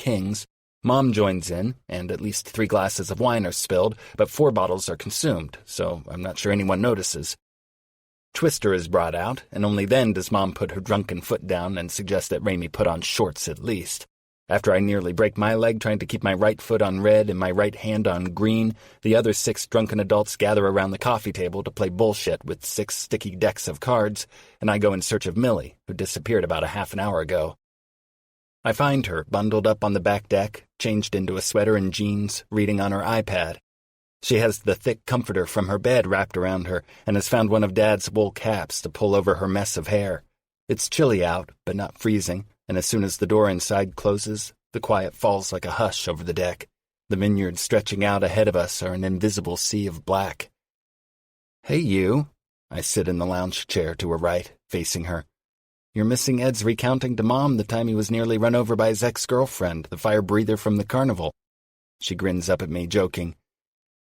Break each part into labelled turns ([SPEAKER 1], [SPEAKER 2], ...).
[SPEAKER 1] kings. Mom joins in, and at least 3 glasses of wine are spilled, but 4 bottles are consumed, so I'm not sure anyone notices. Twister is brought out, and only then does Mom put her drunken foot down and suggest that Raimi put on shorts at least. After I nearly break my leg trying to keep my right foot on red and my right hand on green, the other 6 drunken adults gather around the coffee table to play bullshit with 6 sticky decks of cards, and I go in search of Millie, who disappeared about a half an hour ago. I find her, bundled up on the back deck, changed into a sweater and jeans, reading on her iPad. She has the thick comforter from her bed wrapped around her and has found one of Dad's wool caps to pull over her mess of hair. It's chilly out, but not freezing, and as soon as the door inside closes, the quiet falls like a hush over the deck. The vineyards stretching out ahead of us are an invisible sea of black. "Hey, you." I sit in the lounge chair to her right, facing her. "You're missing Ed's recounting to Mom the time he was nearly run over by his ex-girlfriend, the fire breather from the carnival." She grins up at me, joking.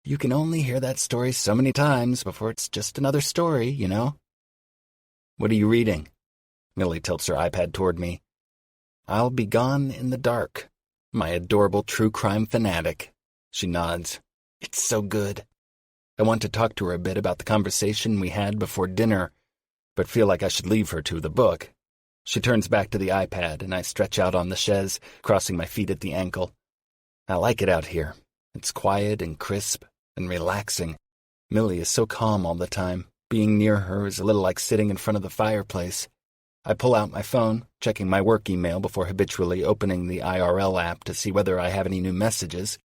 [SPEAKER 1] "You can only hear that story so many times before it's just another story, you know?" "What are you reading?" Millie tilts her iPad toward me. "I'll Be Gone in the Dark. My adorable true crime fanatic." She nods. "It's so good." I want to talk to her a bit about the conversation we had before dinner, but feel like I should leave her to the book. She turns back to the iPad, and I stretch out on the chaise, crossing my feet at the ankle. I like it out here. It's quiet and crisp and relaxing. Millie is so calm all the time. Being near her is a little like sitting in front of the fireplace. I pull out my phone, checking my work email before habitually opening the IRL app to see whether I have any new messages.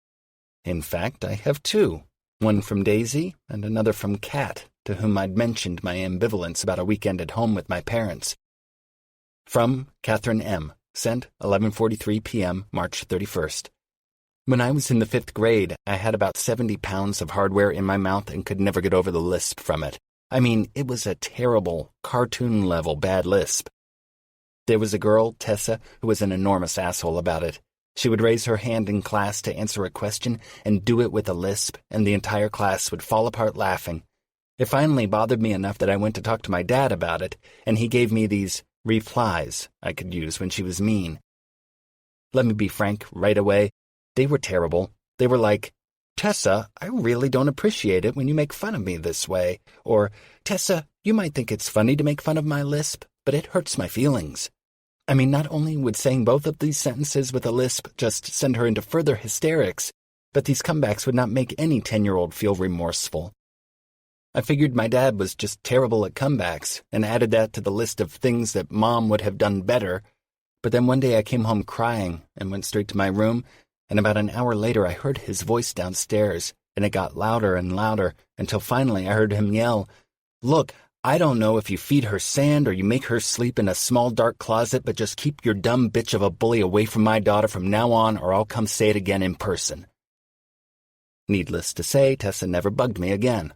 [SPEAKER 1] In fact, I have 2. One from Daisy and another from Kat, to whom I'd mentioned my ambivalence about a weekend at home with my parents. From Catherine M. Sent 11:43 p.m., March 31st. When I was in the 5th grade, I had about 70 pounds of hardware in my mouth and could never get over the lisp from it. I mean, it was a terrible, cartoon-level bad lisp. There was a girl, Tessa, who was an enormous asshole about it. She would raise her hand in class to answer a question and do it with a lisp, and the entire class would fall apart laughing. It finally bothered me enough that I went to talk to my dad about it, and he gave me these replies I could use when she was mean. Let me be frank right away. They were terrible. They were like, "Tessa, I really don't appreciate it when you make fun of me this way," or, "Tessa, you might think it's funny to make fun of my lisp, but it hurts my feelings." I mean, not only would saying both of these sentences with a lisp just send her into further hysterics, but these comebacks would not make any 10-year-old feel remorseful. I figured my dad was just terrible at comebacks and added that to the list of things that Mom would have done better. But then one day I came home crying and went straight to my room, and about an hour later I heard his voice downstairs, and it got louder and louder until finally I heard him yell, "Look, I don't know if you feed her sand or you make her sleep in a small dark closet, but just keep your dumb bitch of a bully away from my daughter from now on, or I'll come say it again in person." Needless to say, Tessa never bugged me again.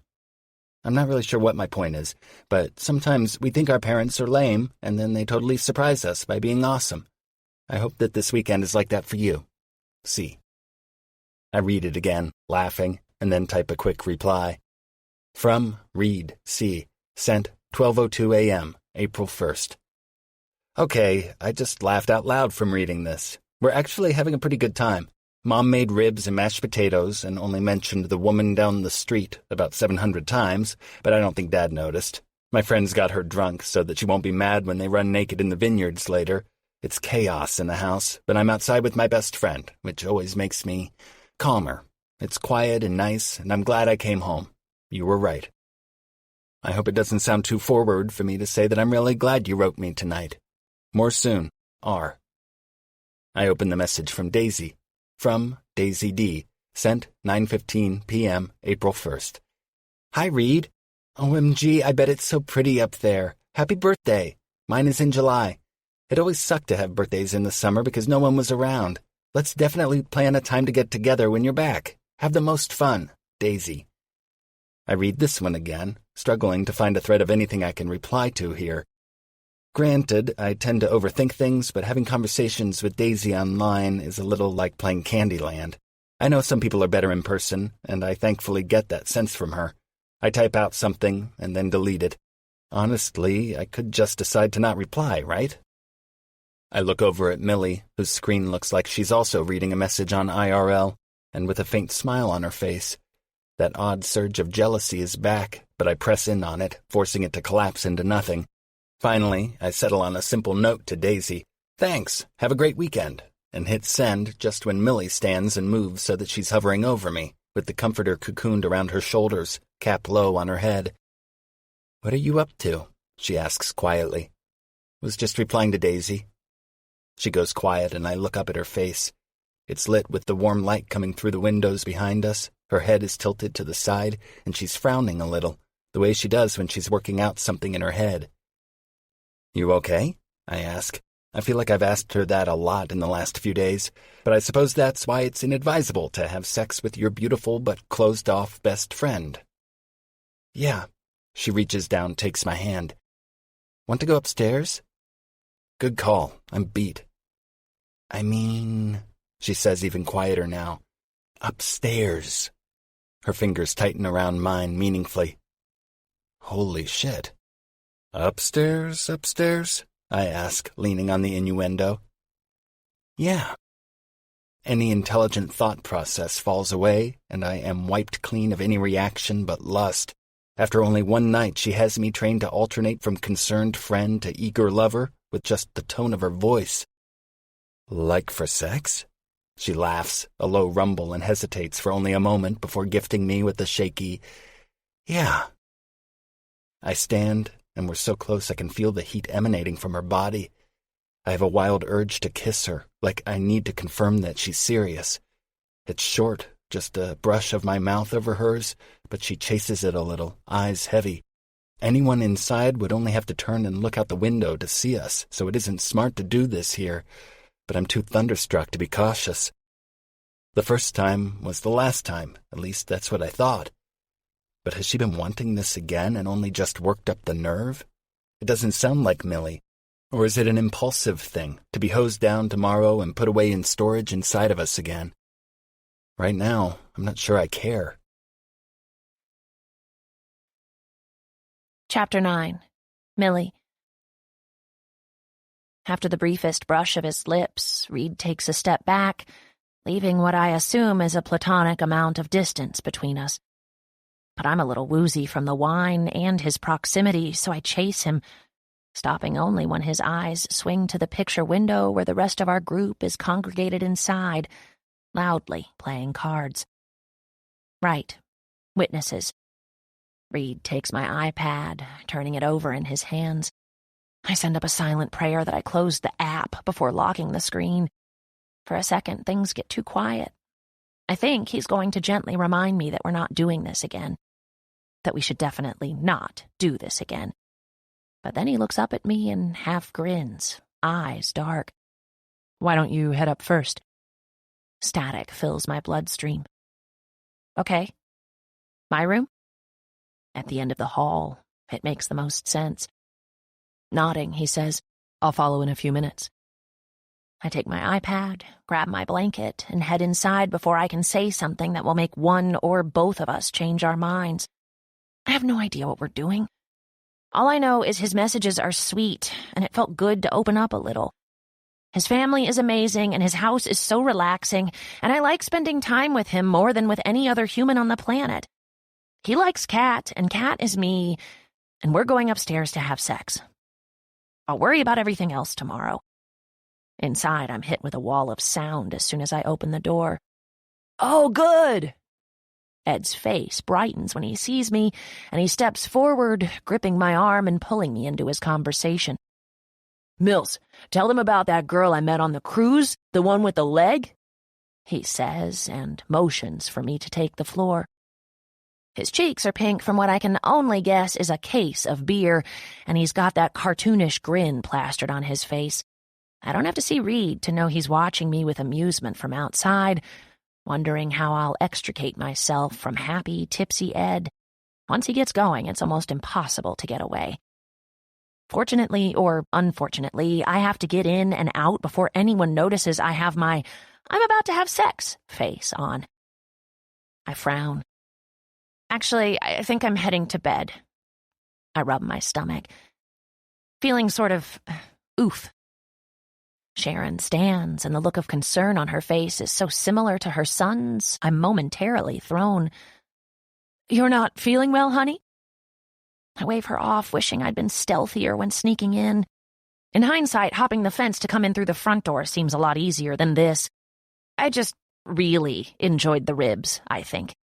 [SPEAKER 1] I'm not really sure what my point is, but sometimes we think our parents are lame, and then they totally surprise us by being awesome. I hope that this weekend is like that for you. C. I read it again, laughing, and then type a quick reply. From Reid C. Sent 12:02 a.m., April 1st. Okay, I just laughed out loud from reading this. We're actually having a pretty good time. Mom made ribs and mashed potatoes and only mentioned the woman down the street about 700 times, but I don't think Dad noticed. My friends got her drunk so that she won't be mad when they run naked in the vineyards later. It's chaos in the house, but I'm outside with my best friend, which always makes me calmer. It's quiet and nice, and I'm glad I came home. You were right. I hope it doesn't sound too forward for me to say that I'm really glad you wrote me tonight. More soon, R. I open the message from Daisy. From Daisy D. Sent 9:15 p.m., April 1st. Hi, Reid. OMG, I bet it's so pretty up there. Happy birthday. Mine is in July. It always sucked to have birthdays in the summer because no one was around. Let's definitely plan a time to get together when you're back. Have the most fun. Daisy. I read this one again, struggling to find a thread of anything I can reply to here. Granted, I tend to overthink things, but having conversations with Daisy online is a little like playing Candyland. I know some people are better in person, and I thankfully get that sense from her. I type out something and then delete it. Honestly, I could just decide to not reply, right? I look over at Millie, whose screen looks like she's also reading a message on IRL, and with a faint smile on her face. That odd surge of jealousy is back, but I press in on it, forcing it to collapse into nothing. Finally, I settle on a simple note to Daisy. Thanks, have a great weekend, and hit send just when Millie stands and moves so that she's hovering over me, with the comforter cocooned around her shoulders, cap low on her head. What are you up to? She asks quietly. Was just replying to Daisy. She goes quiet and I look up at her face. It's lit with the warm light coming through the windows behind us. Her head is tilted to the side and she's frowning a little, the way she does when she's working out something in her head. You okay? I ask. I feel like I've asked her that a lot in the last few days, but I suppose that's why it's inadvisable to have sex with your beautiful but closed-off best friend. Yeah. She reaches down, takes my hand. Want to go upstairs? Good call. I'm beat. I mean, she says even quieter now. Upstairs. Her fingers tighten around mine meaningfully. Holy shit. Upstairs, upstairs? I ask, leaning on the innuendo. Yeah. Any intelligent thought process falls away, and I am wiped clean of any reaction but lust. After only one night, she has me trained to alternate from concerned friend to eager lover with just the tone of her voice. Like for sex? She laughs, a low rumble, and hesitates for only a moment before gifting me with a shaky, yeah. I stand, and we're so close I can feel the heat emanating from her body. I have a wild urge to kiss her, like I need to confirm that she's serious. It's short, just a brush of my mouth over hers, but she chases it a little, eyes heavy. Anyone inside would only have to turn and look out the window to see us, so it isn't smart to do this here, but I'm too thunderstruck to be cautious. The first time was the last time, at least that's what I thought. But has she been wanting this again and only just worked up the nerve? It doesn't sound like Millie. Or is it an impulsive thing, to be hosed down tomorrow and put away in storage inside of us again? Right now, I'm not sure I care.
[SPEAKER 2] Chapter 9. Millie. After the briefest brush of his lips, Reid takes a step back, leaving what I assume is a platonic amount of distance between us. But I'm a little woozy from the wine and his proximity, so I chase him, stopping only when his eyes swing to the picture window where the rest of our group is congregated inside, loudly playing cards. Right. Witnesses. Reid takes my iPad, turning it over in his hands. I send up a silent prayer that I close the app before locking the screen. For a second, things get too quiet. I think he's going to gently remind me that we're not doing this again, that we should definitely not do this again. But then he looks up at me and half grins, eyes dark. Why don't you head up first? Static fills my bloodstream. Okay. My room? At the end of the hall. It makes the most sense. Nodding, he says, I'll follow in a few minutes. I take my iPad, grab my blanket, and head inside before I can say something that will make one or both of us change our minds. I have no idea what we're doing. All I know is his messages are sweet, and it felt good to open up a little. His family is amazing, and his house is so relaxing, and I like spending time with him more than with any other human on the planet. He likes Kat, and Kat is me, and we're going upstairs to have sex. I'll worry about everything else tomorrow. Inside, I'm hit with a wall of sound as soon as I open the door. Oh, good! Ed's face brightens when he sees me, and he steps forward, gripping my arm and pulling me into his conversation. Mills, tell them about that girl I met on the cruise, the one with the leg, he says, and motions for me to take the floor. His cheeks are pink from what I can only guess is a case of beer, and he's got that cartoonish grin plastered on his face. I don't have to see Reid to know he's watching me with amusement from outside, wondering how I'll extricate myself from happy, tipsy Ed. Once he gets going, it's almost impossible to get away. Fortunately, or unfortunately, I have to get in and out before anyone notices I have my "I'm about to have sex" face on. I frown. Actually, I think I'm heading to bed. I rub my stomach, feeling sort of oof. Sharon stands, and the look of concern on her face is so similar to her son's, I'm momentarily thrown. "You're not feeling well, honey?" I wave her off, wishing I'd been stealthier when sneaking in. In hindsight, hopping the fence to come in through the front door seems a lot easier than this. I just really enjoyed the ribs, I think.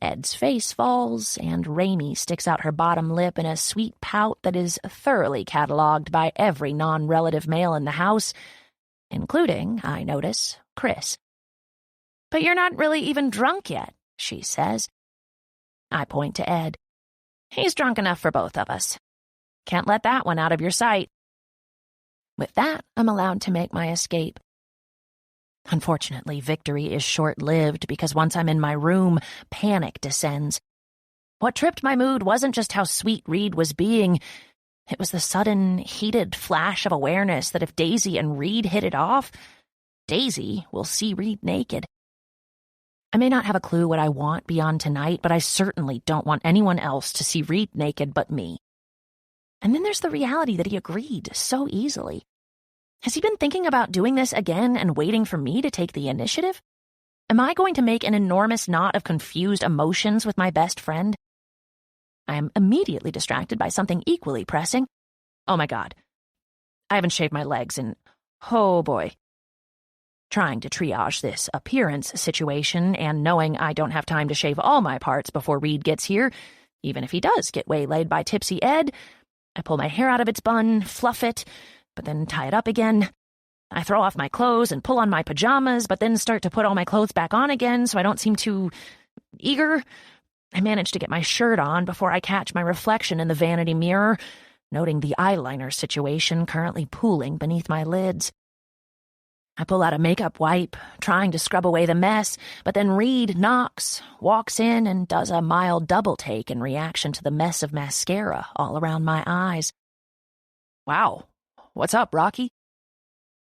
[SPEAKER 2] Ed's face falls, and Rainey sticks out her bottom lip in a sweet pout that is thoroughly catalogued by every non-relative male in the house, including, I notice, Chris. "But you're not really even drunk yet," she says. I point to Ed. "He's drunk enough for both of us. Can't let that one out of your sight." With that, I'm allowed to make my escape. Unfortunately, victory is short-lived because once I'm in my room, panic descends. What tripped my mood wasn't just how sweet Reid was being. It was the sudden, heated flash of awareness that if Daisy and Reid hit it off, Daisy will see Reid naked. I may not have a clue what I want beyond tonight, but I certainly don't want anyone else to see Reid naked but me. And then there's the reality that he agreed so easily. Has he been thinking about doing this again and waiting for me to take the initiative? Am I going to make an enormous knot of confused emotions with my best friend? I am immediately distracted by something equally pressing. Oh my God. I haven't shaved my legs in, oh boy. Trying to triage this appearance situation and knowing I don't have time to shave all my parts before Reid gets here, even if he does get waylaid by Tipsy Ed, I pull my hair out of its bun, fluff it, but then tie it up again. I throw off my clothes and pull on my pajamas, but then start to put all my clothes back on again so I don't seem too eager. I manage to get my shirt on before I catch my reflection in the vanity mirror, noting the eyeliner situation currently pooling beneath my lids. I pull out a makeup wipe, trying to scrub away the mess, but then Reid knocks, walks in, and does a mild double take in reaction to the mess of mascara all around my eyes. "Wow. What's up, Rocky?"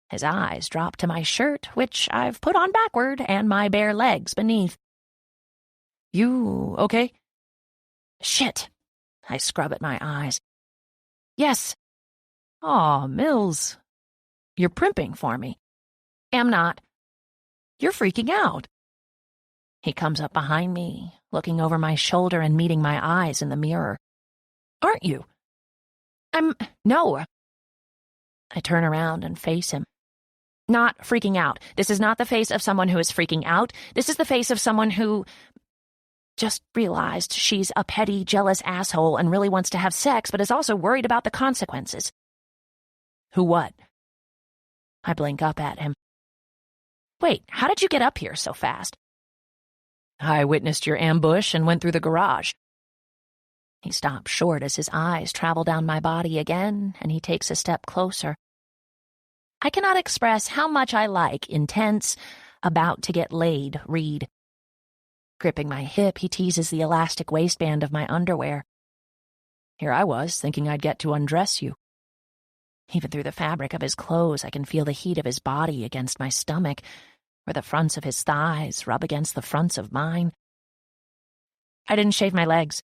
[SPEAKER 2] His eyes drop to my shirt, which I've put on backward, and my bare legs beneath. "You okay?" "Shit." I scrub at my eyes. "Yes." "Aw, Mills. You're primping for me." "Am not." "You're freaking out." He comes up behind me, looking over my shoulder and meeting my eyes in the mirror. "Aren't you?" No." I turn around and face him. "Not freaking out. This is not the face of someone who is freaking out. This is the face of someone who just realized she's a petty, jealous asshole and really wants to have sex, but is also worried about the consequences." "Who what?" I blink up at him. "Wait, how did you get up here so fast?" "I witnessed your ambush and went through the garage." He stops short as his eyes travel down my body again, and he takes a step closer. I cannot express how much I like intense, about-to-get-laid Reid. Gripping my hip, he teases the elastic waistband of my underwear. Here I was, thinking I'd get to undress you. Even through the fabric of his clothes, I can feel the heat of his body against my stomach, where the fronts of his thighs rub against the fronts of mine. I didn't shave my legs.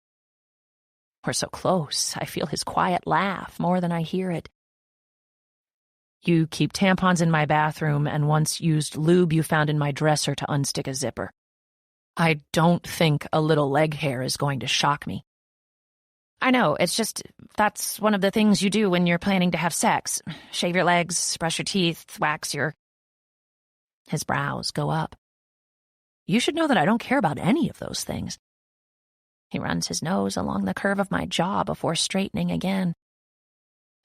[SPEAKER 2] We're so close, I feel his quiet laugh more than I hear it. "You keep tampons in my bathroom and once used lube you found in my dresser to unstick a zipper. I don't think a little leg hair is going to shock me." "I know, it's just, that's one of the things you do when you're planning to have sex. Shave your legs, brush your teeth, wax your..." His brows go up. "You should know that I don't care about any of those things." He runs his nose along the curve of my jaw before straightening again.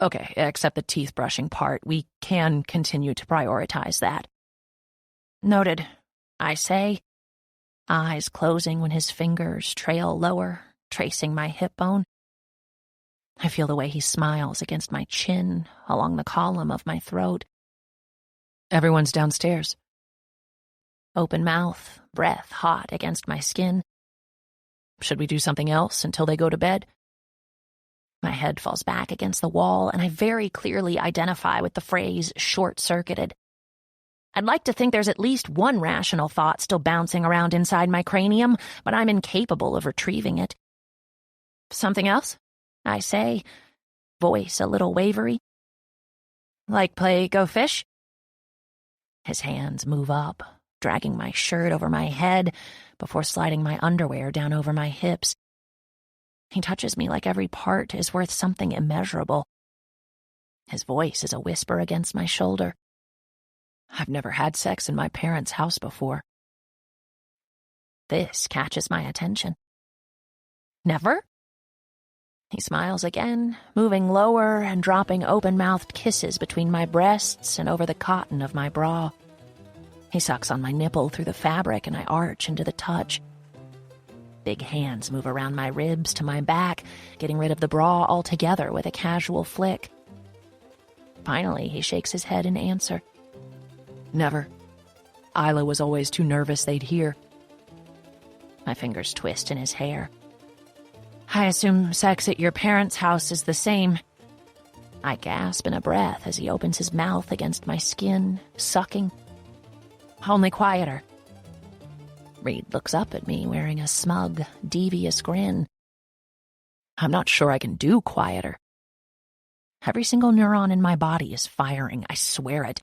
[SPEAKER 2] "Okay, except the teeth-brushing part. We can continue to prioritize that." "Noted," I say, eyes closing when his fingers trail lower, tracing my hip bone. I feel the way he smiles against my chin, along the column of my throat. "Everyone's downstairs." Open mouth, breath hot against my skin. "Should we do something else until they go to bed?" My head falls back against the wall, and I very clearly identify with the phrase short-circuited. I'd like to think there's at least one rational thought still bouncing around inside my cranium, but I'm incapable of retrieving it. "Something else?" I say, voice a little wavery. Like play Go Fish? His hands move up, dragging my shirt over my head before sliding my underwear down over my hips. He touches me like every part is worth something immeasurable. His voice is a whisper against my shoulder. I've never had sex in my parents' house before. This catches my attention. Never? He smiles again, moving lower and dropping open-mouthed kisses between my breasts and over the cotton of my bra. He sucks on my nipple through the fabric and I arch into the touch. Big hands move around my ribs to my back, getting rid of the bra altogether with a casual flick. Finally, he shakes his head in answer. Never. Isla was always too nervous they'd hear. My fingers twist in his hair. I assume sex at your parents' house is the same. I gasp in a breath as he opens his mouth against my skin, sucking. Only quieter. Reid looks up at me wearing a smug, devious grin. I'm not sure I can do quieter. Every single neuron in my body is firing, I swear it.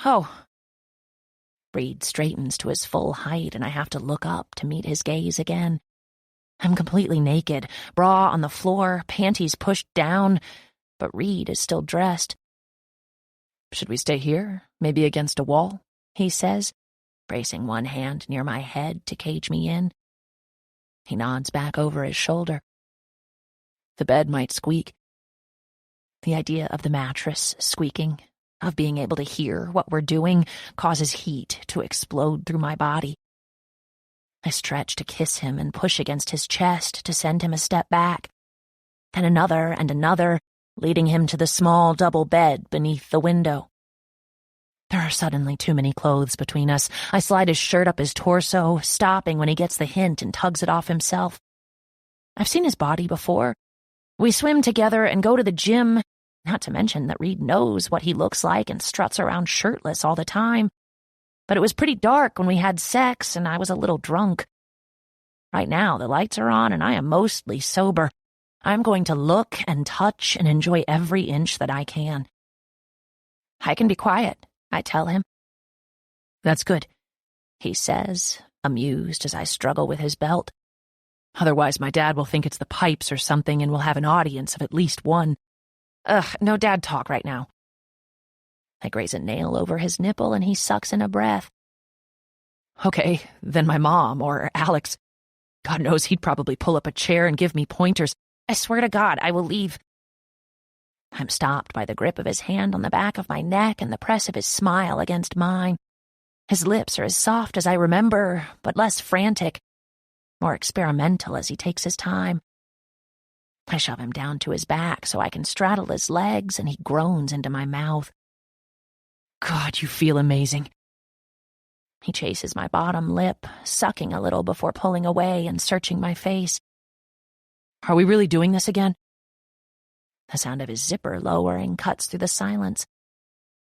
[SPEAKER 2] Oh. Reid straightens to his full height and I have to look up to meet his gaze again. I'm completely naked, bra on the floor, panties pushed down, but Reid is still dressed. Should we stay here, maybe against a wall? He says, bracing one hand near my head to cage me in. He nods back over his shoulder. The bed might squeak. The idea of the mattress squeaking, of being able to hear what we're doing, causes heat to explode through my body. I stretch to kiss him and push against his chest to send him a step back. Then another and another, leading him to the small double bed beneath the window. There are suddenly too many clothes between us. I slide his shirt up his torso, stopping when he gets the hint and tugs it off himself. I've seen his body before. We swim together and go to the gym, not to mention that Reid knows what he looks like and struts around shirtless all the time. But it was pretty dark when we had sex, and I was a little drunk. Right now, the lights are on, and I am mostly sober. I'm going to look and touch and enjoy every inch that I can. I can be quiet, I tell him. That's good, he says, amused as I struggle with his belt. Otherwise, my dad will think it's the pipes or something, and we'll have an audience of at least one. No dad talk right now. I graze a nail over his nipple and he sucks in a breath. Okay, then my mom or Alex. God knows he'd probably pull up a chair and give me pointers. I swear to God, I will leave. I'm stopped by the grip of his hand on the back of my neck and the press of his smile against mine. His lips are as soft as I remember, but less frantic, more experimental as he takes his time. I shove him down to his back so I can straddle his legs, and he groans into my mouth. God, you feel amazing. He chases my bottom lip, sucking a little before pulling away and searching my face. Are we really doing this again? The sound of his zipper lowering cuts through the silence.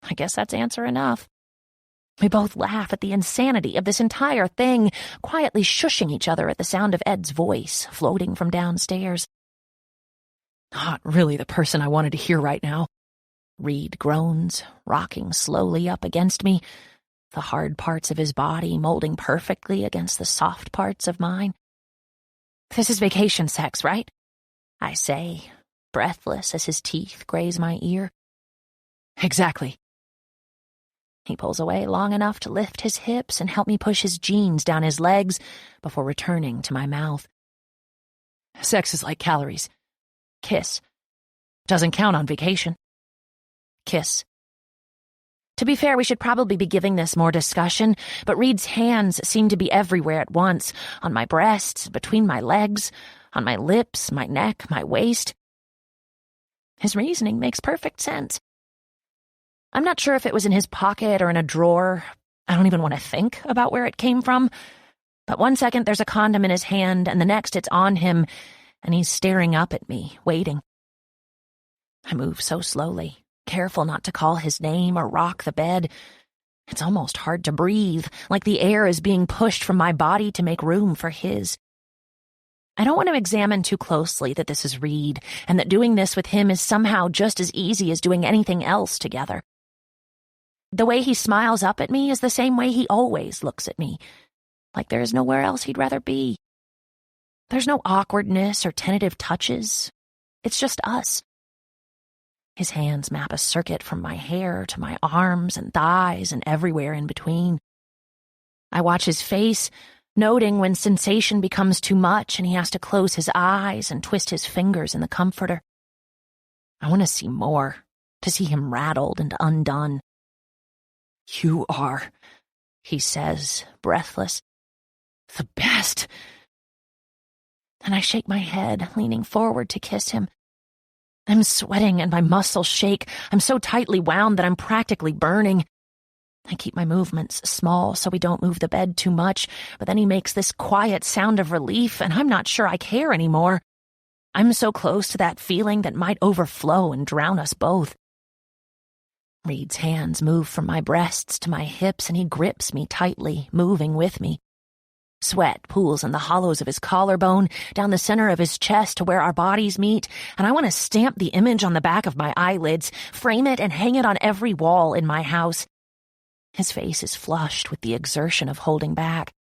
[SPEAKER 2] I guess that's answer enough. We both laugh at the insanity of this entire thing, quietly shushing each other at the sound of Ed's voice floating from downstairs. Not really the person I wanted to hear right now. Reid groans, rocking slowly up against me, the hard parts of his body molding perfectly against the soft parts of mine. This is vacation sex, right? I say, breathless as his teeth graze my ear. Exactly. He pulls away long enough to lift his hips and help me push his jeans down his legs before returning to my mouth. Sex is like calories. Kiss. Doesn't count on vacation. Kiss. To be fair, we should probably be giving this more discussion, but Reid's hands seem to be everywhere at once, on my breasts, between my legs, on my lips, my neck, my waist. His reasoning makes perfect sense. I'm not sure if it was in his pocket or in a drawer. I don't even want to think about where it came from. But one second there's a condom in his hand, and the next it's on him, and he's staring up at me, waiting. I move so slowly, careful not to call his name or rock the bed. It's almost hard to breathe, like the air is being pushed from my body to make room for his. I don't want to examine too closely that this is Reid, and that doing this with him is somehow just as easy as doing anything else together. The way he smiles up at me is the same way he always looks at me, like there is nowhere else he'd rather be. There's no awkwardness or tentative touches. It's just us. His hands map a circuit from my hair to my arms and thighs and everywhere in between. I watch his face, noting when sensation becomes too much and he has to close his eyes and twist his fingers in the comforter. I want to see more, to see him rattled and undone. "You are," he says, breathless, "the best." And I shake my head, leaning forward to kiss him. I'm sweating and my muscles shake. I'm so tightly wound that I'm practically burning. I keep my movements small so we don't move the bed too much, but then he makes this quiet sound of relief, and I'm not sure I care anymore. I'm so close to that feeling that might overflow and drown us both. Reid's hands move from my breasts to my hips, and he grips me tightly, moving with me. Sweat pools in the hollows of his collarbone, down the center of his chest to where our bodies meet, and I want to stamp the image on the back of my eyelids, frame it, and hang it on every wall in my house. His face is flushed with the exertion of holding back.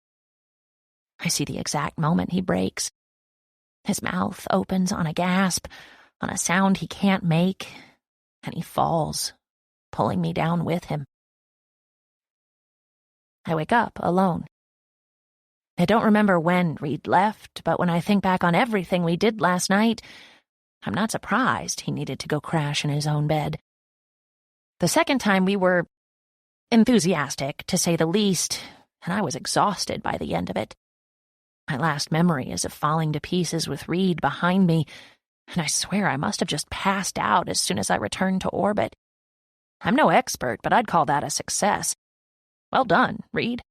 [SPEAKER 2] I see the exact moment he breaks. His mouth opens on a gasp, on a sound he can't make, and he falls, pulling me down with him. I wake up alone. I don't remember when Reid left, but when I think back on everything we did last night, I'm not surprised he needed to go crash in his own bed. The second time we were enthusiastic, to say the least, and I was exhausted by the end of it. My last memory is of falling to pieces with Reid behind me, and I swear I must have just passed out as soon as I returned to orbit. I'm no expert, but I'd call that a success. Well done, Reid.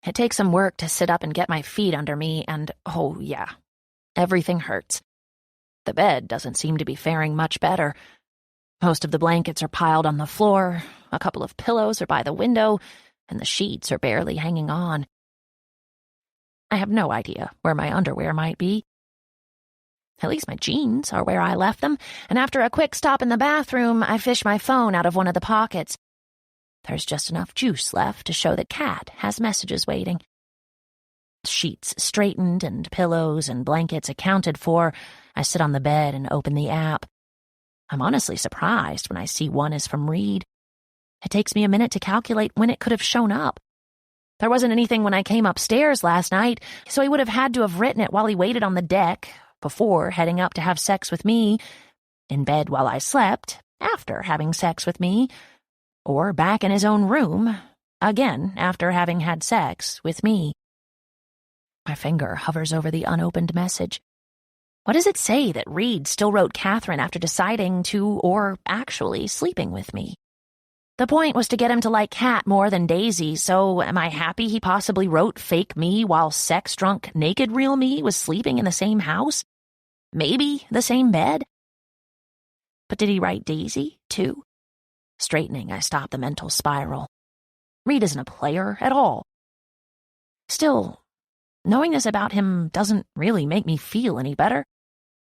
[SPEAKER 2] It takes some work to sit up and get my feet under me, and oh yeah, everything hurts. The bed doesn't seem to be faring much better. Most of the blankets are piled on the floor, a couple of pillows are by the window, and the sheets are barely hanging on. I have no idea where my underwear might be. At least my jeans are where I left them, and after a quick stop in the bathroom, I fish my phone out of one of the pockets. There's just enough juice left to show that Kat has messages waiting. Sheets straightened and pillows and blankets accounted for, I sit on the bed and open the app. I'm honestly surprised when I see one is from Reid. It takes me a minute to calculate when it could have shown up. There wasn't anything when I came upstairs last night, so he would have had to have written it while he waited on the deck, before heading up to have sex with me, in bed while I slept, after having sex with me, or back in his own room, again after having had sex with me. My finger hovers over the unopened message. What does it say that Reid still wrote Catherine after deciding to, or actually sleeping with me? The point was to get him to like Kat more than Daisy, so am I happy he possibly wrote fake me while sex-drunk, naked real me was sleeping in the same house? Maybe the same bed? But did he write Daisy, too? Straightening, I stop the mental spiral. Reid isn't a player at all. Still, knowing this about him doesn't really make me feel any better.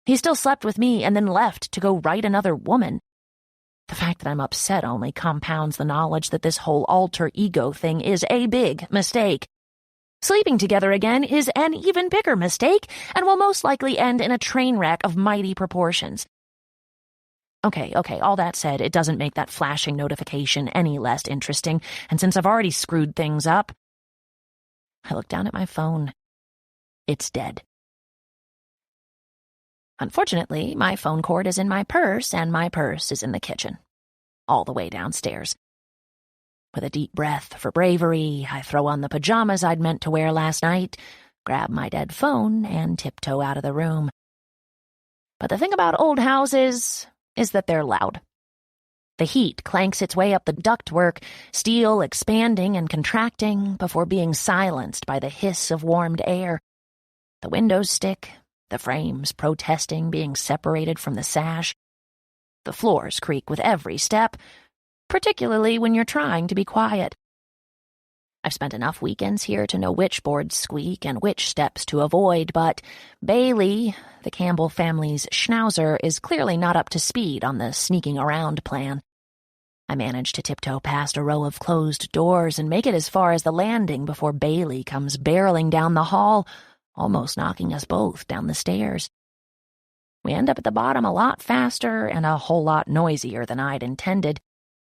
[SPEAKER 2] He still slept with me and then left to go write another woman. The fact that I'm upset only compounds the knowledge that this whole alter ego thing is a big mistake. Sleeping together again is an even bigger mistake and will most likely end in a train wreck of mighty proportions. Okay, all that said, it doesn't make that flashing notification any less interesting, and since I've already screwed things up, I look down at my phone. It's dead. Unfortunately, my phone cord is in my purse, and my purse is in the kitchen, all the way downstairs. With a deep breath for bravery, I throw on the pajamas I'd meant to wear last night, grab my dead phone, and tiptoe out of the room. But the thing about old houses is that they're loud. The heat clanks its way up the ductwork, steel expanding and contracting before being silenced by the hiss of warmed air. The windows stick, the frames protesting being separated from the sash. The floors creak with every step, particularly when you're trying to be quiet. I've spent enough weekends here to know which boards squeak and which steps to avoid, but Bailey, the Campbell family's schnauzer, is clearly not up to speed on the sneaking around plan. I manage to tiptoe past a row of closed doors and make it as far as the landing before Bailey comes barreling down the hall, almost knocking us both down the stairs. We end up at the bottom a lot faster and a whole lot noisier than I'd intended,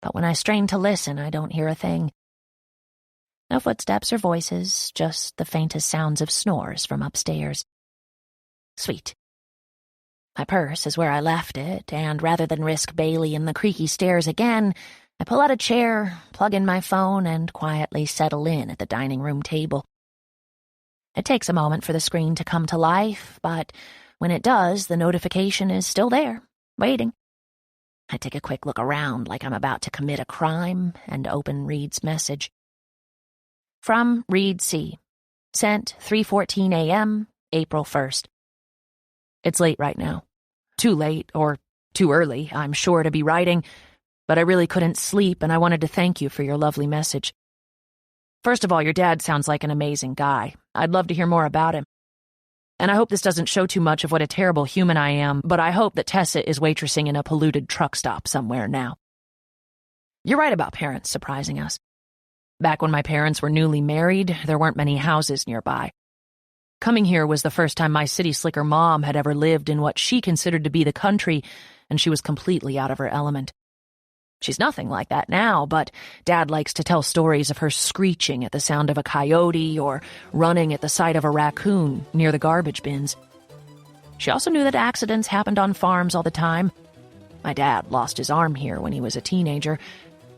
[SPEAKER 2] but when I strain to listen, I don't hear a thing. No footsteps or voices, just the faintest sounds of snores from upstairs. Sweet. My purse is where I left it, and rather than risk Bailey and the creaky stairs again, I pull out a chair, plug in my phone, and quietly settle in at the dining room table. It takes a moment for the screen to come to life, but when it does, the notification is still there, waiting. I take a quick look around like I'm about to commit a crime and open Reid's message. From Reid C. Sent 3:14 a.m., April 1st. It's late right now. Too late, or too early, I'm sure, to be writing, but I really couldn't sleep, and I wanted to thank you for your lovely message. First of all, your dad sounds like an amazing guy. I'd love to hear more about him. And I hope this doesn't show too much of what a terrible human I am, but I hope that Tessa is waitressing in a polluted truck stop somewhere now. You're right about parents surprising us. Back when my parents were newly married, there weren't many houses nearby. Coming here was the first time my city slicker mom had ever lived in what she considered to be the country, and she was completely out of her element. She's nothing like that now, but Dad likes to tell stories of her screeching at the sound of a coyote or running at the sight of a raccoon near the garbage bins. She also knew that accidents happened on farms all the time. My dad lost his arm here when he was a teenager,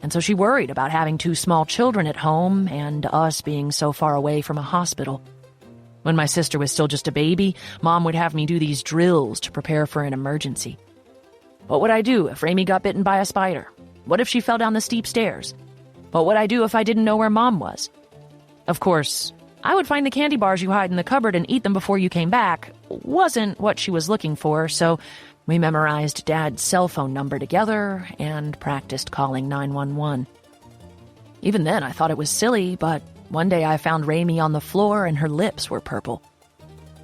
[SPEAKER 2] and so she worried about having 2 small children at home and us being so far away from a hospital. When my sister was still just a baby, Mom would have me do these drills to prepare for an emergency. What would I do if Ramy got bitten by a spider? What if she fell down the steep stairs? What would I do if I didn't know where Mom was? Of course, I would find the candy bars you hide in the cupboard and eat them before you came back. Wasn't what she was looking for, so we memorized Dad's cell phone number together and practiced calling 911. Even then, I thought it was silly, but one day I found Ramy on the floor and her lips were purple.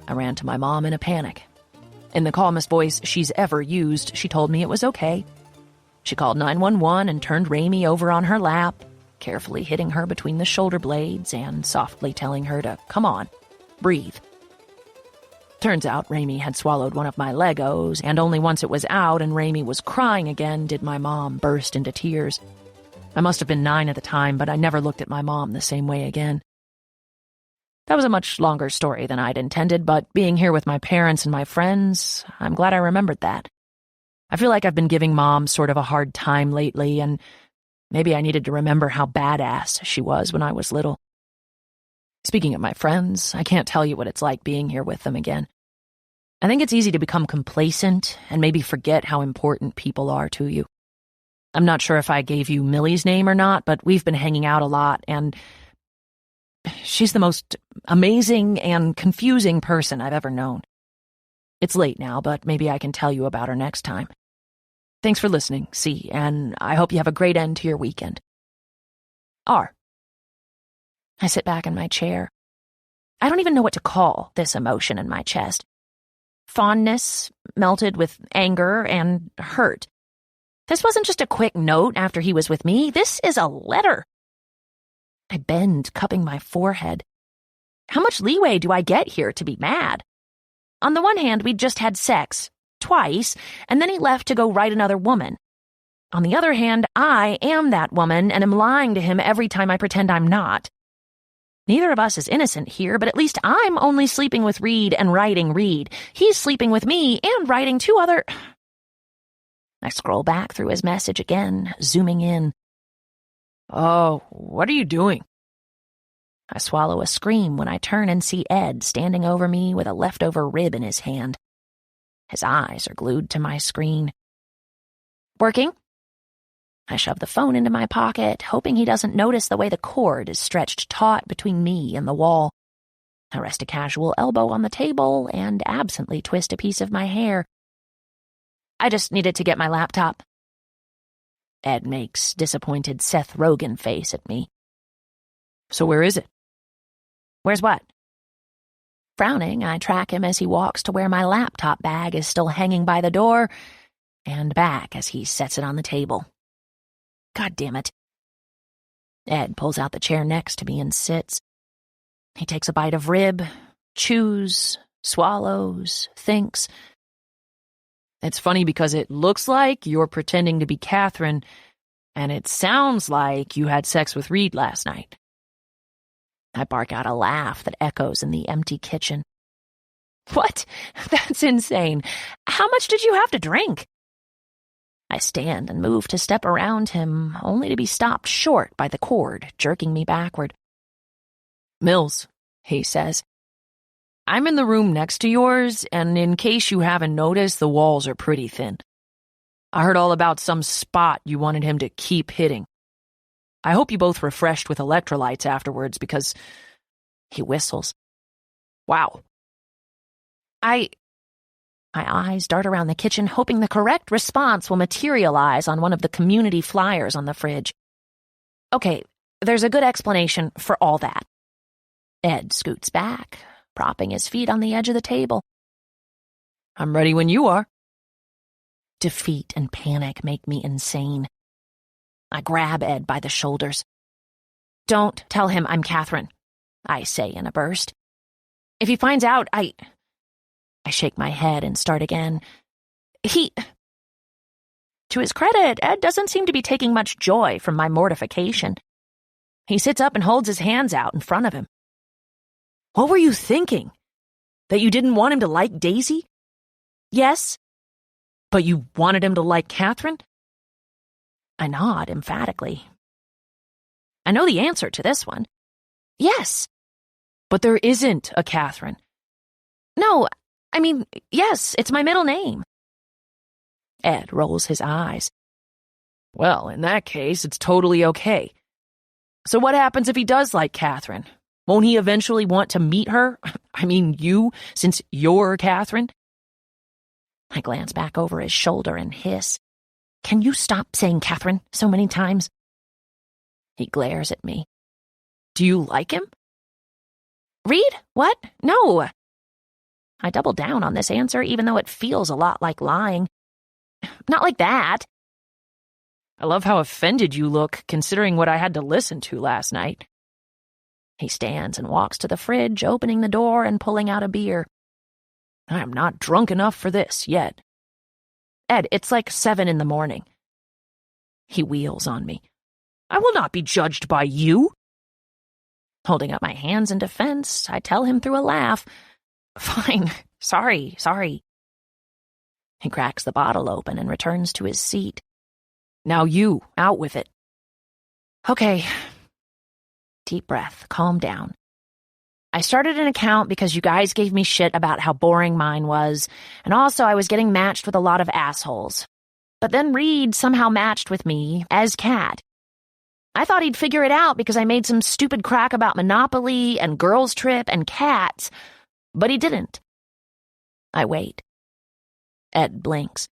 [SPEAKER 2] I ran to my mom in a panic. In the calmest voice she's ever used, she told me it was okay. She called 911 and turned Ramy over on her lap, carefully hitting her between the shoulder blades and softly telling her to come on, breathe. Turns out Ramy had swallowed one of my Legos, and only once it was out and Ramy was crying again did my mom burst into tears. I must have been 9 at the time, but I never looked at my mom the same way again. That was a much longer story than I'd intended, but being here with my parents and my friends, I'm glad I remembered that. I feel like I've been giving Mom sort of a hard time lately, and maybe I needed to remember how badass she was when I was little. Speaking of my friends, I can't tell you what it's like being here with them again. I think it's easy to become complacent and maybe forget how important people are to you. I'm not sure if I gave you Millie's name or not, but we've been hanging out a lot, and she's the most amazing and confusing person I've ever known. It's late now, but maybe I can tell you about her next time. Thanks for listening, C, and I hope you have a great end to your weekend. R. I sit back in my chair. I don't even know what to call this emotion in my chest. Fondness, melted with anger and hurt. This wasn't just a quick note after he was with me. This is a letter. I bend, cupping my forehead. How much leeway do I get here to be mad? On the one hand, we'd just had sex, twice, and then he left to go write another woman. On the other hand, I am that woman and am lying to him every time I pretend I'm not. Neither of us is innocent here, but at least I'm only sleeping with Reid and writing Reid. He's sleeping with me and writing 2 other... I scroll back through his message again, zooming in. Oh, what are you doing? I swallow a scream when I turn and see Ed standing over me with a leftover rib in his hand. His eyes are glued to my screen. Working? I shove the phone into my pocket, hoping he doesn't notice the way the cord is stretched taut between me and the wall. I rest a casual elbow on the table and absently twist a piece of my hair. I just needed to get my laptop. Ed makes disappointed Seth Rogen face at me.
[SPEAKER 3] So where is it?
[SPEAKER 2] Where's what? Frowning, I track him as he walks to where my laptop bag is still hanging by the door, and back as he sets it on the table. God damn it. Ed pulls out the chair next to me and sits. He takes a bite of rib, chews, swallows, thinks.
[SPEAKER 3] It's funny because it looks like you're pretending to be Catherine, and it sounds like you had sex with Reid last night.
[SPEAKER 2] I bark out a laugh that echoes in the empty kitchen.
[SPEAKER 3] What? That's insane. How much did you have to drink?
[SPEAKER 2] I stand and move to step around him, only to be stopped short by the cord, jerking me backward.
[SPEAKER 3] Mills, he says. I'm in the room next to yours, and in case you haven't noticed, the walls are pretty thin. I heard all about some spot you wanted him to keep hitting. I hope you both refreshed with electrolytes afterwards, because...
[SPEAKER 2] He whistles.
[SPEAKER 3] Wow.
[SPEAKER 2] My eyes dart around the kitchen, hoping the correct response will materialize on one of the community flyers on the fridge. Okay, there's a good explanation for all that. Ed scoots back, propping his feet on the edge of the table.
[SPEAKER 3] I'm ready when you are.
[SPEAKER 2] Defeat and panic make me insane. I grab Ed by the shoulders. Don't tell him I'm Catherine, I say in a burst. If he finds out, I shake my head and start again. To his credit, Ed doesn't seem to be taking much joy from my mortification. He sits up and holds his hands out in front of him.
[SPEAKER 3] What were you thinking? That you didn't want him to like Daisy?
[SPEAKER 2] Yes.
[SPEAKER 3] But you wanted him to like Catherine?
[SPEAKER 2] I nod emphatically. I know the answer to this one. Yes.
[SPEAKER 3] But there isn't a Catherine.
[SPEAKER 2] No, I mean, yes, it's my middle name. Ed rolls his eyes.
[SPEAKER 3] Well, in that case, it's totally okay. So what happens if he does like Catherine? Won't he eventually want to meet her? I mean, you, since you're Catherine?
[SPEAKER 2] I glance back over his shoulder and hiss. Can you stop saying Catherine so many times? He glares at me.
[SPEAKER 3] Do you like him?
[SPEAKER 2] Reid? What? No. I double down on this answer, even though it feels a lot like lying. Not like that.
[SPEAKER 3] I love how offended you look, considering what I had to listen to last night.
[SPEAKER 2] He stands and walks to the fridge, opening the door and pulling out a beer.
[SPEAKER 3] I'm not drunk enough for this yet.
[SPEAKER 2] Ed, it's like 7 a.m.
[SPEAKER 3] He wheels on me. I will not be judged by you.
[SPEAKER 2] Holding up my hands in defense, I tell him through a laugh. Fine. Sorry. He cracks the bottle open and returns to his seat.
[SPEAKER 3] Now you, out with it.
[SPEAKER 2] Okay. Deep breath, calm down. I started an account because you guys gave me shit about how boring mine was, and also I was getting matched with a lot of assholes. But then Reid somehow matched with me as Cat. I thought he'd figure it out because I made some stupid crack about Monopoly and Girls Trip and cats, but he didn't. I wait. Ed blinks.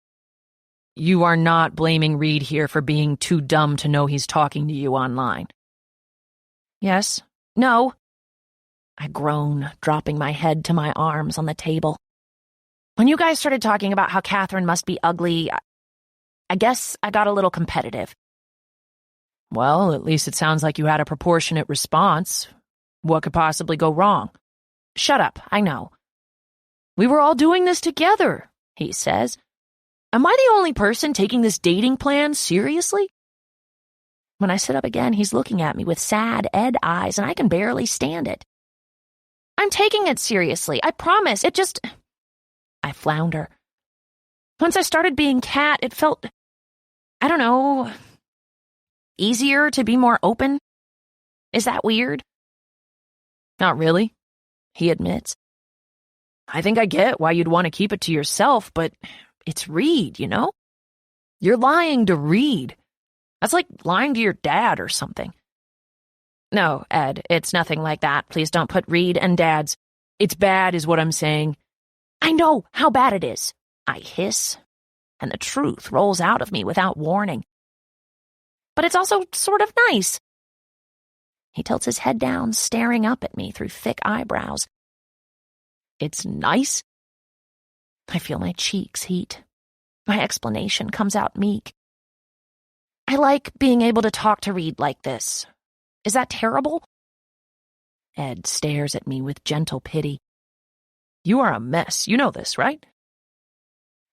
[SPEAKER 3] You are not blaming Reid here for being too dumb to know he's talking to you online.
[SPEAKER 2] Yes. No. I groan, dropping my head to my arms on the table. When you guys started talking about how Catherine must be ugly, I guess I got a little competitive.
[SPEAKER 3] Well, at least it sounds like you had a proportionate response. What could possibly go wrong?
[SPEAKER 2] Shut up, I know.
[SPEAKER 3] We were all doing this together, he says. Am I the only person taking this dating plan seriously?
[SPEAKER 2] When I sit up again, he's looking at me with sad Ed eyes, and I can barely stand it. I'm taking it seriously, I promise. I flounder. Once I started being Cat, it felt, I don't know, easier to be more open. Is that weird?
[SPEAKER 3] Not really,
[SPEAKER 2] he admits.
[SPEAKER 3] I think I get why you'd want to keep it to yourself, but it's Reid, you know? You're lying to Reid. That's like lying to your dad or something.
[SPEAKER 2] No, Ed, it's nothing like that. Please don't put Reid and Dad's.
[SPEAKER 3] It's bad is what I'm saying.
[SPEAKER 2] I know how bad it is. I hiss, and the truth rolls out of me without warning. But it's also sort of nice. He tilts his head down, staring up at me through thick eyebrows.
[SPEAKER 3] It's nice?
[SPEAKER 2] I feel my cheeks heat. My explanation comes out meek. I like being able to talk to Reid like this. Is that terrible?
[SPEAKER 3] Ed stares at me with gentle pity. You are a mess. You know this, right?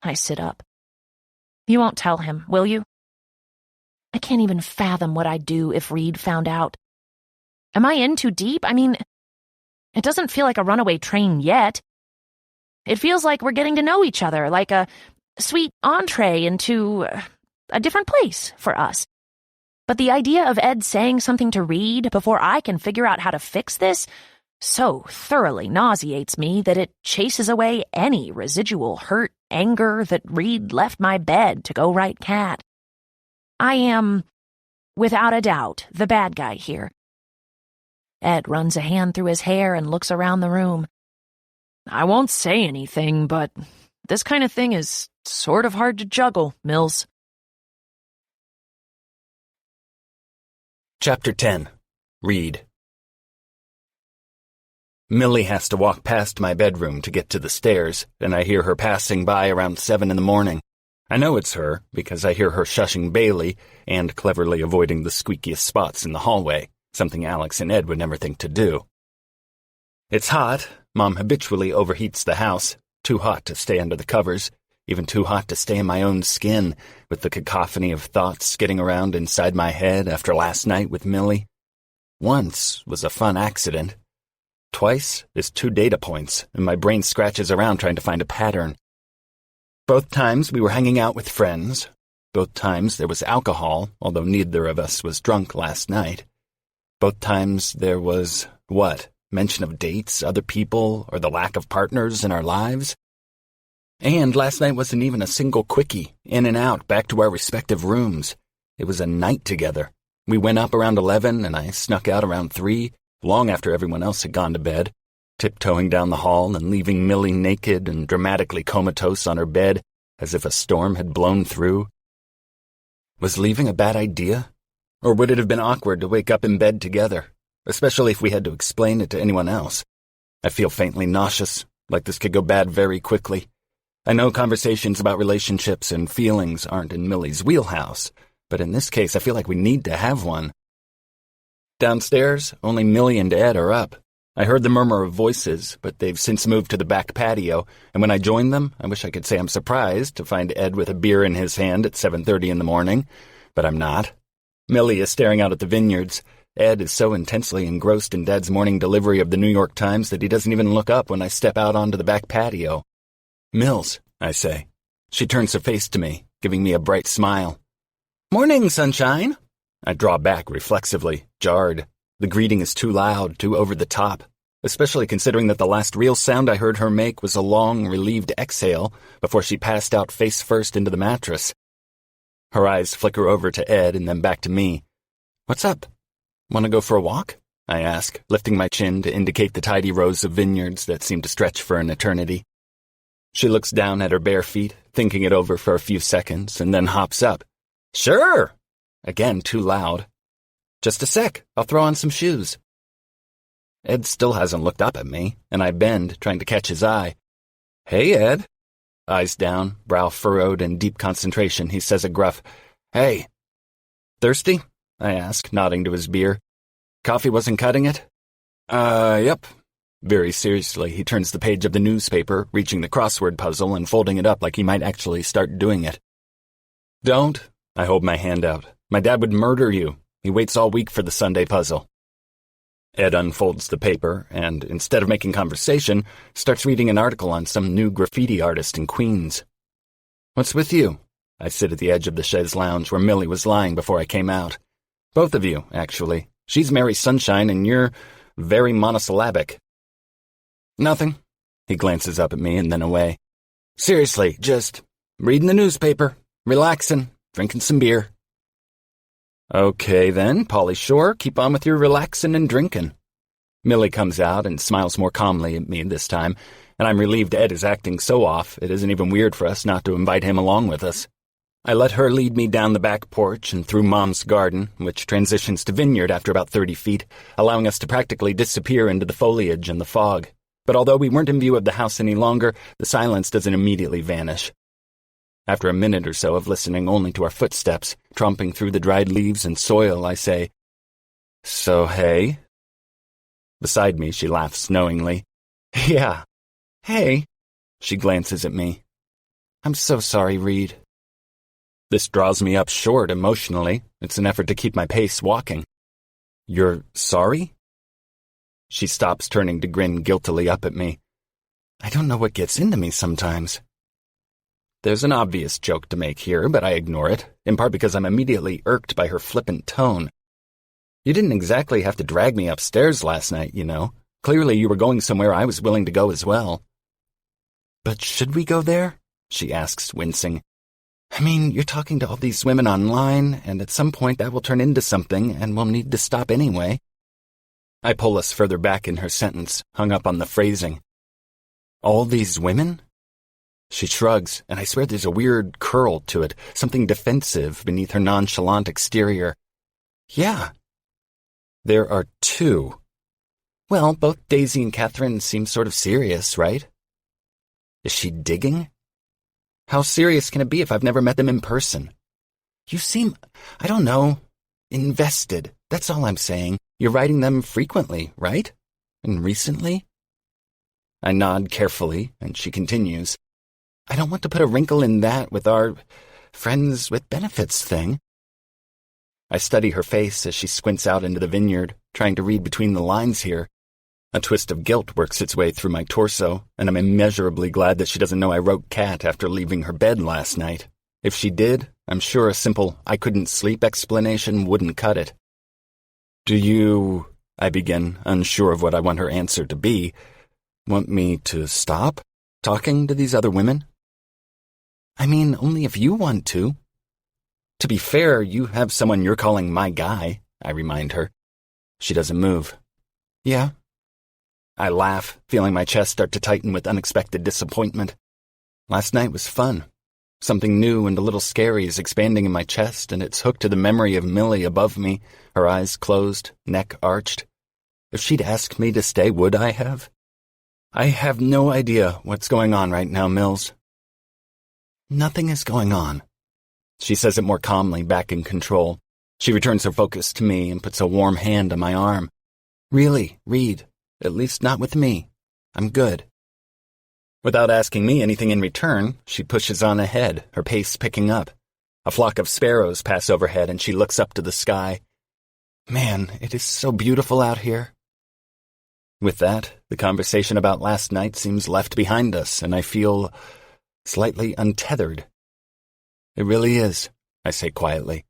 [SPEAKER 2] I sit up. You won't tell him, will you? I can't even fathom what I'd do if Reid found out. Am I in too deep? I mean, it doesn't feel like a runaway train yet. It feels like we're getting to know each other, like a sweet entree into a different place for us. But the idea of Ed saying something to Reid before I can figure out how to fix this so thoroughly nauseates me that it chases away any residual hurt, anger that Reid left my bed to go right cat. I am, without a doubt, the bad guy here. Ed runs a hand through his hair and looks around the room.
[SPEAKER 3] I won't say anything, but this kind of thing is sort of hard to juggle, Mills.
[SPEAKER 1] Chapter 10. Reid. Millie has to walk past my bedroom to get to the stairs, and I hear her passing by around 7 in the morning. I know it's her because I hear her shushing Bailey and cleverly avoiding the squeakiest spots in the hallway, something Alex and Ed would never think to do. It's hot. Mom habitually overheats the house, too hot to stay under the covers, even too hot to stay in my own skin, with the cacophony of thoughts skidding around inside my head after last night with Millie. Once was a fun accident. Twice is 2 data points, and my brain scratches around trying to find a pattern. Both times we were hanging out with friends. Both times there was alcohol, although neither of us was drunk last night. Both times there was, what, mention of dates, other people, or the lack of partners in our lives? And last night wasn't even a single quickie, in and out, back to our respective rooms. It was a night together. We went up around 11, and I snuck out around 3, long after everyone else had gone to bed, tiptoeing down the hall and leaving Millie naked and dramatically comatose on her bed as if a storm had blown through. Was leaving a bad idea? Or would it have been awkward to wake up in bed together, especially if we had to explain it to anyone else? I feel faintly nauseous, like this could go bad very quickly. I know conversations about relationships and feelings aren't in Millie's wheelhouse, but in this case I feel like we need to have one. Downstairs, only Millie and Ed are up. I heard the murmur of voices, but they've since moved to the back patio, and when I joined them, I wish I could say I'm surprised to find Ed with a beer in his hand at 7:30 in the morning, but I'm not. Millie is staring out at the vineyards. Ed is so intensely engrossed in Dad's morning delivery of the New York Times that he doesn't even look up when I step out onto the back patio. "Mills," I say. She turns her face to me, giving me a bright smile. "Morning, sunshine." I draw back reflexively, jarred. The greeting is too loud, too over the top, especially considering that the last real sound I heard her make was a long, relieved exhale before she passed out face first into the mattress. Her eyes flicker over to Ed and then back to me. "What's up? Want to go for a walk?" I ask, lifting my chin to indicate the tidy rows of vineyards that seem to stretch for an eternity. She looks down at her bare feet, thinking it over for a few seconds, and then hops up. "Sure!" Again, too loud. "Just a sec, I'll throw on some shoes." Ed still hasn't looked up at me, and I bend, trying to catch his eye. "Hey, Ed." Eyes down, brow furrowed in deep concentration, he says a gruff, "Hey." "Thirsty?" I ask, nodding to his beer. "Coffee wasn't cutting it?" Yep." Very seriously, he turns the page of the newspaper, reaching the crossword puzzle and folding it up like he might actually start doing it. "Don't." I hold my hand out. "My dad would murder you. He waits all week for the Sunday puzzle." Ed unfolds the paper and, instead of making conversation, starts reading an article on some new graffiti artist in Queens. "What's with you?" I sit at the edge of the chaise lounge where Millie was lying before I came out. "Both of you, actually. She's Mary Sunshine and you're very monosyllabic." "Nothing." He glances up at me and then away. "Seriously, just reading the newspaper, relaxing, drinking some beer." "Okay then, Polly Shore, keep on with your relaxin' and drinkin'." Millie comes out and smiles more calmly at me this time, and I'm relieved Ed is acting so off it isn't even weird for us not to invite him along with us. I let her lead me down the back porch and through Mom's garden, which transitions to vineyard after about 30 feet, allowing us to practically disappear into the foliage and the fog. But although we weren't in view of the house any longer, the silence doesn't immediately vanish. After a minute or so of listening only to our footsteps, tromping through the dried leaves and soil, I say, "So, hey?" Beside me, she laughs knowingly. "Yeah. Hey." She glances at me. "I'm so sorry, Reid." This draws me up short emotionally. It's an effort to keep my pace walking. "You're sorry?" She stops, turning to grin guiltily up at me. I don't know what gets into me sometimes. There's an obvious joke to make here, but I ignore it, in part because I'm immediately irked by her flippant tone. You didn't exactly have to drag me upstairs last night, you know. Clearly you were going somewhere I was willing to go as well. But should we go there? She asks, wincing. I mean, you're talking to all these women online, and at some point that will turn into something, and we'll need to stop anyway. I pull us further back in her sentence, hung up on the phrasing. All these women? She shrugs, and I swear there's a weird curl to it, something defensive beneath her nonchalant exterior. Yeah. There are two. Well, both Daisy and Catherine seem sort of serious, right? Is she digging? How serious can it be if I've never met them in person? You seem, I don't know, invested. That's all I'm saying. You're writing them frequently, right? And recently? I nod carefully, and she continues. I don't want to put a wrinkle in that with our friends with benefits thing. I study her face as she squints out into the vineyard, trying to read between the lines here. A twist of guilt works its way through my torso, and I'm immeasurably glad that she doesn't know I wrote cat after leaving her bed last night. If she did, I'm sure a simple I couldn't sleep explanation wouldn't cut it. Do you, I begin, unsure of what I want her answer to be, want me to stop talking to these other women? I mean, only if you want to. To be fair, you have someone you're calling my guy, I remind her. She doesn't move. Yeah. I laugh, feeling my chest start to tighten with unexpected disappointment. Last night was fun. Something new and a little scary is expanding in my chest, and it's hooked to the memory of Millie above me, her eyes closed, neck arched. If she'd asked me to stay, would I have? I have no idea what's going on right now, Mills. Nothing is going on. She says it more calmly, back in control. She returns her focus to me and puts a warm hand on my arm. Really, Reid, at least not with me. I'm good. Without asking me anything in return, she pushes on ahead, her pace picking up. A flock of sparrows pass overhead and she looks up to the sky. Man, it is so beautiful out here. With that, the conversation about last night seems left behind us, and I feel slightly untethered. It really is, I say quietly.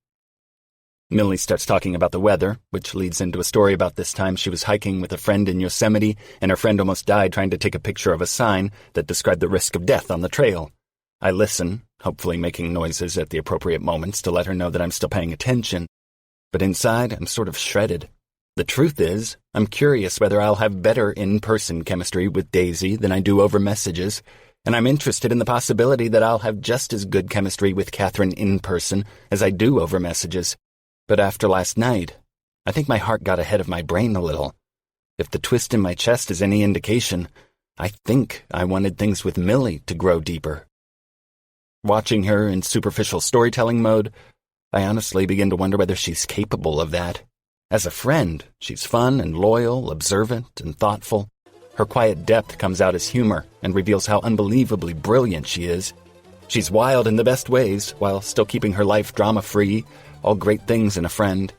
[SPEAKER 1] Millie starts talking about the weather, which leads into a story about this time she was hiking with a friend in Yosemite, and her friend almost died trying to take a picture of a sign that described the risk of death on the trail. I listen, hopefully making noises at the appropriate moments to let her know that I'm still paying attention. But inside, I'm sort of shredded. The truth is, I'm curious whether I'll have better in-person chemistry with Daisy than I do over messages, and I'm interested in the possibility that I'll have just as good chemistry with Catherine in person as I do over messages. But after last night, I think my heart got ahead of my brain a little. If the twist in my chest is any indication, I think I wanted things with Millie to grow deeper. Watching her in superficial storytelling mode, I honestly begin to wonder whether she's capable of that. As a friend, she's fun and loyal, observant and thoughtful. Her quiet depth comes out as humor and reveals how unbelievably brilliant she is. She's wild in the best ways, while still keeping her life drama-free, all great things in a friend.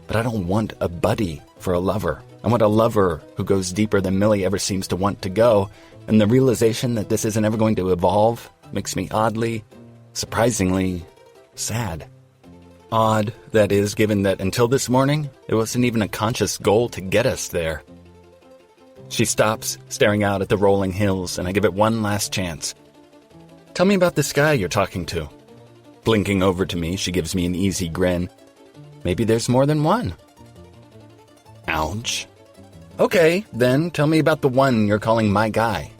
[SPEAKER 1] But I don't want a buddy for a lover. I want a lover who goes deeper than Millie ever seems to want to go, and the realization that this isn't ever going to evolve makes me oddly, surprisingly, sad. Odd, that is, given that until this morning, it wasn't even a conscious goal to get us there. She stops, staring out at the rolling hills, and I give it one last chance. Tell me about this guy you're talking to. Blinking over to me, she gives me an easy grin. Maybe there's more than one. Ouch. Okay, then tell me about the one you're calling my guy.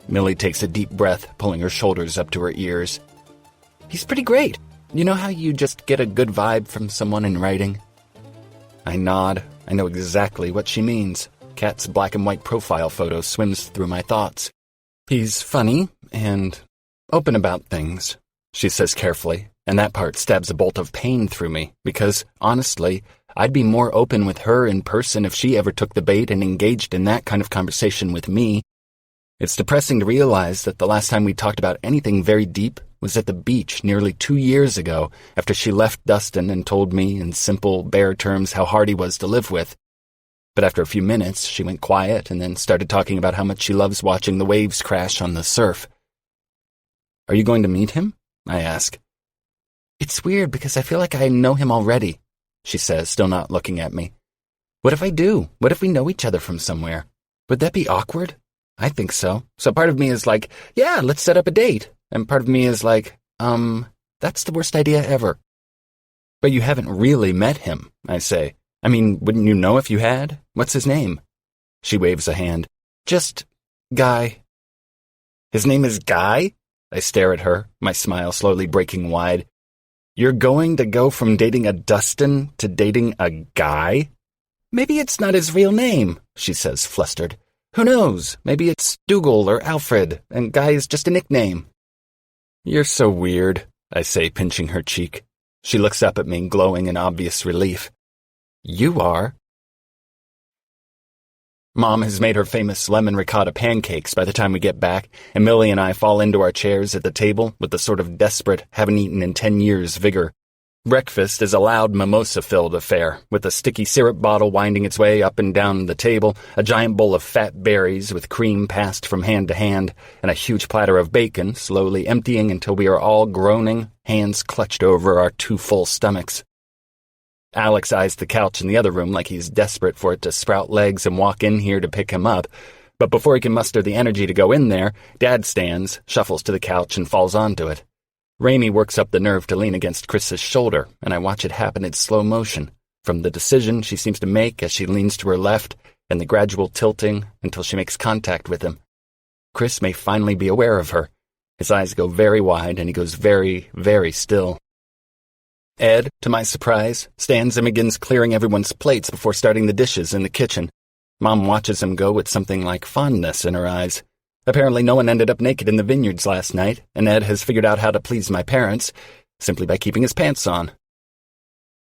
[SPEAKER 1] Millie takes a deep breath, pulling her shoulders up to her ears. He's pretty great. You know how you just get a good vibe from someone in writing? I nod. I know exactly what she means. Kat's black and white profile photo swims through my thoughts. He's funny and open about things, she says carefully, and that part stabs a bolt of pain through me, because, honestly, I'd be more open with her in person if she ever took the bait and engaged in that kind of conversation with me. It's depressing to realize that the last time we talked about anything very deep was at the beach nearly 2 years ago, after she left Dustin and told me in simple, bare terms how hard he was to live with. But after a few minutes, she went quiet and then started talking about how much she loves watching the waves crash on the surf. Are you going to meet him? I ask. It's weird because I feel like I know him already, she says, still not looking at me. What if I do? What if we know each other from somewhere? Would that be awkward? I think so. So part of me is like, yeah, let's set up a date. And part of me is like, that's the worst idea ever. But you haven't really met him, I say. I mean, wouldn't you know if you had? What's his name? She waves a hand. Just Guy. His name is Guy? I stare at her, my smile slowly breaking wide. You're going to go from dating a Dustin to dating a Guy? Maybe it's not his real name, she says, flustered. Who knows? Maybe it's Dougal or Alfred, and Guy is just a nickname. You're so weird, I say, pinching her cheek. She looks up at me, glowing in obvious relief. You are. Mom has made her famous lemon ricotta pancakes by the time we get back, and Millie and I fall into our chairs at the table with the sort of desperate, haven't-eaten-in-10 years vigor. Breakfast is a loud mimosa-filled affair, with a sticky syrup bottle winding its way up and down the table, a giant bowl of fat berries with cream passed from hand to hand, and a huge platter of bacon slowly emptying until we are all groaning, hands clutched over our 2 full stomachs. Alex eyes the couch in the other room like he's desperate for it to sprout legs and walk in here to pick him up, but before he can muster the energy to go in there, Dad stands, shuffles to the couch, and falls onto it. Raimi works up the nerve to lean against Chris's shoulder, and I watch it happen in slow motion, from the decision she seems to make as she leans to her left, and the gradual tilting until she makes contact with him. Chris may finally be aware of her. His eyes go very wide, and he goes very, very still. Ed, to my surprise, stands and begins clearing everyone's plates before starting the dishes in the kitchen. Mom watches him go with something like fondness in her eyes. Apparently no one ended up naked in the vineyards last night, and Ed has figured out how to please my parents, simply by keeping his pants on.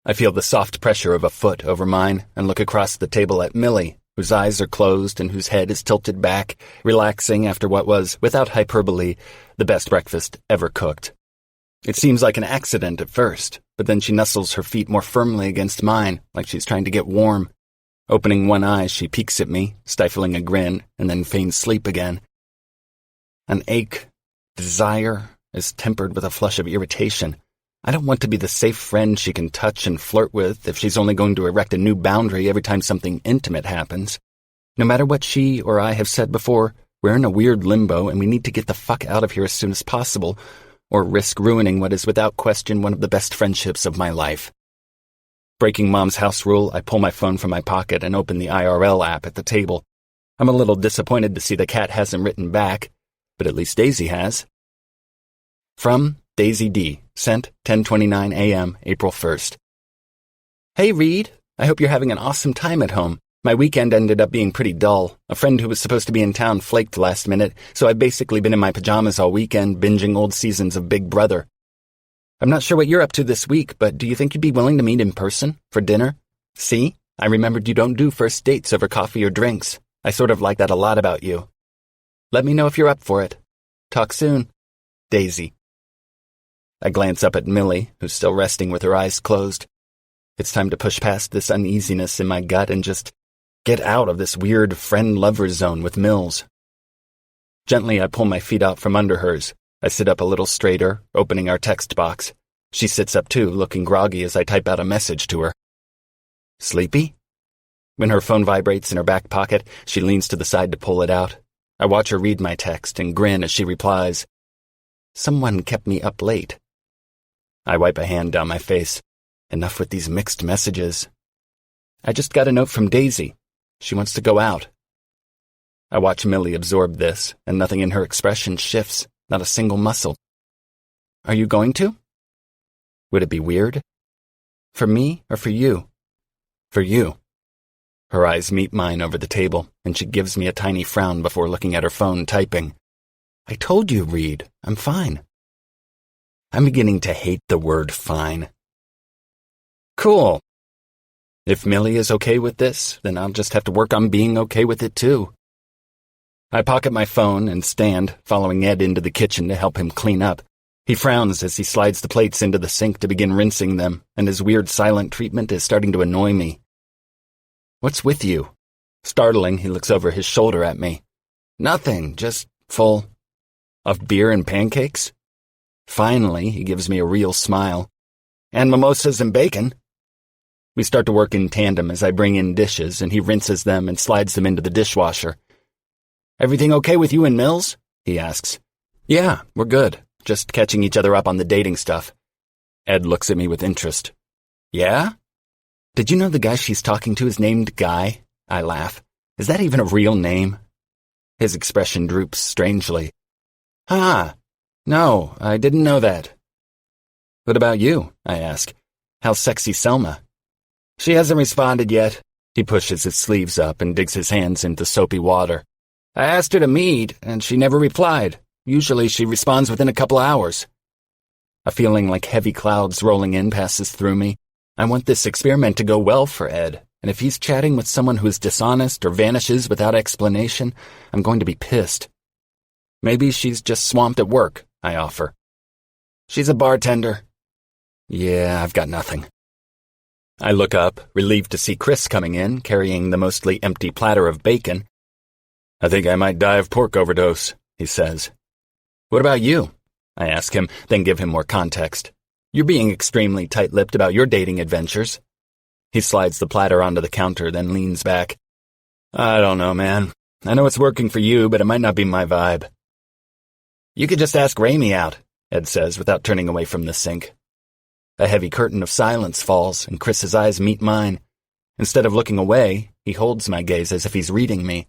[SPEAKER 1] I feel the soft pressure of a foot over mine and look across the table at Millie, whose eyes are closed and whose head is tilted back, relaxing after what was, without hyperbole, the best breakfast ever cooked. It seems like an accident at first, but then she nuzzles her feet more firmly against mine, like she's trying to get warm. Opening one eye, she peeks at me, stifling a grin, and then feigns sleep again. An ache, desire, is tempered with a flush of irritation. I don't want to be the safe friend she can touch and flirt with if she's only going to erect a new boundary every time something intimate happens. No matter what she or I have said before, we're in a weird limbo and we need to get the fuck out of here as soon as possible, or risk ruining what is without question one of the best friendships of my life. Breaking Mom's house rule, I pull my phone from my pocket and open the IRL app at the table. I'm a little disappointed to see the cat hasn't written back, but at least Daisy has. From Daisy D. Sent 10:29 a.m., April 1st. Hey, Reid. I hope you're having an awesome time at home. My weekend ended up being pretty dull. A friend who was supposed to be in town flaked last minute, so I've basically been in my pajamas all weekend binging old seasons of Big Brother. I'm not sure what you're up to this week, but do you think you'd be willing to meet in person for dinner? See? I remembered you don't do first dates over coffee or drinks. I sort of like that a lot about you. Let me know if you're up for it. Talk soon. Daisy. I glance up at Millie, who's still resting with her eyes closed. It's time to push past this uneasiness in my gut and just get out of this weird friend-lover zone with Mills. Gently, I pull my feet out from under hers. I sit up a little straighter, opening our text box. She sits up too, looking groggy as I type out a message to her. Sleepy? When her phone vibrates in her back pocket, she leans to the side to pull it out. I watch her read my text and grin as she replies, Someone kept me up late. I wipe a hand down my face. Enough with these mixed messages. I just got a note from Daisy. She wants to go out. I watch Millie absorb this, and nothing in her expression shifts, not a single muscle. Are you going to? Would it be weird? For me or for you? For you. Her eyes meet mine over the table, and she gives me a tiny frown before looking at her phone typing. I told you, Reid, I'm fine. I'm beginning to hate the word fine. Cool. If Millie is okay with this, then I'll just have to work on being okay with it too. I pocket my phone and stand, following Ed into the kitchen to help him clean up. He frowns as he slides the plates into the sink to begin rinsing them, and his weird silent treatment is starting to annoy me. What's with you? Startling, he looks over his shoulder at me. Nothing, just full. Of beer and pancakes? Finally, he gives me a real smile. And mimosas and bacon. We start to work in tandem as I bring in dishes, and he rinses them and slides them into the dishwasher. Everything okay with you and Mills? He asks. Yeah, we're good. Just catching each other up on the dating stuff. Ed looks at me with interest. Yeah? Did you know the guy she's talking to is named Guy? I laugh. Is that even a real name? His expression droops strangely. Ah, no, I didn't know that. What about you? I ask. How's sexy Selma? She hasn't responded yet. He pushes his sleeves up and digs his hands into soapy water. I asked her to meet, and she never replied. Usually she responds within a couple hours. A feeling like heavy clouds rolling in passes through me. I want this experiment to go well for Ed, and if he's chatting with someone who is dishonest or vanishes without explanation, I'm going to be pissed. Maybe she's just swamped at work, I offer. She's a bartender. Yeah, I've got nothing. I look up, relieved to see Chris coming in, carrying the mostly empty platter of bacon. I think I might die of pork overdose, he says. What about you? I ask him, then give him more context. You're being extremely tight-lipped about your dating adventures. He slides the platter onto the counter, then leans back. I don't know, man. I know it's working for you, but it might not be my vibe. You could just ask Raimi out, Ed says without turning away from the sink. A heavy curtain of silence falls, and Chris's eyes meet mine. Instead of looking away, he holds my gaze as if he's reading me.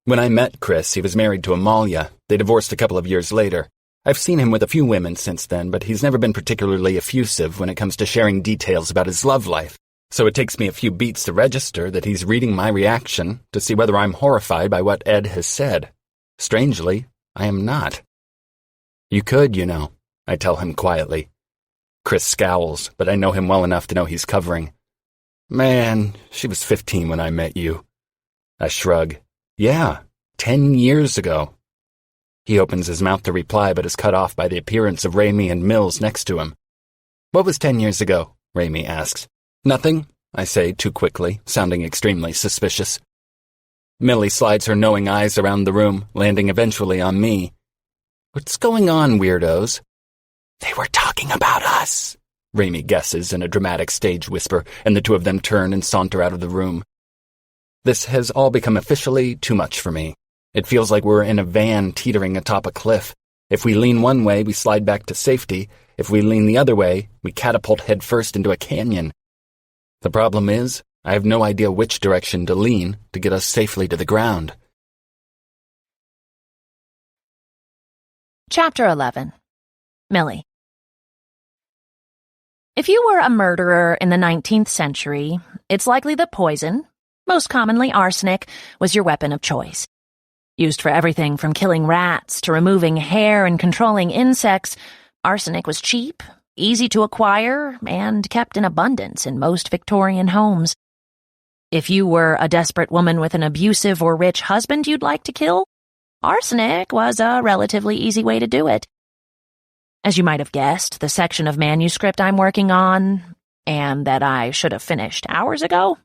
[SPEAKER 1] When I met Chris, he was married to Amalia. They divorced a couple of years later. I've seen him with a few women since then, but he's never been particularly effusive when it comes to sharing details about his love life. So it takes me a few beats to register that he's reading my reaction to see whether I'm horrified by what Ed has said. Strangely, I am not. You could, you know, I tell him quietly. Chris scowls, but I know him well enough to know he's covering. Man, she was 15 when I met you. I shrug. Yeah, 10 years ago. He opens his mouth to reply, but is cut off by the appearance of Raimi and Mills next to him. What was 10 years ago? Raimi asks. Nothing, I say too quickly, sounding extremely suspicious. Millie slides her knowing eyes around the room, landing eventually on me. What's going on, weirdos? They were talking about us, Raimi guesses in a dramatic stage whisper, and the two of them turn and saunter out of the room. This has all become officially too much for me. It feels like we're in a van teetering atop a cliff. If we lean one way, we slide back to safety. If we lean the other way, we catapult headfirst into a canyon. The problem is, I have no idea which direction to lean to get us safely to the ground.
[SPEAKER 2] Chapter 11. Millie. If you were a murderer in the 19th century, it's likely that poison, most commonly arsenic, was your weapon of choice. Used for everything from killing rats to removing hair and controlling insects, arsenic was cheap, easy to acquire, and kept in abundance in most Victorian homes. If you were a desperate woman with an abusive or rich husband you'd like to kill, arsenic was a relatively easy way to do it. As you might have guessed, the section of manuscript I'm working on, and that I should have finished hours ago,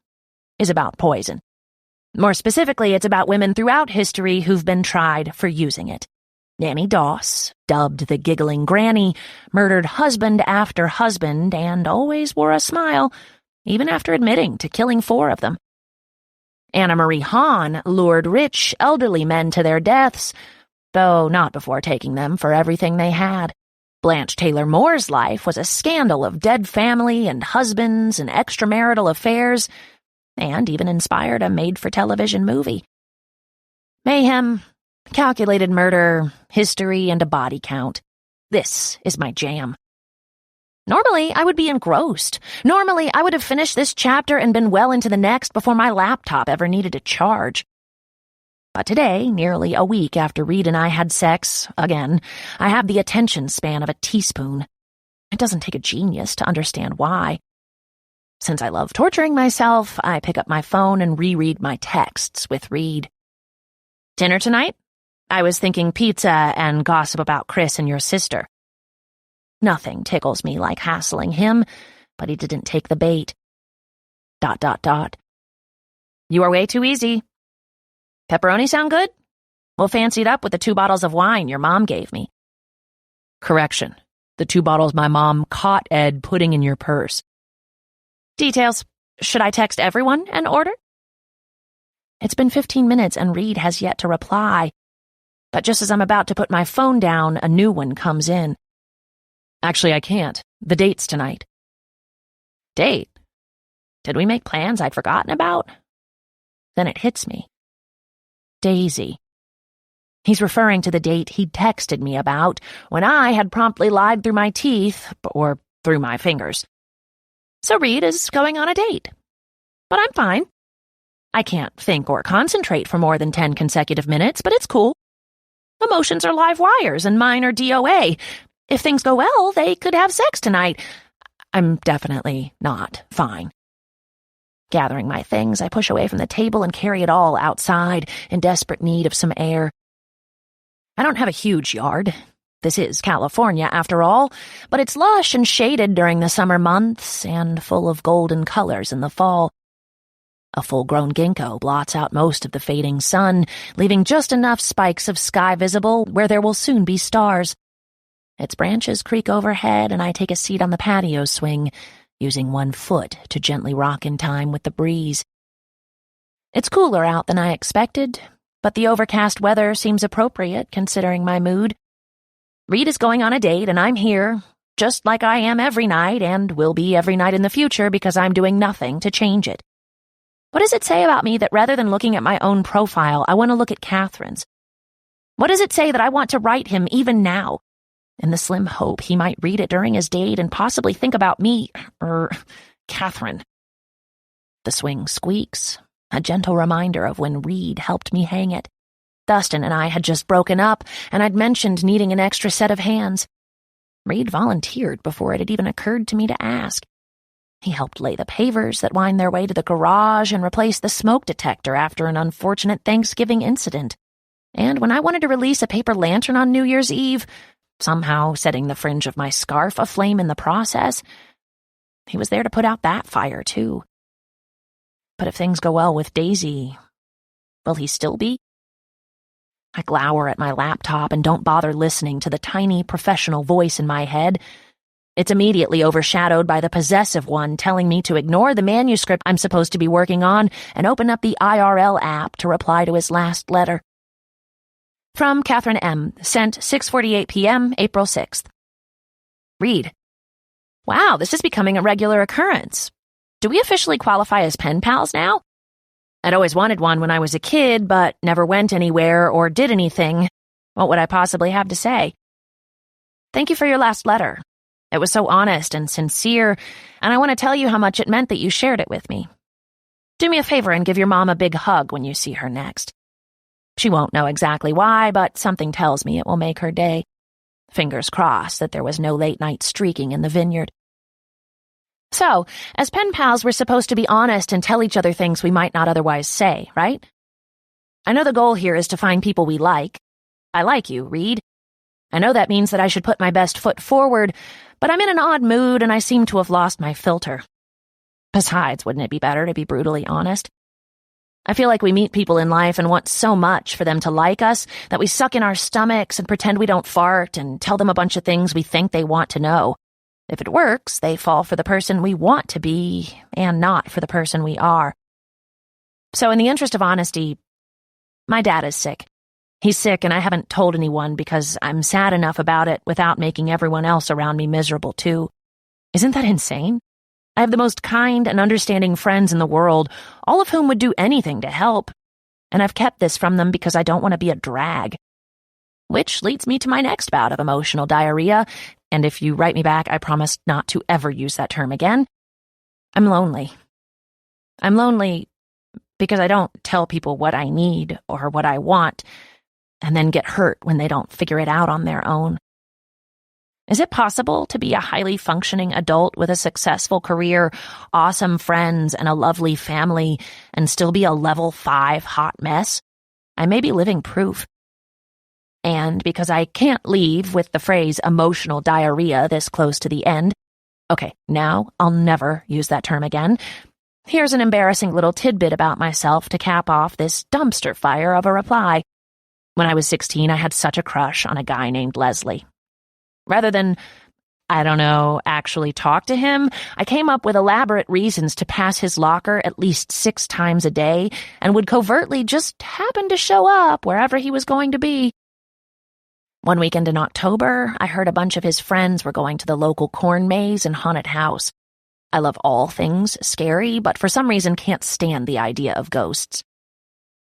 [SPEAKER 2] is about poison. More specifically, it's about women throughout history who've been tried for using it. Nanny Doss, dubbed the Giggling Granny, murdered husband after husband and always wore a smile, even after admitting to killing 4 of them. Anna Marie Hahn lured rich, elderly men to their deaths, though not before taking them for everything they had. Blanche Taylor Moore's life was a scandal of dead family and husbands and extramarital affairs, and even inspired a made-for-television movie. Mayhem, calculated murder, history, and a body count. This is my jam. Normally, I would be engrossed. Normally, I would have finished this chapter and been well into the next before my laptop ever needed to charge. But today, nearly a week after Reid and I had sex, again, I have the attention span of a teaspoon. It doesn't take a genius to understand why. Since I love torturing myself, I pick up my phone and reread my texts with Reid. Dinner tonight? I was thinking pizza and gossip about Chris and your sister. Nothing tickles me like hassling him, but he didn't take the bait. ... You are way too easy. Pepperoni sound good? We'll fancy it up with the 2 bottles of wine your mom gave me.
[SPEAKER 3] Correction. The 2 bottles my mom caught Ed putting in your purse.
[SPEAKER 2] Details. Should I text everyone and order? It's been 15 minutes and Reid has yet to reply. But just as I'm about to put my phone down, a new one comes in.
[SPEAKER 3] Actually, I can't. The date's tonight.
[SPEAKER 2] Date? Did we make plans I'd forgotten about? Then it hits me. Daisy. He's referring to the date he'd texted me about when I had promptly lied through my teeth, or through my fingers. So Reid is going on a date. But I'm fine. I can't think or concentrate for more than 10 consecutive minutes, but it's cool. Emotions are live wires and mine are DOA. If things go well, they could have sex tonight. I'm definitely not fine. Gathering my things, I push away from the table and carry it all outside in desperate need of some air. I don't have a huge yard. This is California, after all, but it's lush and shaded during the summer months and full of golden colors in the fall. A full-grown ginkgo blots out most of the fading sun, leaving just enough spikes of sky visible where there will soon be stars. Its branches creak overhead, and I take a seat on the patio swing, using 1 foot to gently rock in time with the breeze. It's cooler out than I expected, but the overcast weather seems appropriate considering my mood. Reid is going on a date, and I'm here, just like I am every night and will be every night in the future because I'm doing nothing to change it. What does it say about me that rather than looking at my own profile, I want to look at Catherine's? What does it say that I want to write him even now, in the slim hope he might read it during his date and possibly think about me, Catherine? The swing squeaks, a gentle reminder of when Reid helped me hang it. Dustin and I had just broken up, and I'd mentioned needing an extra set of hands. Reid volunteered before it had even occurred to me to ask. He helped lay the pavers that wind their way to the garage and replace the smoke detector after an unfortunate Thanksgiving incident. And when I wanted to release a paper lantern on New Year's Eve, somehow setting the fringe of my scarf aflame in the process, he was there to put out that fire, too. But if things go well with Daisy, will he still be? I glower at my laptop and don't bother listening to the tiny professional voice in my head. It's immediately overshadowed by the possessive one telling me to ignore the manuscript I'm supposed to be working on and open up the IRL app to reply to his last letter. From Catherine M., sent 6:48 p.m., April 6th. Reid. Wow, this is becoming a regular occurrence. Do we officially qualify as pen pals now? I'd always wanted one when I was a kid, but never went anywhere or did anything. What would I possibly have to say? Thank you for your last letter. It was so honest and sincere, and I want to tell you how much it meant that you shared it with me. Do me a favor and give your mom a big hug when you see her next. She won't know exactly why, but something tells me it will make her day. Fingers crossed that there was no late-night streaking in the vineyard. So, as pen pals, we're supposed to be honest and tell each other things we might not otherwise say, right? I know the goal here is to find people we like. I like you, Reid. I know that means that I should put my best foot forward, but I'm in an odd mood and I seem to have lost my filter. Besides, wouldn't it be better to be brutally honest? I feel like we meet people in life and want so much for them to like us that we suck in our stomachs and pretend we don't fart and tell them a bunch of things we think they want to know. If it works, they fall for the person we want to be and not for the person we are. So in the interest of honesty, my dad is sick. He's sick and I haven't told anyone because I'm sad enough about it without making everyone else around me miserable too. Isn't that insane? I have the most kind and understanding friends in the world, all of whom would do anything to help. And I've kept this from them because I don't want to be a drag. Which leads me to my next bout of emotional diarrhea, and if you write me back, I promise not to ever use that term again. I'm lonely. I'm lonely because I don't tell people what I need or what I want, and then get hurt when they don't figure it out on their own. Is it possible to be a highly functioning adult with a successful career, awesome friends, and a lovely family, and still be a level 5 hot mess? I may be living proof. And because I can't leave with the phrase emotional diarrhea this close to the end, okay, now I'll never use that term again. Here's an embarrassing little tidbit about myself to cap off this dumpster fire of a reply. When I was 16, I had such a crush on a guy named Leslie. Rather than, actually talk to him, I came up with elaborate reasons to pass his locker at least 6 times a day and would covertly just happen to show up wherever he was going to be. One weekend in October, I heard a bunch of his friends were going to the local corn maze and haunted house. I love all things scary, but for some reason can't stand the idea of ghosts.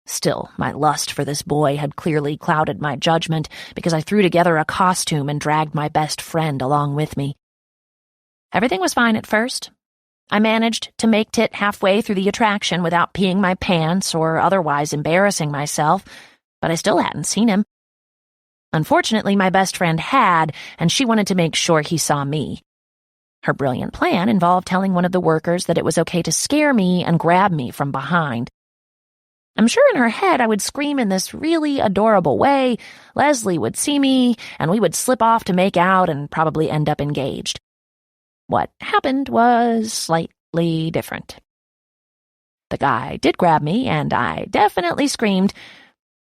[SPEAKER 2] Still, my lust for this boy had clearly clouded my judgment because I threw together a costume and dragged my best friend along with me. Everything was fine at first. I managed to make tit halfway through the attraction without peeing my pants or otherwise embarrassing myself, but I still hadn't seen him. Unfortunately, my best friend had, and she wanted to make sure he saw me. Her brilliant plan involved telling one of the workers that it was okay to scare me and grab me from behind. I'm sure in her head I would scream in this really adorable way, Leslie would see me, and we would slip off to make out and probably end up engaged. What happened was slightly different. The guy did grab me, and I definitely screamed,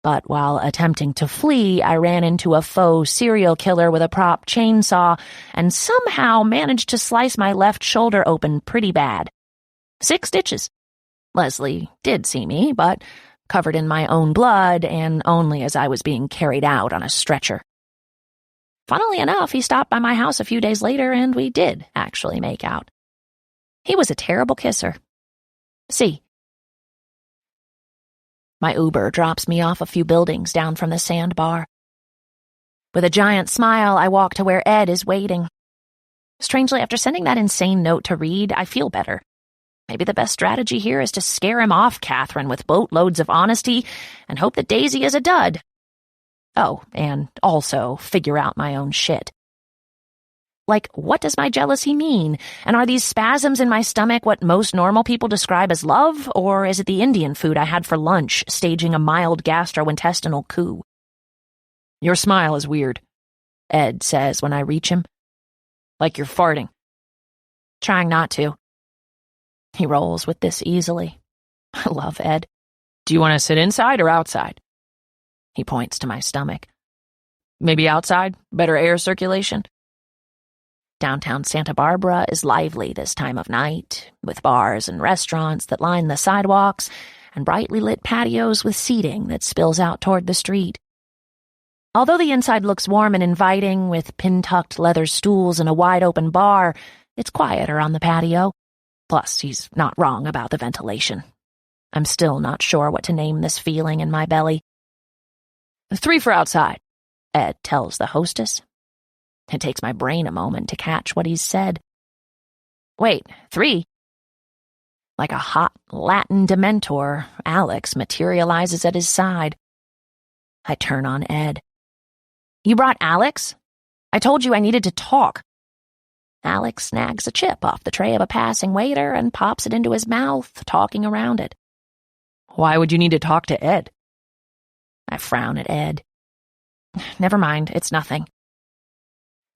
[SPEAKER 2] but while attempting to flee, I ran into a faux serial killer with a prop chainsaw and somehow managed to slice my left shoulder open pretty bad. 6 stitches. Leslie did see me, but covered in my own blood and only as I was being carried out on a stretcher. Funnily enough, he stopped by my house a few days later and we did actually make out. He was a terrible kisser. See. My Uber drops me off a few buildings down from the sandbar. With a giant smile, I walk to where Ed is waiting. Strangely, after sending that insane note to Reid, I feel better. Maybe the best strategy here is to scare him off, Catherine, with boatloads of honesty and hope that Daisy is a dud. Oh, and also figure out my own shit. Like, what does my jealousy mean? And are these spasms in my stomach what most normal people describe as love, or is it the Indian food I had for lunch staging a mild gastrointestinal coup? Your smile is weird, Ed says when I reach him. Like you're farting. Trying not to. He rolls with this easily. I love Ed. Do you want to sit inside or outside? He points to my stomach. Maybe outside? Better air circulation? Downtown Santa Barbara is lively this time of night, with bars and restaurants that line the sidewalks and brightly lit patios with seating that spills out toward the street. Although the inside looks warm and inviting, with pin-tucked leather stools and a wide-open bar, it's quieter on the patio. Plus, he's not wrong about the ventilation. I'm still not sure what to name this feeling in my belly. 3 for outside, Ed tells the hostess. It takes my brain a moment to catch what he's said. Wait, 3? Like a hot Latin dementor, Alex materializes at his side. I turn on Ed. You brought Alex? I told you I needed to talk. Alex snags a chip off the tray of a passing waiter and pops it into his mouth, talking around it. Why would you need to talk to Ed? I frown at Ed. Never mind, it's nothing.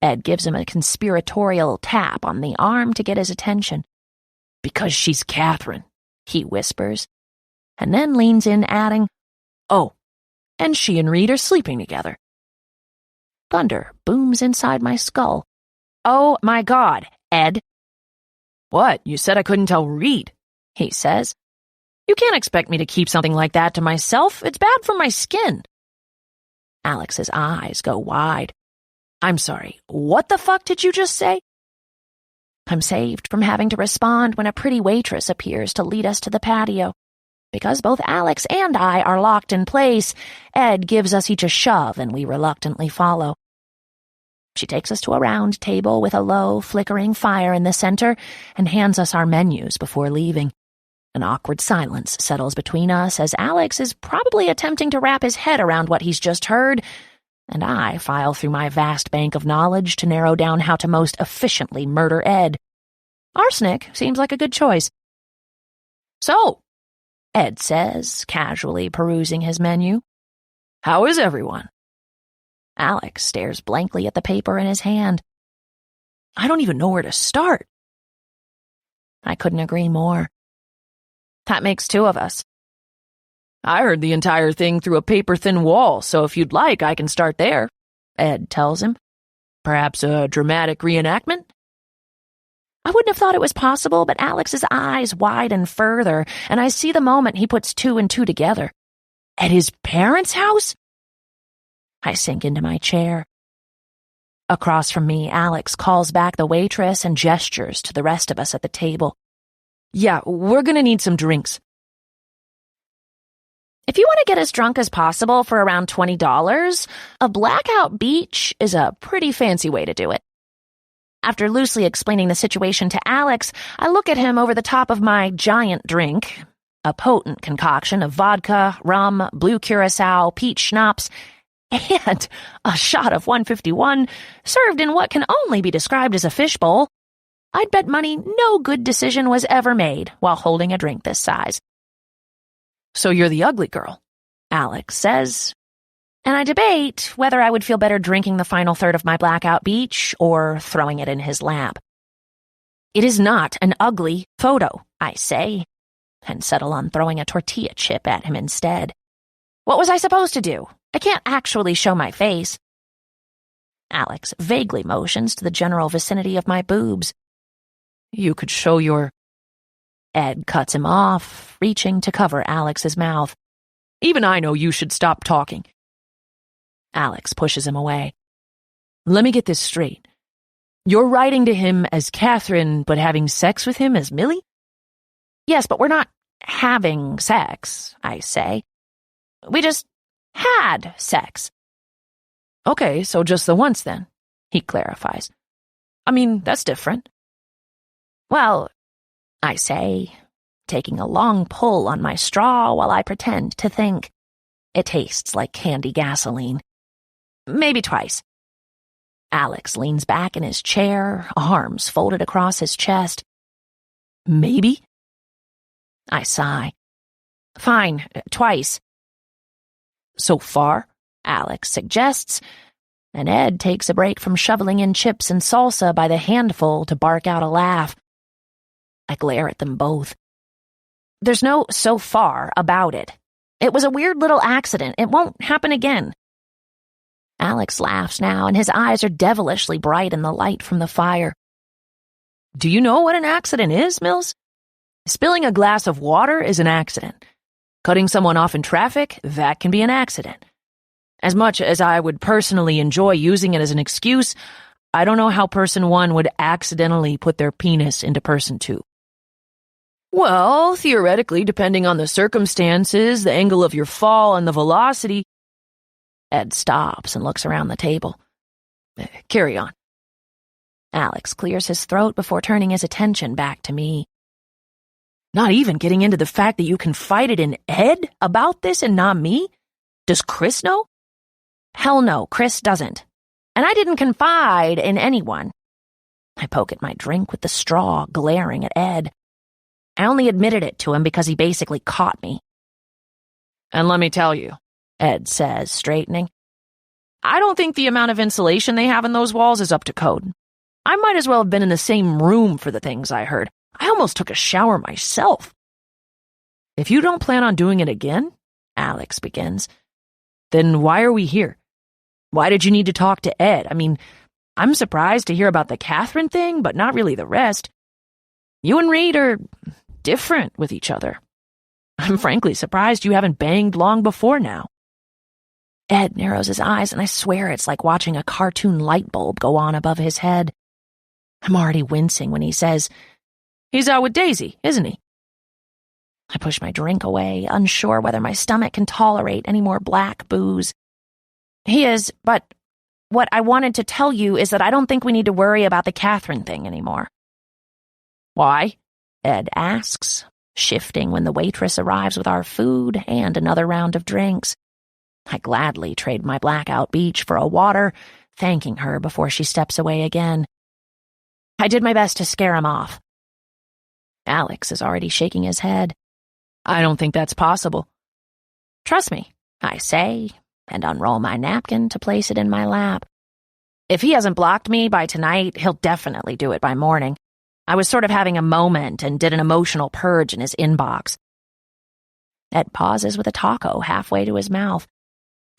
[SPEAKER 2] Ed gives him a conspiratorial tap on the arm to get his attention. Because she's Catherine, he whispers, and then leans in, adding, Oh, and she and Reid are sleeping together. Thunder booms inside my skull. Oh, my God, Ed. What? You said I couldn't tell Reid, he says. You can't expect me to keep something like that to myself. It's bad for my skin. Alex's eyes go wide. I'm sorry, what the fuck did you just say? I'm saved from having to respond when a pretty waitress appears to lead us to the patio. Because both Alex and I are locked in place, Ed gives us each a shove and we reluctantly follow. She takes us to a round table with a low, flickering fire in the center and hands us our menus before leaving. An awkward silence settles between us as Alex is probably attempting to wrap his head around what he's just heard, and I file through my vast bank of knowledge to narrow down how to most efficiently murder Ed. Arsenic seems like a good choice. "So," Ed says, casually perusing his menu, "how is everyone?" Alex stares blankly at the paper in his hand. "I don't even know where to start." I couldn't agree more. "That makes two of us." "I heard the entire thing through a paper-thin wall, so if you'd like, I can start there," Ed tells him. "Perhaps a dramatic reenactment?" I wouldn't have thought it was possible, but Alex's eyes widen further, and I see the moment he puts two and two together. At his parents' house? I sink into my chair. Across from me, Alex calls back the waitress and gestures to the rest of us at the table. "Yeah, we're gonna need some drinks." "If you want to get as drunk as possible for around $20, a blackout beach is a pretty fancy way to do it." After loosely explaining the situation to Alex, I look at him over the top of my giant drink, a potent concoction of vodka, rum, blue curacao, peach schnapps, and a shot of 151 served in what can only be described as a fishbowl. I'd bet money no good decision was ever made while holding a drink this size. "So you're the ugly girl," Alex says, and I debate whether I would feel better drinking the final third of my blackout beach or throwing it in his lap. "It is not an ugly photo," I say, and settle on throwing a tortilla chip at him instead. What was I supposed to do? I can't actually show my face. Alex vaguely motions to the general vicinity of my boobs. "You could show your—" Ed cuts him off, reaching to cover Alex's mouth. "Even I know you should stop talking." Alex pushes him away. "Let me get this straight. You're writing to him as Catherine, but having sex with him as Millie?" "Yes, but we're not having sex," I say. "We just had sex." "Okay, so just the once then," he clarifies. "I mean, that's different." "Well," I say, taking a long pull on my straw while I pretend to think. It tastes like candy gasoline. "Maybe twice." Alex leans back in his chair, arms folded across his chest. "Maybe?" I sigh. "Fine, twice." "So far?" Alex suggests, and Ed takes a break from shoveling in chips and salsa by the handful to bark out a laugh. I glare at them both. "There's no so far about it. It was a weird little accident. It won't happen again." Alex laughs now, and his eyes are devilishly bright in the light from the fire. "Do you know what an accident is, Mills? Spilling a glass of water is an accident. Cutting someone off in traffic, that can be an accident. As much as I would personally enjoy using it as an excuse, I don't know how person one would accidentally put their penis into person two." "Well, theoretically, depending on the circumstances, the angle of your fall, and the velocity—" Ed stops and looks around the table. "Carry on." Alex clears his throat before turning his attention back to me. "Not even getting into the fact that you confided in Ed about this and not me? Does Chris know?" "Hell no, Chris doesn't. And I didn't confide in anyone." I poke at my drink with the straw, glaring at Ed. I only admitted it to him because he basically caught me. "And let me tell you," Ed says, straightening, "I don't think the amount of insulation they have in those walls is up to code. I might as well have been in the same room for the things I heard. I almost took a shower myself." "If you don't plan on doing it again," Alex begins, "then why are we here? Why did you need to talk to Ed? I mean, I'm surprised to hear about the Catherine thing, but not really the rest. You and Reid are different with each other. I'm frankly surprised you haven't banged long before now." Ed narrows his eyes, and I swear it's like watching a cartoon light bulb go on above his head. I'm already wincing when he says, "He's out with Daisy, isn't he?" I push my drink away, unsure whether my stomach can tolerate any more black booze. He is, but what I wanted to tell you is that I don't think we need to worry about the Catherine thing anymore.
[SPEAKER 3] Why?
[SPEAKER 2] Ed asks, shifting when the waitress arrives with our food and another round of drinks. I gladly trade my blackout beach for a water, thanking her before she steps away again. I did my best to scare him off. Alex is already shaking his head.
[SPEAKER 3] I don't think that's possible.
[SPEAKER 2] Trust me, I say, and unroll my napkin to place it in my lap. If he hasn't blocked me by tonight, he'll definitely do it by morning. I was sort of having a moment and did an emotional purge in his inbox. Ed pauses with a taco halfway to his mouth.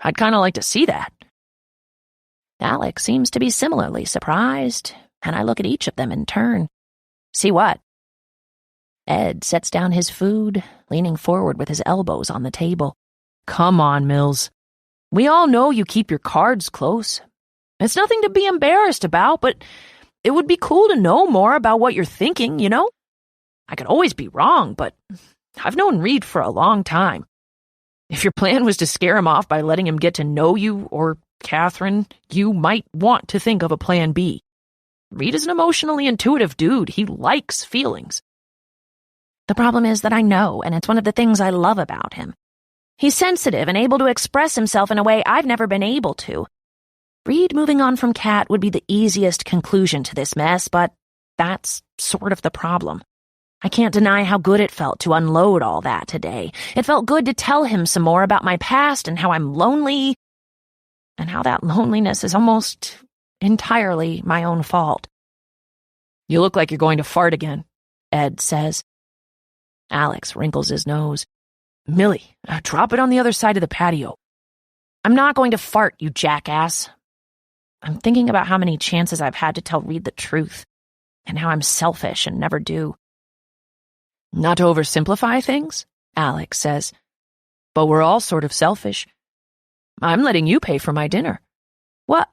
[SPEAKER 3] I'd kind of like to see that.
[SPEAKER 2] Alex seems to be similarly surprised, and I look at each of them in turn. See what? Ed sets down his food, leaning forward with his elbows on the table.
[SPEAKER 3] Come on, Mills. We all know you keep your cards close. It's nothing to be embarrassed about, but it would be cool to know more about what you're thinking, you know? I could always be wrong, but I've known Reid for a long time. If your plan was to scare him off by letting him get to know you or Catherine, you might want to think of a plan B. Reid is an emotionally intuitive dude. He likes feelings.
[SPEAKER 2] The problem is that I know, and it's one of the things I love about him. He's sensitive and able to express himself in a way I've never been able to. Reid moving on from Cat would be the easiest conclusion to this mess, but that's sort of the problem. I can't deny how good it felt to unload all that today. It felt good to tell him some more about my past and how I'm lonely, and how that loneliness is almost entirely my own fault.
[SPEAKER 3] You look like you're going to fart again,
[SPEAKER 2] Ed says. Alex wrinkles his nose.
[SPEAKER 3] Millie, drop it on the other side of the patio.
[SPEAKER 2] I'm not going to fart, you jackass. I'm thinking about how many chances I've had to tell Reid the truth, and how I'm selfish and never do.
[SPEAKER 3] Not to oversimplify things, Alex says, but we're all sort of selfish. I'm letting you pay for my dinner.
[SPEAKER 2] What?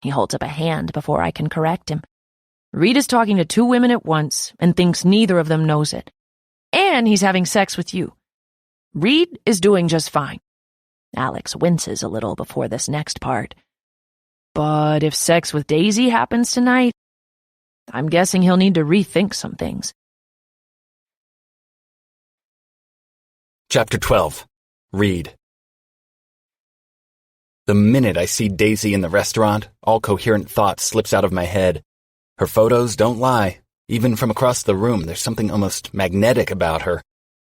[SPEAKER 2] He holds up a hand before I can correct him.
[SPEAKER 3] Reid is talking to 2 women at once and thinks neither of them knows it. And he's having sex with you. Reid is doing just fine.
[SPEAKER 2] Alex winces a little before this next part.
[SPEAKER 3] But if sex with Daisy happens tonight, I'm guessing he'll need to rethink some things.
[SPEAKER 1] Chapter 12. Reid. The minute I see Daisy in the restaurant, all coherent thought slips out of my head. Her photos don't lie. Even from across the room, there's something almost magnetic about her.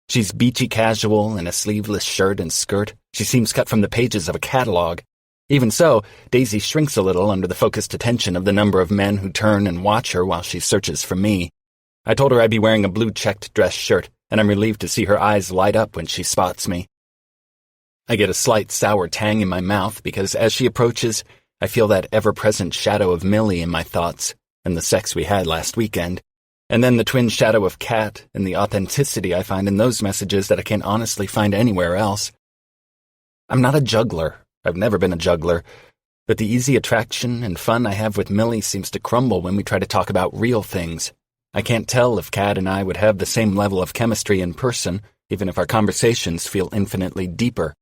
[SPEAKER 1] She's beachy casual in a sleeveless shirt and skirt. She seems cut from the pages of a catalog. Even so, Daisy shrinks a little under the focused attention of the number of men who turn and watch her while she searches for me. I told her I'd be wearing a blue checked dress shirt, and I'm relieved to see her eyes light up when she spots me. I get a slight sour tang in my mouth because as she approaches, I feel that ever-present shadow of Millie in my thoughts, and the sex we had last weekend, and then the twin shadow of Cat and the authenticity I find in those messages that I can't honestly find anywhere else. I'm not a juggler. I've never been a juggler, but the easy attraction and fun I have with Millie seems to crumble when we try to talk about real things. I can't tell if Cat and I would have the same level of chemistry in person, even if our conversations feel infinitely deeper.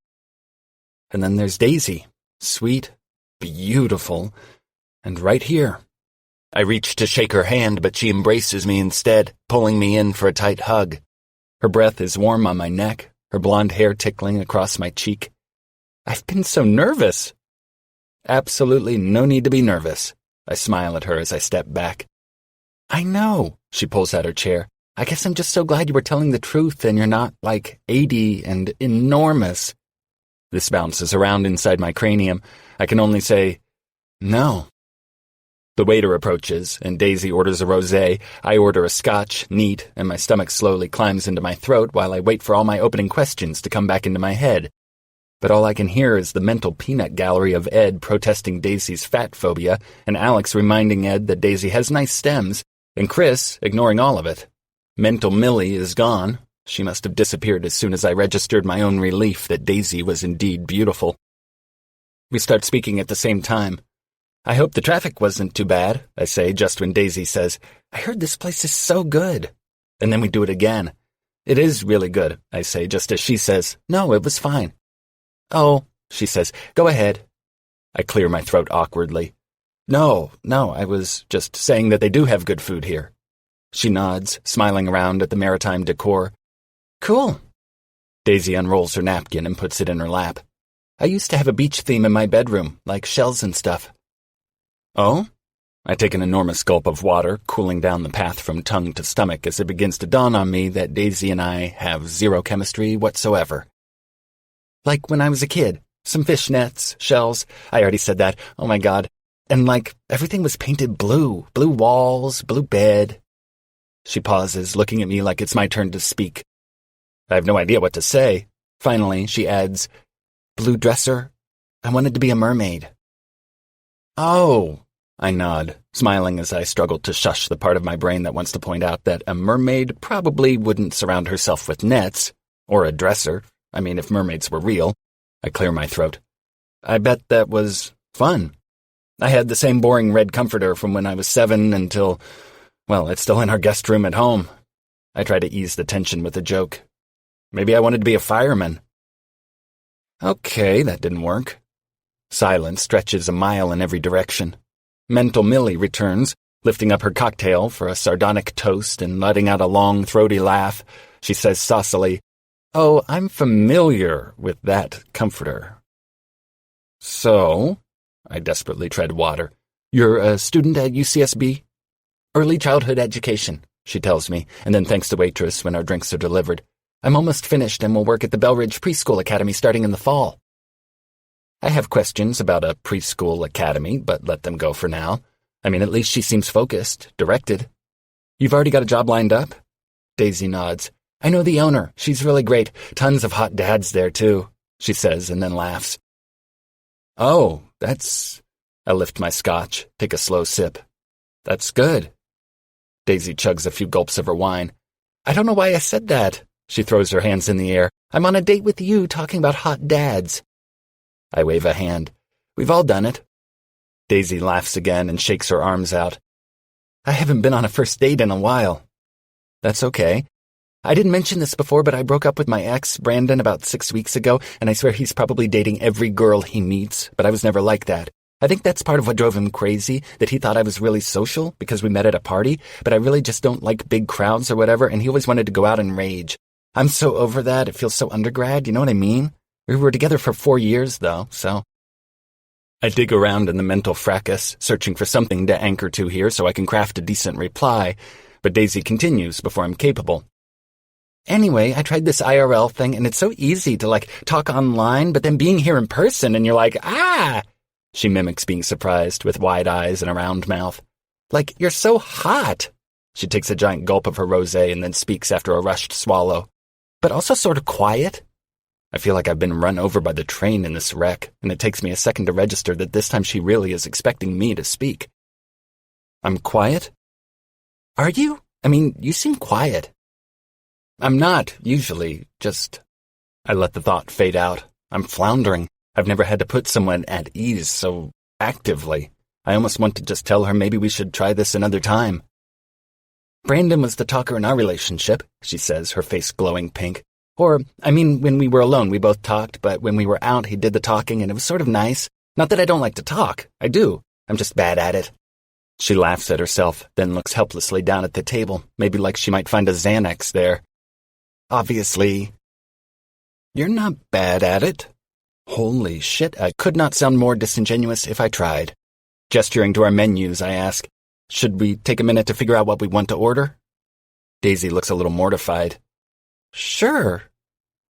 [SPEAKER 1] And then there's Daisy, sweet, beautiful, and right here. I reach to shake her hand, but she embraces me instead, pulling me in for a tight hug. Her breath is warm on my neck, her blonde hair tickling across my cheek. I've been so nervous. Absolutely no need to be nervous. I smile at her as I step back. I know, she pulls out her chair. I guess I'm just so glad you were telling the truth and you're not, 80 and enormous. This bounces around inside my cranium. I can only say, no. The waiter approaches, and Daisy orders a rosé. I order a scotch, neat, and my stomach slowly climbs into my throat while I wait for all my opening questions to come back into my head. But all I can hear is the mental peanut gallery of Ed protesting Daisy's fat phobia, and Alex reminding Ed that Daisy has nice stems, and Chris ignoring all of it. Mental Millie is gone. She must have disappeared as soon as I registered my own relief that Daisy was indeed beautiful. We start speaking at the same time. I hope the traffic wasn't too bad, I say just when Daisy says, I heard this place is so good. And then we do it again. It is really good, I say, just as she says, no, it was fine. Oh, she says, go ahead. I clear my throat awkwardly. No, I was just saying that they do have good food here. She nods, smiling around at the maritime decor. Cool. Daisy unrolls her napkin and puts it in her lap. I used to have a beach theme in my bedroom, like shells and stuff. Oh? I take an enormous gulp of water, cooling down the path from tongue to stomach as it begins to dawn on me that Daisy and I have zero chemistry whatsoever. Like when I was a kid. Some fishnets, shells. I already said that. Oh my God. And everything was painted blue. Blue walls, blue bed. She pauses, looking at me like it's my turn to speak. I have no idea what to say. Finally, she adds, blue dresser. I wanted to be a mermaid. Oh, I nod, smiling as I struggle to shush the part of my brain that wants to point out that a mermaid probably wouldn't surround herself with nets, or a dresser. I mean, if mermaids were real. I clear my throat. I bet that was fun. I had the same boring red comforter from when I was 7 until, well, it's still in our guest room at home. I try to ease the tension with a joke. Maybe I wanted to be a fireman. Okay, that didn't work. Silence stretches a mile in every direction. Mental Millie returns, lifting up her cocktail for a sardonic toast and letting out a long, throaty laugh. She says saucily, Oh, I'm familiar with that comforter. So, I desperately tread water. You're a student at UCSB? Early childhood education, she tells me, and then thanks the waitress when our drinks are delivered. I'm almost finished and will work at the Belridge Preschool Academy starting in the fall. I have questions about a preschool academy, but let them go for now. I mean, at least she seems focused, directed. You've already got a job lined up? Daisy nods. I know the owner. She's really great. Tons of hot dads there, too, she says, and then laughs. Oh, that's... I lift my scotch, take a slow sip. That's good. Daisy chugs a few gulps of her wine. I don't know why I said that. She throws her hands in the air. I'm on a date with you talking about hot dads. I wave a hand. We've all done it. Daisy laughs again and shakes her arms out. I haven't been on a first date in a while. That's okay. I didn't mention this before, but I broke up with my ex, Brandon, about 6 weeks ago, and I swear he's probably dating every girl he meets, but I was never like that. I think that's part of what drove him crazy, that he thought I was really social because we met at a party, but I really just don't like big crowds or whatever, and he always wanted to go out and rage. I'm so over that, it feels so undergrad, you know what I mean? We were together for 4 years, though, so... I dig around in the mental fracas, searching for something to anchor to here so I can craft a decent reply, but Daisy continues before I'm capable. Anyway, I tried this IRL thing, and it's so easy to, talk online, but then being here in person, and you're like, ah! She mimics being surprised, with wide eyes and a round mouth. You're so hot! She takes a giant gulp of her rosé and then speaks after a rushed swallow. But also sort of quiet. I feel like I've been run over by the train in this wreck, and it takes me a second to register that this time she really is expecting me to speak. I'm quiet? Are you? I mean, you seem quiet. I'm not, usually, just... I let the thought fade out. I'm floundering. I've never had to put someone at ease so actively. I almost want to just tell her maybe we should try this another time. Brandon was the talker in our relationship, she says, her face glowing pink. Or, I mean, when we were alone, we both talked, but when we were out, he did the talking, and it was sort of nice. Not that I don't like to talk. I do. I'm just bad at it. She laughs at herself, then looks helplessly down at the table, maybe like she might find a Xanax there. Obviously. You're not bad at it. Holy shit, I could not sound more disingenuous if I tried. Gesturing to our menus, I ask, should we take a minute to figure out what we want to order? Daisy looks a little mortified. Sure.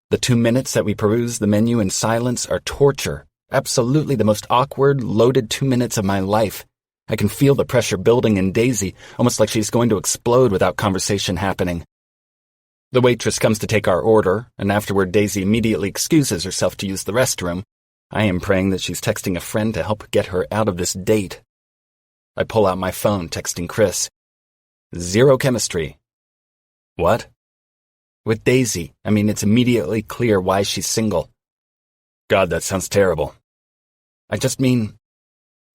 [SPEAKER 1] The 2 minutes that we peruse the menu in silence are torture. Absolutely the most awkward, loaded 2 minutes of my life. I can feel the pressure building in Daisy, almost like she's going to explode without conversation happening. The waitress comes to take our order, and afterward Daisy immediately excuses herself to use the restroom. I am praying that she's texting a friend to help get her out of this date. I pull out my phone, texting Chris. Zero chemistry. What? With Daisy. I mean, it's immediately clear why she's single. God, that sounds terrible. I just mean,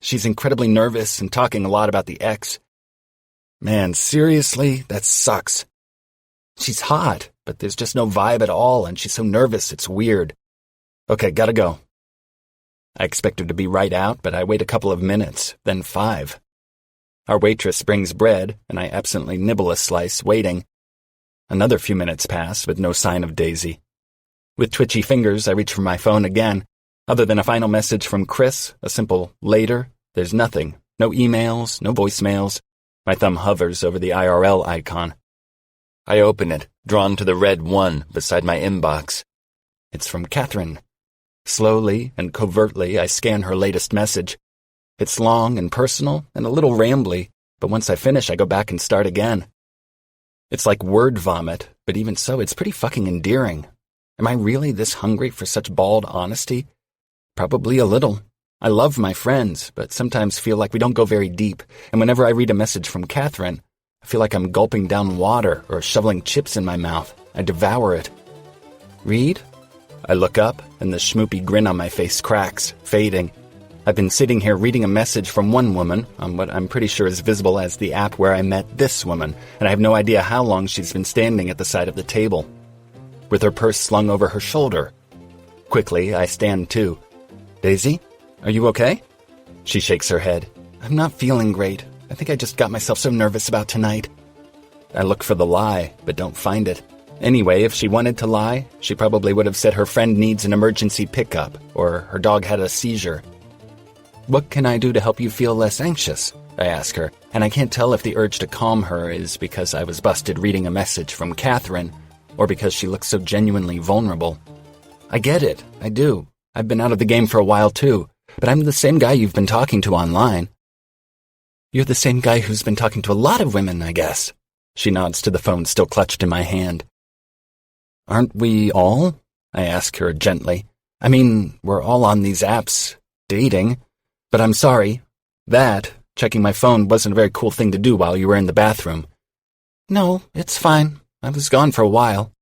[SPEAKER 1] she's incredibly nervous and talking a lot about the ex. Man, seriously? That sucks. She's hot. but there's just no vibe at all, and she's so nervous it's weird. Okay, gotta go. I expect her to be right out, but I wait a couple of minutes, then 5. Our waitress brings bread, and I absently nibble a slice, waiting. Another few minutes pass, with no sign of Daisy. With twitchy fingers, I reach for my phone again. Other than a final message from Chris, a simple later, there's nothing. No emails, no voicemails. My thumb hovers over the IRL icon. I open it, drawn to the red 1 beside my inbox. It's from Catherine. Slowly and covertly, I scan her latest message. It's long and personal and a little rambly, but once I finish, I go back and start again. It's like word vomit, but even so, it's pretty fucking endearing. Am I really this hungry for such bald honesty? Probably a little. I love my friends, but sometimes feel like we don't go very deep, and whenever I read a message from Catherine, I feel like I'm gulping down water or shoveling chips in my mouth. I devour it. Reid? I look up, and the schmoopy grin on my face cracks, fading. I've been sitting here reading a message from one woman on what I'm pretty sure is visible as the app where I met this woman, and I have no idea how long she's been standing at the side of the table, with her purse slung over her shoulder. Quickly, I stand too. Daisy? Are you okay? She shakes her head. I'm not feeling great. I think I just got myself so nervous about tonight. I look for the lie, but don't find it. Anyway, if she wanted to lie, she probably would have said her friend needs an emergency pickup, or her dog had a seizure. What can I do to help you feel less anxious? I ask her, and I can't tell if the urge to calm her is because I was busted reading a message from Catherine, or because she looks so genuinely vulnerable. I get it, I do. I've been out of the game for a while too, but I'm the same guy you've been talking to online. You're the same guy who's been talking to a lot of women, I guess. She nods to the phone still clutched in my hand. Aren't we all? I ask her gently. I mean, we're all on these apps, dating. But I'm sorry. That, checking my phone, wasn't a very cool thing to do while you were in the bathroom. No, it's fine. I was gone for a while.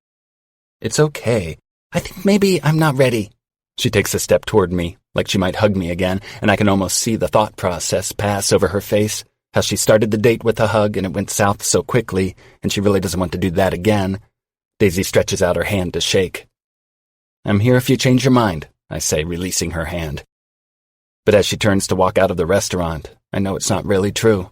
[SPEAKER 1] It's okay. I think maybe I'm not ready. She takes a step toward me, like she might hug me again, and I can almost see the thought process pass over her face, how she started the date with a hug and it went south so quickly, and she really doesn't want to do that again. Daisy stretches out her hand to shake. I'm here if you change your mind, I say, releasing her hand. But as she turns to walk out of the restaurant, I know it's not really true.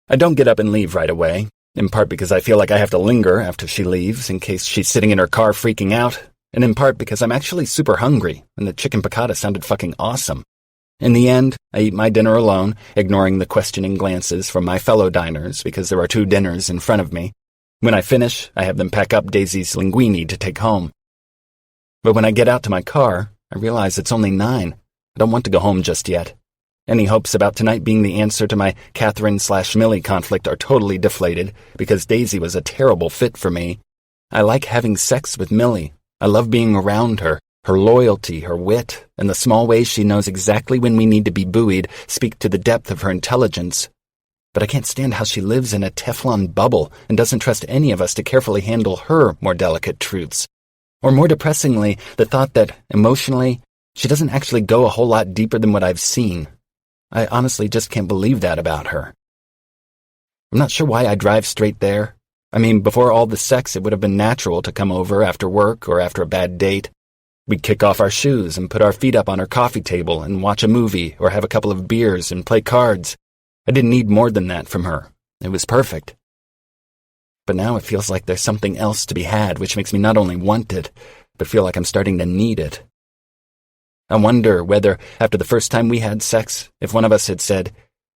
[SPEAKER 1] I don't get up and leave right away, in part because I feel like I have to linger after she leaves in case she's sitting in her car freaking out, and in part because I'm actually super hungry and the chicken piccata sounded fucking awesome. In the end, I eat my dinner alone, ignoring the questioning glances from my fellow diners because there are 2 dinners in front of me. When I finish, I have them pack up Daisy's linguine to take home. But when I get out to my car, I realize it's only 9. I don't want to go home just yet. Any hopes about tonight being the answer to my Catherine/Millie conflict are totally deflated because Daisy was a terrible fit for me. I like having sex with Millie. I love being around her. Her loyalty, her wit, and the small ways she knows exactly when we need to be buoyed speak to the depth of her intelligence. But I can't stand how she lives in a Teflon bubble and doesn't trust any of us to carefully handle her more delicate truths. Or more depressingly, the thought that, emotionally, she doesn't actually go a whole lot deeper than what I've seen. I honestly just can't believe that about her. I'm not sure why I drive straight there. I mean, before all the sex, it would have been natural to come over after work or after a bad date. We'd kick off our shoes and put our feet up on her coffee table and watch a movie or have a couple of beers and play cards. I didn't need more than that from her. It was perfect. But now it feels like there's something else to be had, which makes me not only want it, but feel like I'm starting to need it. I wonder whether, after the first time we had sex, if one of us had said,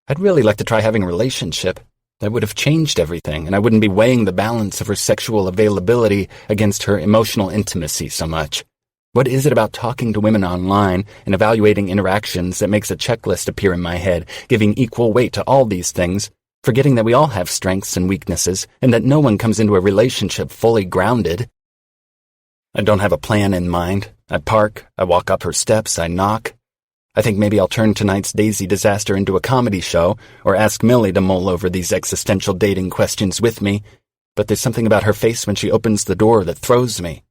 [SPEAKER 1] I'd really like to try having a relationship, that would have changed everything, and I wouldn't be weighing the balance of her sexual availability against her emotional intimacy so much. What is it about talking to women online and evaluating interactions that makes a checklist appear in my head, giving equal weight to all these things, forgetting that we all have strengths and weaknesses, and that no one comes into a relationship fully grounded? I don't have a plan in mind. I park, I walk up her steps, I knock. I think maybe I'll turn tonight's Daisy disaster into a comedy show, or ask Millie to mull over these existential dating questions with me, but there's something about her face when she opens the door that throws me.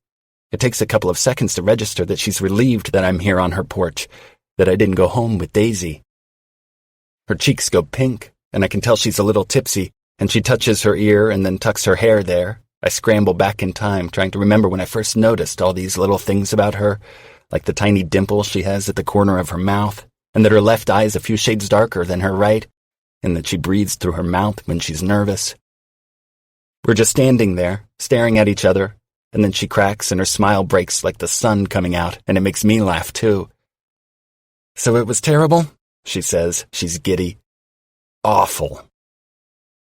[SPEAKER 1] It takes a couple of seconds to register that she's relieved that I'm here on her porch, that I didn't go home with Daisy. Her cheeks go pink, and I can tell she's a little tipsy, and she touches her ear and then tucks her hair there, I scramble back in time, trying to remember when I first noticed all these little things about her, like the tiny dimple she has at the corner of her mouth, and that her left eye is a few shades darker than her right, and that she breathes through her mouth when she's nervous. We're just standing there, staring at each other, and then she cracks and her smile breaks like the sun coming out, and it makes me laugh too. "So it was terrible?" she says. She's giddy. "Awful."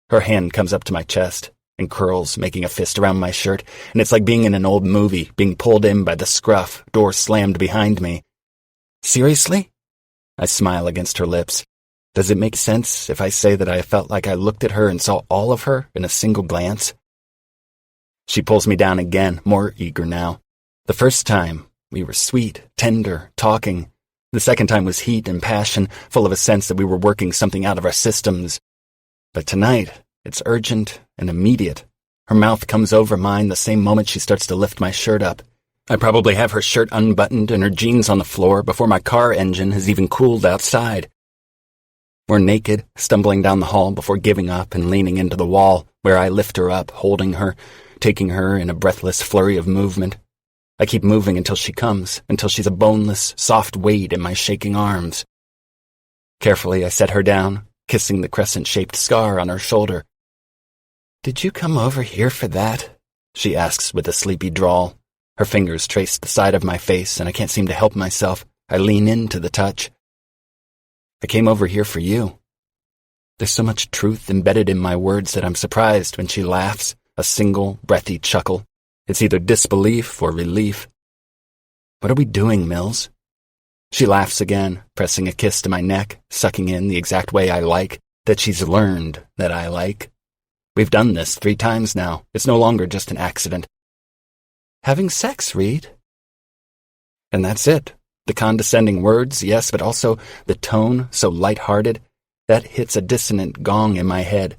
[SPEAKER 1] Her hand comes up to my chest and curls, making a fist around my shirt, and it's like being in an old movie, being pulled in by the scruff, door slammed behind me. "Seriously?" I smile against her lips. Does it make sense if I say that I felt like I looked at her and saw all of her in a single glance? She pulls me down again, more eager now. The first time, we were sweet, tender, talking. The second time was heat and passion, full of a sense that we were working something out of our systems. But tonight, it's urgent and immediate. Her mouth comes over mine the same moment she starts to lift my shirt up. I probably have her shirt unbuttoned and her jeans on the floor before my car engine has even cooled outside. We're naked, stumbling down the hall before giving up and leaning into the wall, where I lift her up, holding her, taking her in a breathless flurry of movement. I keep moving until she comes, until she's a boneless, soft weight in my shaking arms. Carefully, I set her down, kissing the crescent-shaped scar on her shoulder. "Did you come over here for that?" she asks with a sleepy drawl. Her fingers trace the side of my face, and I can't seem to help myself. I lean into the touch. "I came over here for you." There's so much truth embedded in my words that I'm surprised when she laughs, a single, breathy chuckle. It's either disbelief or relief. "What are we doing, Mills?" She laughs again, pressing a kiss to my neck, sucking in the exact way I like, that she's learned that I like. We've done this 3 times now. It's no longer just an accident. "Having sex, Reid." And that's it. The condescending words, yes, but also the tone, so light-hearted, that hits a dissonant gong in my head.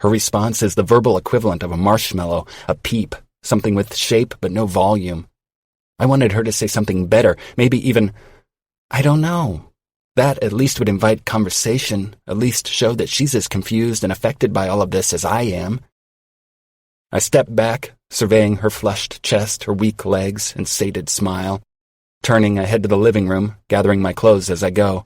[SPEAKER 1] Her response is the verbal equivalent of a marshmallow, a peep, something with shape but no volume. I wanted her to say something better, maybe even, I don't know. That at least would invite conversation, at least show that she's as confused and affected by all of this as I am. I step back, surveying her flushed chest, her weak legs, and sated smile. Turning, I head to the living room, gathering my clothes as I go.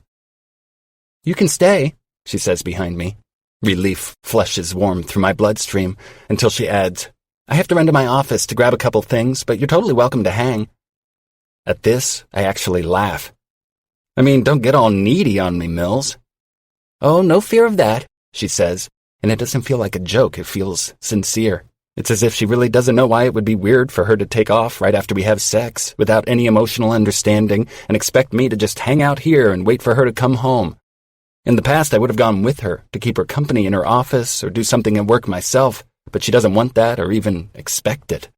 [SPEAKER 1] "You can stay," she says behind me. Relief flushes warm through my bloodstream, until she adds, "I have to run to my office to grab a couple things, but you're totally welcome to hang." At this, I actually laugh. "I mean, don't get all needy on me, Mills." "Oh, no fear of that," she says, and it doesn't feel like a joke, it feels sincere. It's as if she really doesn't know why it would be weird for her to take off right after we have sex, without any emotional understanding, and expect me to just hang out here and wait for her to come home. In the past, I would have gone with her, to keep her company in her office or do something at work myself, but she doesn't want that or even expect it.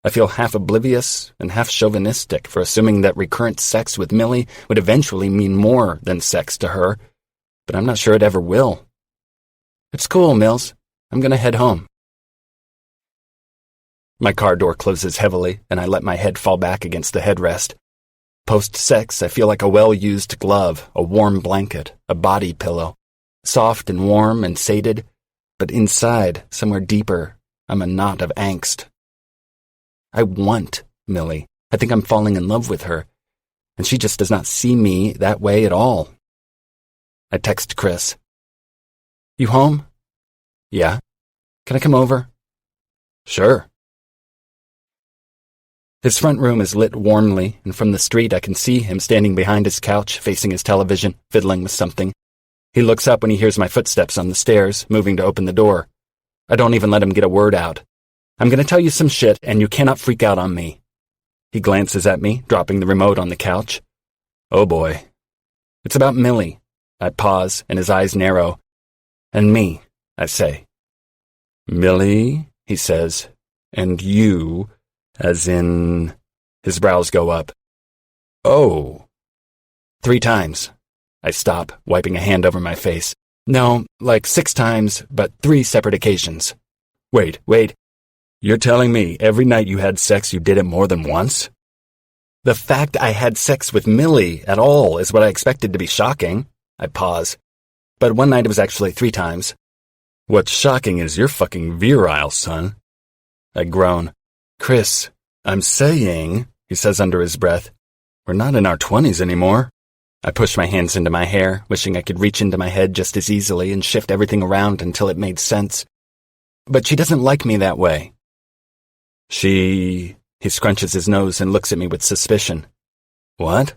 [SPEAKER 1] I feel half oblivious and half chauvinistic for assuming that recurrent sex with Millie would eventually mean more than sex to her, but I'm not sure it ever will. "It's cool, Mills. I'm gonna head home." My car door closes heavily, and I let my head fall back against the headrest. Post-sex, I feel like a well-used glove, a warm blanket, a body pillow. Soft and warm and sated, but inside, somewhere deeper, I'm a knot of angst. I want Millie. I think I'm falling in love with her, and she just does not see me that way at all. I text Chris. "You home?" "Yeah." "Can I come over?" "Sure." His front room is lit warmly, and from the street I can see him standing behind his couch, facing his television, fiddling with something. He looks up when he hears my footsteps on the stairs, moving to open the door. I don't even let him get a word out. "I'm going to tell you some shit, and you cannot freak out on me." He glances at me, dropping the remote on the couch. "Oh boy." "It's about Millie." I pause, and his eyes narrow. "And me," I say. "Millie," he says, "and you, as in—" His brows go up. "Oh." 3 times. I stop, wiping a hand over my face. "No, like 6 times, but 3 separate occasions." Wait. You're telling me every night you had sex you did it more than once?" The fact I had sex with Millie at all is what I expected to be shocking. I pause. But one night it was actually 3 times. "What's shocking is you're fucking virile, son." I groan. Chris, I'm saying, he says under his breath, we're not in our 20s anymore. I push my hands into my hair, wishing I could reach into my head just as easily and shift everything around until it made sense. But she doesn't like me that way. He scrunches his nose and looks at me with suspicion. What?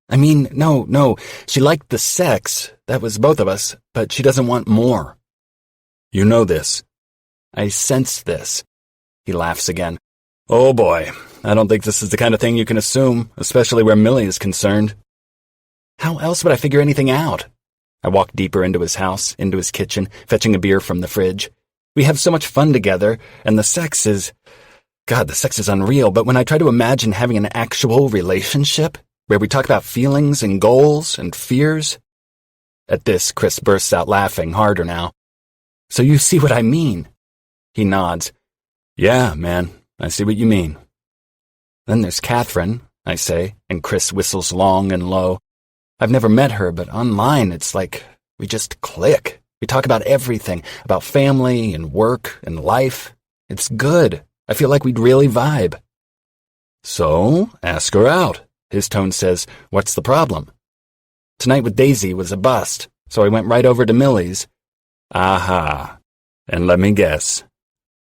[SPEAKER 1] I mean, no, she liked the sex, that was both of us, but she doesn't want more. You know this. I sense this. He laughs again. Oh boy, I don't think this is the kind of thing you can assume, especially where Millie is concerned. How else would I figure anything out? I walk deeper into his house, into his kitchen, fetching a beer from the fridge. We have so much fun together, and the sex is unreal, but when I try to imagine having an actual relationship, where we talk about feelings and goals and fears. At this, Chris bursts out laughing, harder now. So you see what I mean? He nods. Yeah, man, I see what you mean. Then there's Catherine, I say, and Chris whistles long and low. I've never met her, but online it's like we just click. We talk about everything, about family and work and life. It's good. I feel like we'd really vibe. So, ask her out. His tone says, what's the problem? Tonight with Daisy was a bust, so I went right over to Millie's. Aha. And let me guess.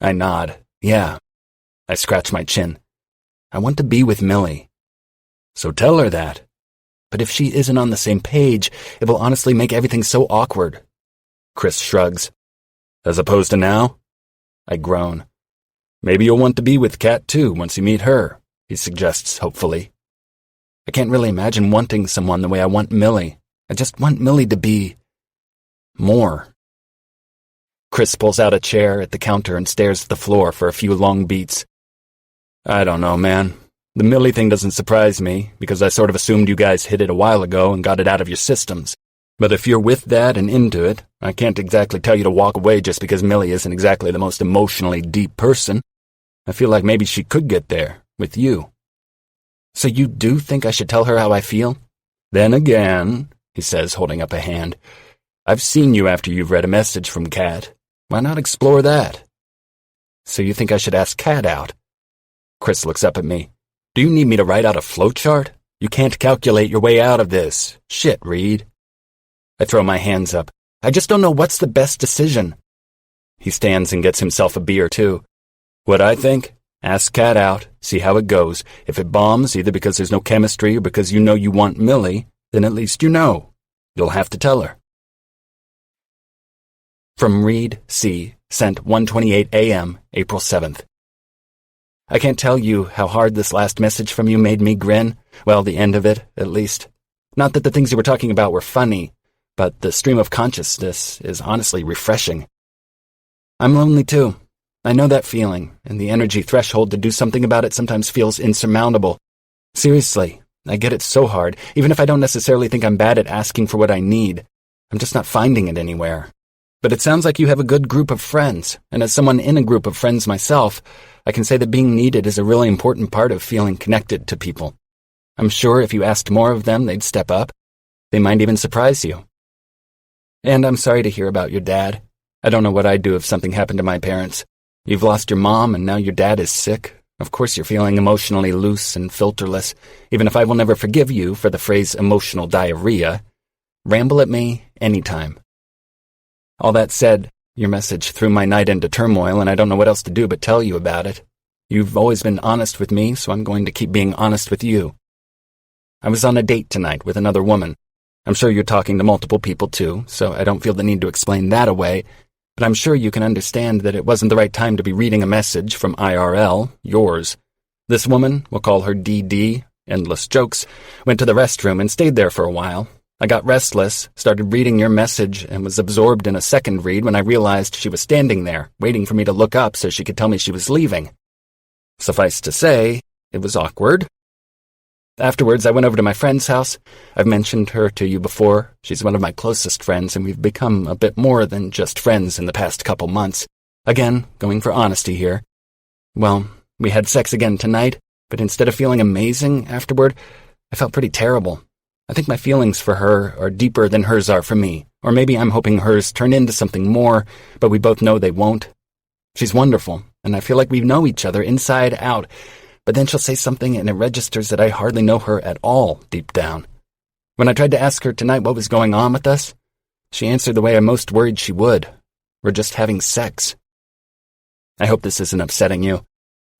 [SPEAKER 1] I nod. Yeah. I scratch my chin. I want to be with Millie. So tell her that. But if she isn't on the same page, it will honestly make everything so awkward. Chris shrugs. As opposed to now? I groan. Maybe you'll want to be with Kat too once you meet her, he suggests hopefully. I can't really imagine wanting someone the way I want Millie. I just want Millie to be more. Chris pulls out a chair at the counter and stares at the floor for a few long beats. I don't know, man. The Millie thing doesn't surprise me, because I sort of assumed you guys hit it a while ago and got it out of your systems. But if you're with that and into it, I can't exactly tell you to walk away just because Millie isn't exactly the most emotionally deep person. I feel like maybe she could get there, with you. So you do think I should tell her how I feel? Then again, he says, holding up a hand, I've seen you after you've read a message from Kat. Why not explore that? So you think I should ask Kat out? Chris looks up at me. Do you need me to write out a flowchart? You can't calculate your way out of this. Shit, Reid. I throw my hands up. I just don't know what's the best decision. He stands and gets himself a beer, too. What I think? Ask Kat out, see how it goes. If it bombs, either because there's no chemistry or because you know you want Millie, then at least you know. You'll have to tell her. From Reid C., sent 1:28 a.m., April 7th. I can't tell you how hard this last message from you made me grin. Well, the end of it, at least. Not that the things you were talking about were funny, but the stream of consciousness is honestly refreshing. I'm lonely too. I know that feeling, and the energy threshold to do something about it sometimes feels insurmountable. Seriously, I get it so hard, even if I don't necessarily think I'm bad at asking for what I need. I'm just not finding it anywhere. But it sounds like you have a good group of friends, and as someone in a group of friends myself, I can say that being needed is a really important part of feeling connected to people. I'm sure if you asked more of them, they'd step up. They might even surprise you. And I'm sorry to hear about your dad. I don't know what I'd do if something happened to my parents. You've lost your mom, and now your dad is sick. Of course you're feeling emotionally loose and filterless, even if I will never forgive you for the phrase emotional diarrhea. Ramble at me anytime. All that said, your message threw my night into turmoil, and I don't know what else to do but tell you about it. You've always been honest with me, so I'm going to keep being honest with you. I was on a date tonight with another woman. I'm sure you're talking to multiple people too, so I don't feel the need to explain that away, but I'm sure you can understand that it wasn't the right time to be reading a message from IRL, yours. This woman, we'll call her DD, endless jokes, went to the restroom and stayed there for a while. I got restless, started reading your message, and was absorbed in a second read when I realized she was standing there, waiting for me to look up so she could tell me she was leaving. Suffice to say, it was awkward. Afterwards, I went over to my friend's house. I've mentioned her to you before. She's one of my closest friends, and we've become a bit more than just friends in the past couple months. Again, going for honesty here. Well, we had sex again tonight, but instead of feeling amazing afterward, I felt pretty terrible. I think my feelings for her are deeper than hers are for me, or maybe I'm hoping hers turn into something more, but we both know they won't. She's wonderful, and I feel like we know each other inside out, but then she'll say something and it registers that I hardly know her at all deep down. When I tried to ask her tonight what was going on with us, she answered the way I most worried she would. We're just having sex. I hope this isn't upsetting you.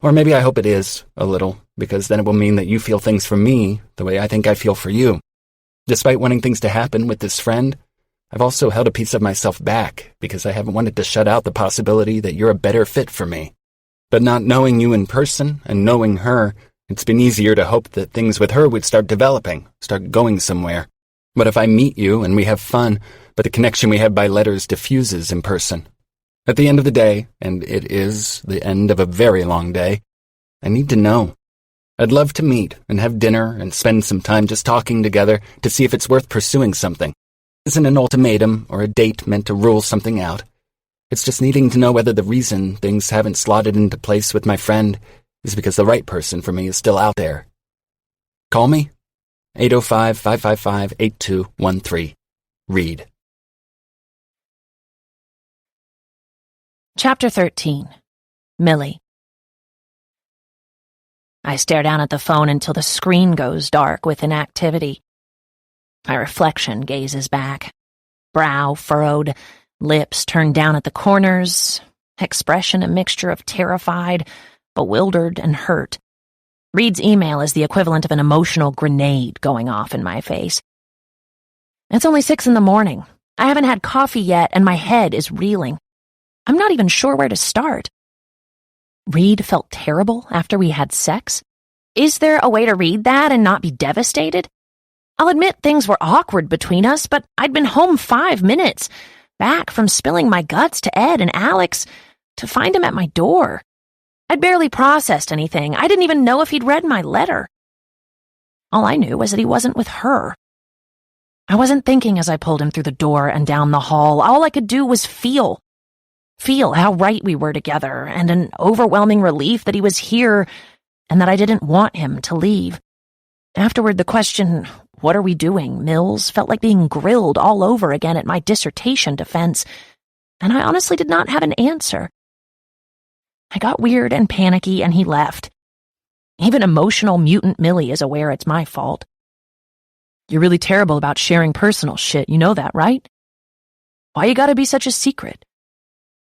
[SPEAKER 1] Or maybe I hope it is, a little, because then it will mean that you feel things for me the way I think I feel for you. Despite wanting things to happen with this friend, I've also held a piece of myself back because I haven't wanted to shut out the possibility that you're a better fit for me. But not knowing you in person and knowing her, it's been easier to hope that things with her would start developing, start going somewhere. What if I meet you and we have fun, but the connection we have by letters diffuses in person? At the end of the day, and it is the end of a very long day, I need to know. I'd love to meet and have dinner and spend some time just talking together to see if it's worth pursuing something. Isn't an ultimatum or a date meant to rule something out? It's just needing to know whether the reason things haven't slotted into place with my friend is because the right person for me is still out there. Call me, 805-555-8213. Reid.
[SPEAKER 2] Chapter 13. Millie. I stare down at the phone until the screen goes dark with inactivity. My reflection gazes back, brow furrowed, lips turned down at the corners, expression a mixture of terrified, bewildered, and hurt. Reid's email is the equivalent of an emotional grenade going off in my face. It's only 6 a.m. I haven't had coffee yet, and my head is reeling. I'm not even sure where to start. Reid felt terrible after we had sex? Is there a way to read that and not be devastated? I'll admit things were awkward between us, but I'd been home 5 minutes, back from spilling my guts to Ed and Alex, to find him at my door. I'd barely processed anything. I didn't even know if he'd read my letter. All I knew was that he wasn't with her. I wasn't thinking as I pulled him through the door and down the hall. All I could do was feel how right we were together, and an overwhelming relief that he was here and that I didn't want him to leave. Afterward, the question, "What are we doing, Mills?" felt like being grilled all over again at my dissertation defense, and I honestly did not have an answer. I got weird and panicky, and he left. Even emotional mutant Millie is aware it's my fault. You're really terrible about sharing personal shit, you know that, right? Why you gotta be such a secret?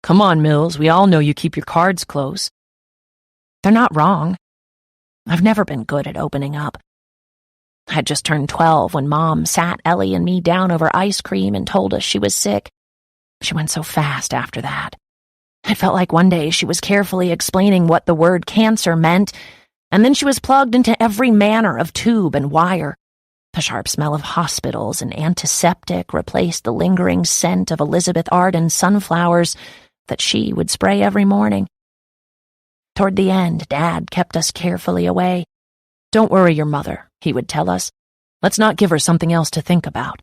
[SPEAKER 2] Come on, Mills, we all know you keep your cards close. They're not wrong. I've never been good at opening up. I'd just turned 12 when Mom sat Ellie and me down over ice cream and told us she was sick. She went so fast after that. It felt like one day she was carefully explaining what the word cancer meant, and then she was plugged into every manner of tube and wire. The sharp smell of hospitals and antiseptic replaced the lingering scent of Elizabeth Arden sunflowers that she would spray every morning. Toward the end, Dad kept us carefully away. Don't worry your mother, he would tell us. Let's not give her something else to think about.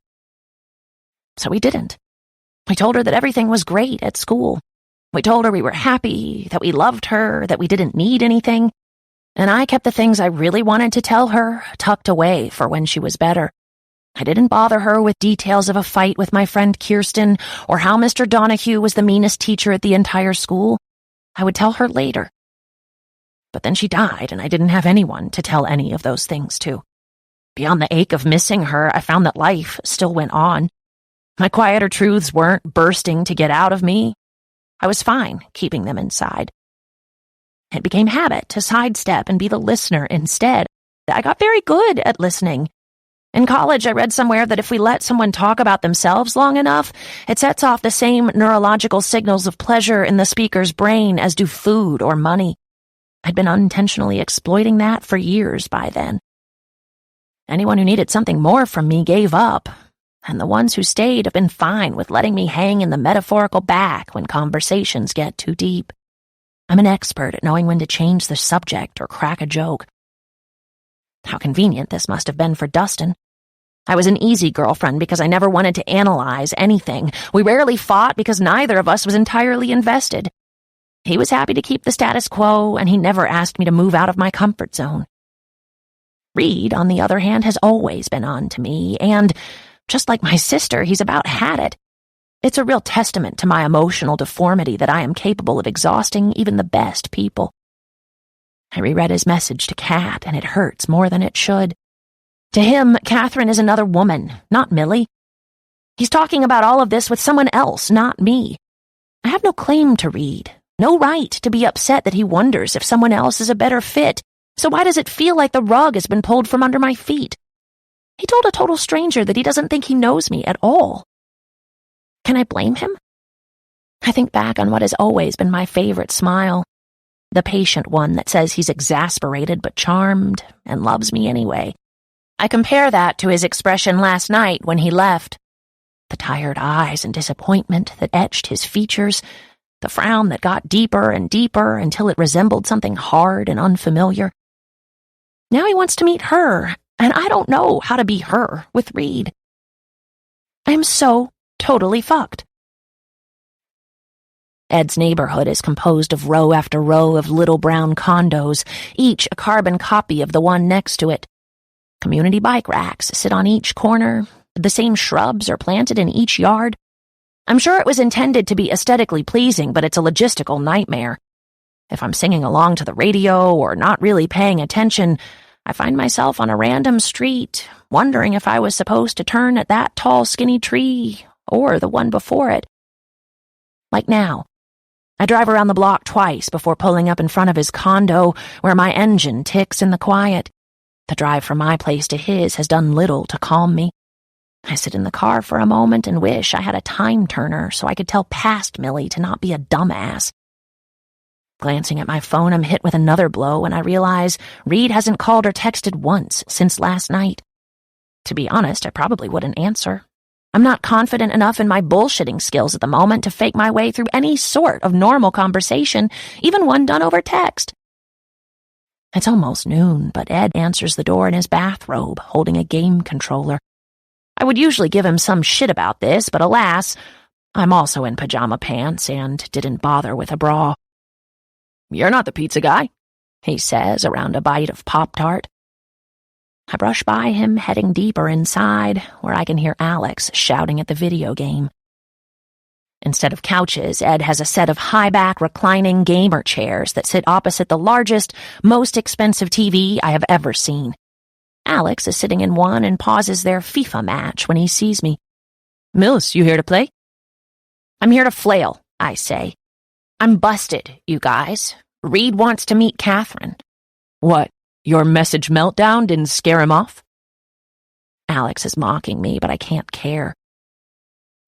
[SPEAKER 2] So we didn't. We told her that everything was great at school. We told her we were happy, that we loved her, that we didn't need anything. And I kept the things I really wanted to tell her tucked away for when she was better. I didn't bother her with details of a fight with my friend Kirsten or how Mr. Donahue was the meanest teacher at the entire school. I would tell her later. But then she died, and I didn't have anyone to tell any of those things to. Beyond the ache of missing her, I found that life still went on. My quieter truths weren't bursting to get out of me. I was fine keeping them inside. It became habit to sidestep and be the listener instead. I got very good at listening. In college, I read somewhere that if we let someone talk about themselves long enough, it sets off the same neurological signals of pleasure in the speaker's brain as do food or money. I'd been unintentionally exploiting that for years by then. Anyone who needed something more from me gave up, and the ones who stayed have been fine with letting me hang in the metaphorical back when conversations get too deep. I'm an expert at knowing when to change the subject or crack a joke. How convenient this must have been for Dustin. I was an easy girlfriend because I never wanted to analyze anything. We rarely fought because neither of us was entirely invested. He was happy to keep the status quo, and he never asked me to move out of my comfort zone. Reid, on the other hand, has always been on to me, and, just like my sister, he's about had it. It's a real testament to my emotional deformity that I am capable of exhausting even the best people. I reread his message to Kat, and it hurts more than it should. To him, Catherine is another woman, not Millie. He's talking about all of this with someone else, not me. I have no claim to Reid, no right to be upset that he wonders if someone else is a better fit, so why does it feel like the rug has been pulled from under my feet? He told a total stranger that he doesn't think he knows me at all. Can I blame him? I think back on what has always been my favorite smile, the patient one that says he's exasperated but charmed and loves me anyway. I compare that to his expression last night when he left. The tired eyes and disappointment that etched his features, the frown that got deeper and deeper until it resembled something hard and unfamiliar. Now he wants to meet her, and I don't know how to be her with Reid. I am so totally fucked. Ed's neighborhood is composed of row after row of little brown condos, each a carbon copy of the one next to it. Community bike racks sit on each corner. The same shrubs are planted in each yard. I'm sure it was intended to be aesthetically pleasing, but it's a logistical nightmare. If I'm singing along to the radio or not really paying attention, I find myself on a random street, wondering if I was supposed to turn at that tall, skinny tree or the one before it. Like now, I drive around the block twice before pulling up in front of his condo, where my engine ticks in the quiet. The drive from my place to his has done little to calm me. I sit in the car for a moment and wish I had a time turner so I could tell past Millie to not be a dumbass. Glancing at my phone, I'm hit with another blow, and I realize Reid hasn't called or texted once since last night. To be honest, I probably wouldn't answer. I'm not confident enough in my bullshitting skills at the moment to fake my way through any sort of normal conversation, even one done over text. It's almost noon, but Ed answers the door in his bathrobe, holding a game controller. I would usually give him some shit about this, but alas, I'm also in pajama pants and didn't bother with a bra. "You're not the pizza guy," he says around a bite of Pop-Tart. I brush by him, heading deeper inside, where I can hear Alex shouting at the video game. Instead of couches, Ed has a set of high-back reclining gamer chairs that sit opposite the largest, most expensive TV I have ever seen. Alex is sitting in one and pauses their FIFA match when he sees me. "Mills, you here to play?" "I'm here to flail," I say. "I'm busted, you guys. Reid wants to meet Catherine." "What? Your message meltdown didn't scare him off?" Alex is mocking me, but I can't care.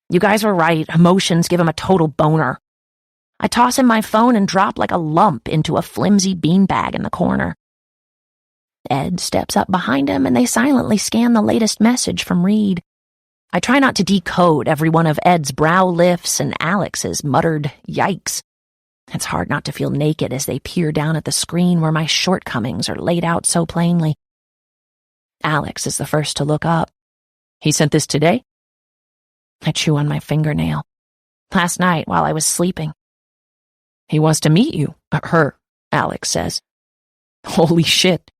[SPEAKER 2] "You guys were right. Emotions give him a total boner." I toss him my phone and drop like a lump into a flimsy beanbag in the corner. Ed steps up behind him, and they silently scan the latest message from Reid. I try not to decode every one of Ed's brow lifts and Alex's muttered yikes. It's hard not to feel naked as they peer down at the screen where my shortcomings are laid out so plainly. Alex is the first to look up. "He sent this today?" I chew on my fingernail. "Last night while I was sleeping." "He wants to meet you." Her, Alex says. "Holy shit."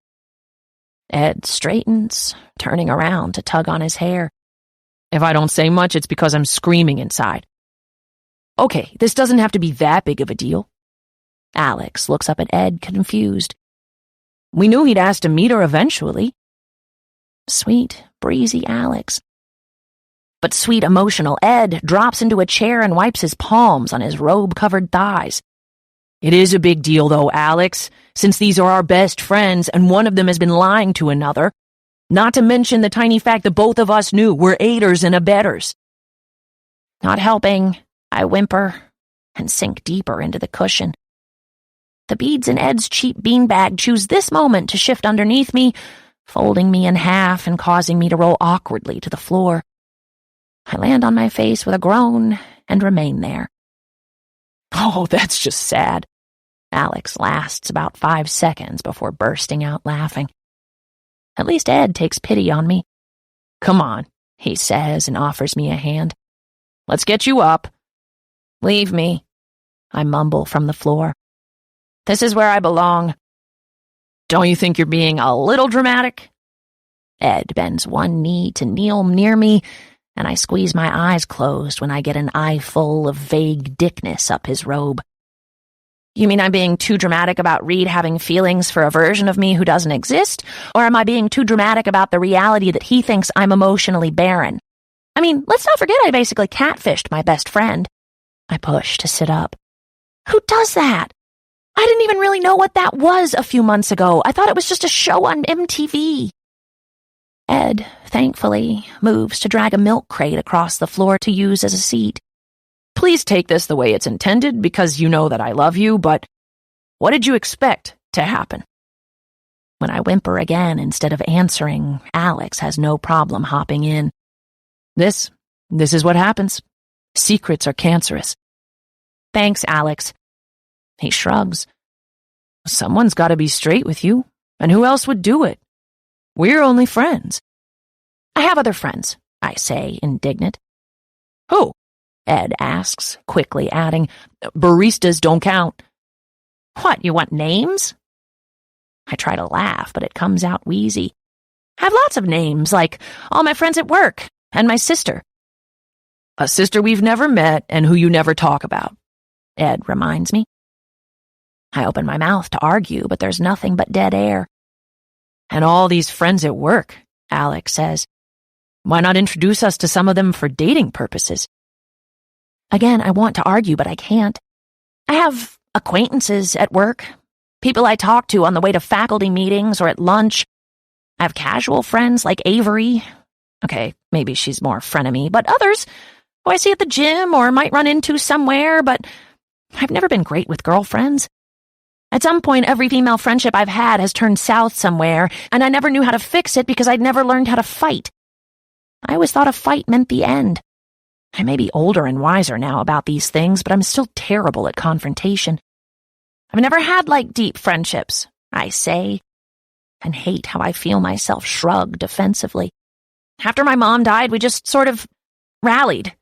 [SPEAKER 2] Ed straightens, turning around to tug on his hair. "If I don't say much, it's because I'm screaming inside." "Okay, this doesn't have to be that big of a deal." Alex looks up at Ed, confused. "We knew he'd asked to meet her eventually." Sweet, breezy Alex. But sweet, emotional Ed drops into a chair and wipes his palms on his robe-covered thighs. "It is a big deal, though, Alex, since these are our best friends and one of them has been lying to another. Not to mention the tiny fact that both of us knew we're aiders and abettors." Not helping, I whimper and sink deeper into the cushion. The beads in Ed's cheap beanbag choose this moment to shift underneath me, folding me in half and causing me to roll awkwardly to the floor. I land on my face with a groan and remain there. "Oh, that's just sad." Alex lasts about 5 seconds before bursting out laughing. At least Ed takes pity on me. "Come on," he says and offers me a hand. "Let's get you up." "Leave me," I mumble from the floor. "This is where I belong." "Don't you think you're being a little dramatic?" Ed bends one knee to kneel near me, and I squeeze my eyes closed when I get an eyeful of vague dickness up his robe. You mean I'm being too dramatic about Reid having feelings for a version of me who doesn't exist? Or am I being too dramatic about the reality that he thinks I'm emotionally barren? I mean, let's not forget I basically catfished my best friend. I push to sit up. Who does that? I didn't even really know what that was a few months ago. I thought it was just a show on MTV. Ed, thankfully, moves to drag a milk crate across the floor to use as a seat.
[SPEAKER 3] Please take this the way it's intended because you know that I love you, but what did you expect to happen?
[SPEAKER 2] When I whimper again instead of answering, Alex has no problem hopping in.
[SPEAKER 3] This is what happens. Secrets are cancerous.
[SPEAKER 2] Thanks, Alex. He shrugs.
[SPEAKER 3] Someone's got to be straight with you, and who else would do it? We're only friends.
[SPEAKER 2] I have other friends, I say, indignant.
[SPEAKER 3] Who?
[SPEAKER 2] Ed asks, quickly adding,
[SPEAKER 3] Baristas don't count.
[SPEAKER 2] What, you want names? I try to laugh, but it comes out wheezy. I have lots of names, like all my friends at work, and my sister.
[SPEAKER 3] A sister we've never met and who you never talk about,
[SPEAKER 2] Ed reminds me. I open my mouth to argue, but there's nothing but dead air.
[SPEAKER 3] And all these friends at work, Alex says. Why not introduce us to some of them for dating purposes?
[SPEAKER 2] Again, I want to argue, but I can't. I have acquaintances at work, people I talk to on the way to faculty meetings or at lunch. I have casual friends like Avery. Okay, maybe she's more frenemy, but others who I see at the gym or might run into somewhere, but I've never been great with girlfriends. At some point, every female friendship I've had has turned south somewhere, and I never knew how to fix it because I'd never learned how to fight. I always thought a fight meant the end. I may be older and wiser now about these things, but I'm still terrible at confrontation. I've never had, deep friendships, I say, and hate how I feel myself shrug defensively. After my mom died, we just sort of rallied.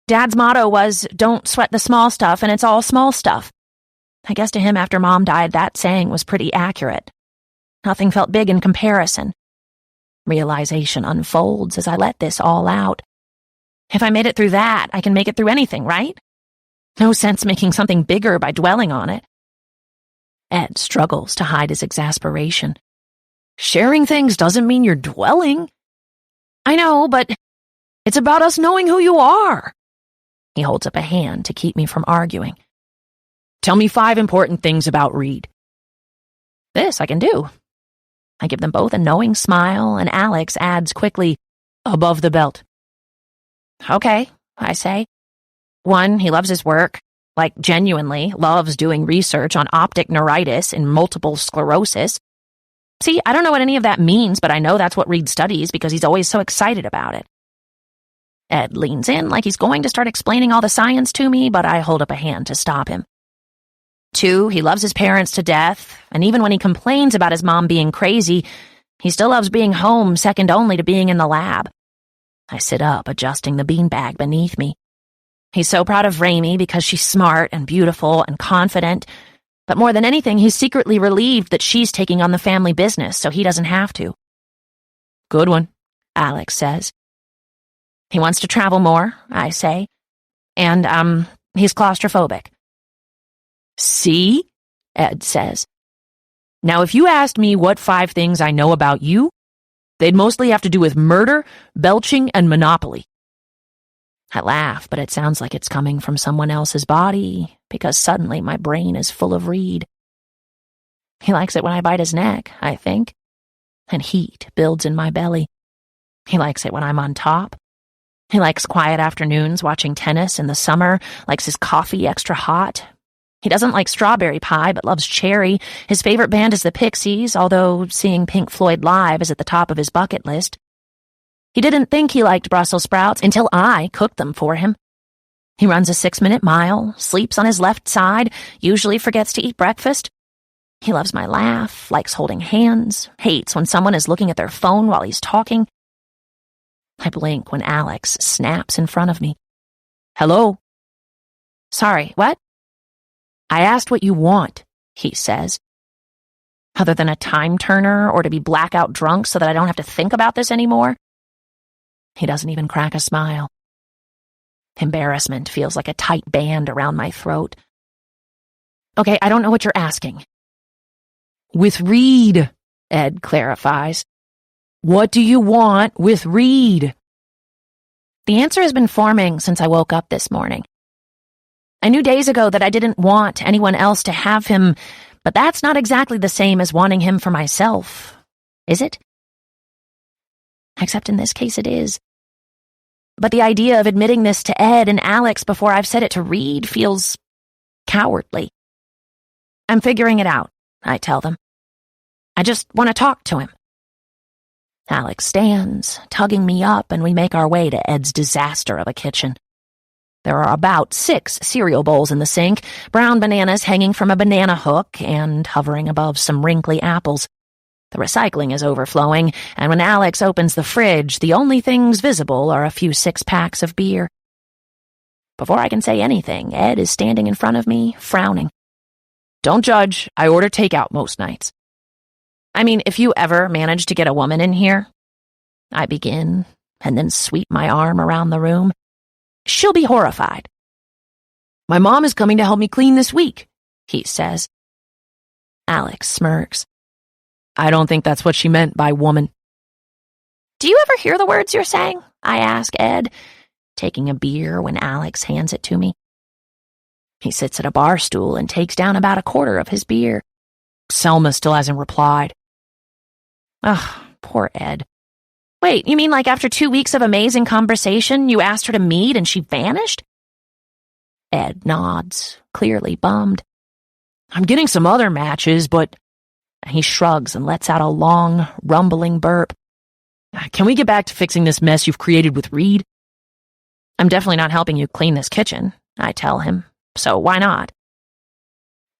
[SPEAKER 2] Dad's motto was, don't sweat the small stuff, and it's all small stuff. I guess to him after Mom died, that saying was pretty accurate. Nothing felt big in comparison. Realization unfolds as I let this all out. If I made it through that, I can make it through anything, right? No sense making something bigger by dwelling on it. Ed struggles to hide his exasperation.
[SPEAKER 3] Sharing things doesn't mean you're dwelling.
[SPEAKER 2] I know, but
[SPEAKER 3] it's about us knowing who you are.
[SPEAKER 2] He holds up a hand to keep me from arguing.
[SPEAKER 3] Tell me 5 important things about Reid.
[SPEAKER 2] This I can do. I give them both a knowing smile, and Alex adds quickly,
[SPEAKER 3] above the belt.
[SPEAKER 2] Okay, I say. 1, he loves his work. Genuinely loves doing research on optic neuritis and multiple sclerosis. See, I don't know what any of that means, but I know that's what Reid studies because he's always so excited about it. Ed leans in like he's going to start explaining all the science to me, but I hold up a hand to stop him. 2, he loves his parents to death, and even when he complains about his mom being crazy, he still loves being home, second only to being in the lab. I sit up, adjusting the beanbag beneath me. He's so proud of Raimi because she's smart and beautiful and confident, but more than anything, he's secretly relieved that she's taking on the family business so he doesn't have to.
[SPEAKER 3] Good one,
[SPEAKER 2] Alex says. He wants to travel more, I say, and, he's claustrophobic.
[SPEAKER 3] See? Ed says. Now, if you asked me what 5 things I know about you, they'd mostly have to do with murder, belching, and Monopoly.
[SPEAKER 2] I laugh, but it sounds like it's coming from someone else's body, because suddenly my brain is full of Reid. He likes it when I bite his neck, I think, and heat builds in my belly. He likes it when I'm on top. He likes quiet afternoons watching tennis in the summer, likes his coffee extra hot. He doesn't like strawberry pie, but loves cherry. His favorite band is the Pixies, although seeing Pink Floyd live is at the top of his bucket list. He didn't think he liked Brussels sprouts until I cooked them for him. He runs a 6-minute mile, sleeps on his left side, usually forgets to eat breakfast. He loves my laugh, likes holding hands, hates when someone is looking at their phone while he's talking. I blink when Alex snaps in front of me.
[SPEAKER 3] Hello?
[SPEAKER 2] Sorry, what?
[SPEAKER 3] I asked what you want, he says.
[SPEAKER 2] Other than a time turner or to be blackout drunk so that I don't have to think about this anymore? He doesn't even crack a smile. Embarrassment feels like a tight band around my throat. Okay, I don't know what you're asking.
[SPEAKER 3] With Reid, Ed clarifies. What do you want with Reid?
[SPEAKER 2] The answer has been forming since I woke up this morning. I knew days ago that I didn't want anyone else to have him, but that's not exactly the same as wanting him for myself, is it? Except in this case it is. But the idea of admitting this to Ed and Alex before I've said it to Reid feels cowardly. I'm figuring it out, I tell them. I just want to talk to him. Alex stands, tugging me up, and we make our way to Ed's disaster of a kitchen. There are about 6 cereal bowls in the sink, brown bananas hanging from a banana hook and hovering above some wrinkly apples. The recycling is overflowing, and when Alex opens the fridge, the only things visible are a few 6-packs of beer. Before I can say anything, Ed is standing in front of me, frowning.
[SPEAKER 3] Don't judge. I order takeout most nights.
[SPEAKER 2] I mean, if you ever manage to get a woman in here, I begin, and then sweep my arm around the room. She'll be horrified.
[SPEAKER 3] My mom is coming to help me clean this week, he says.
[SPEAKER 2] Alex smirks.
[SPEAKER 3] I don't think that's what she meant by woman.
[SPEAKER 2] Do you ever hear the words you're saying? I ask Ed, taking a beer when Alex hands it to me. He sits at a bar stool and takes down about a quarter of his beer.
[SPEAKER 3] Selma still hasn't replied.
[SPEAKER 2] Ugh, poor Ed. Wait, you mean like after 2 weeks of amazing conversation, you asked her to meet and she vanished? Ed nods, clearly bummed.
[SPEAKER 3] I'm getting some other matches, but...
[SPEAKER 2] He shrugs and lets out a long, rumbling burp.
[SPEAKER 3] Can we get back to fixing this mess you've created with Reid?
[SPEAKER 2] I'm definitely not helping you clean this kitchen, I tell him. So why not?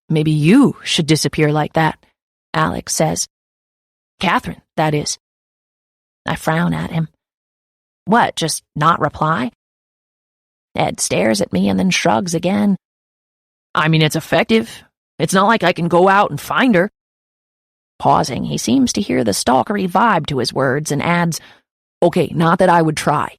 [SPEAKER 3] Maybe you should disappear like that,
[SPEAKER 2] Alex says.
[SPEAKER 3] Catherine, that is.
[SPEAKER 2] I frown at him. What, just not reply? Ed stares at me and then shrugs again.
[SPEAKER 3] I mean, it's effective. It's not like I can go out and find her.
[SPEAKER 2] Pausing, he seems to hear the stalkery vibe to his words and adds,
[SPEAKER 3] Okay, not that I would try.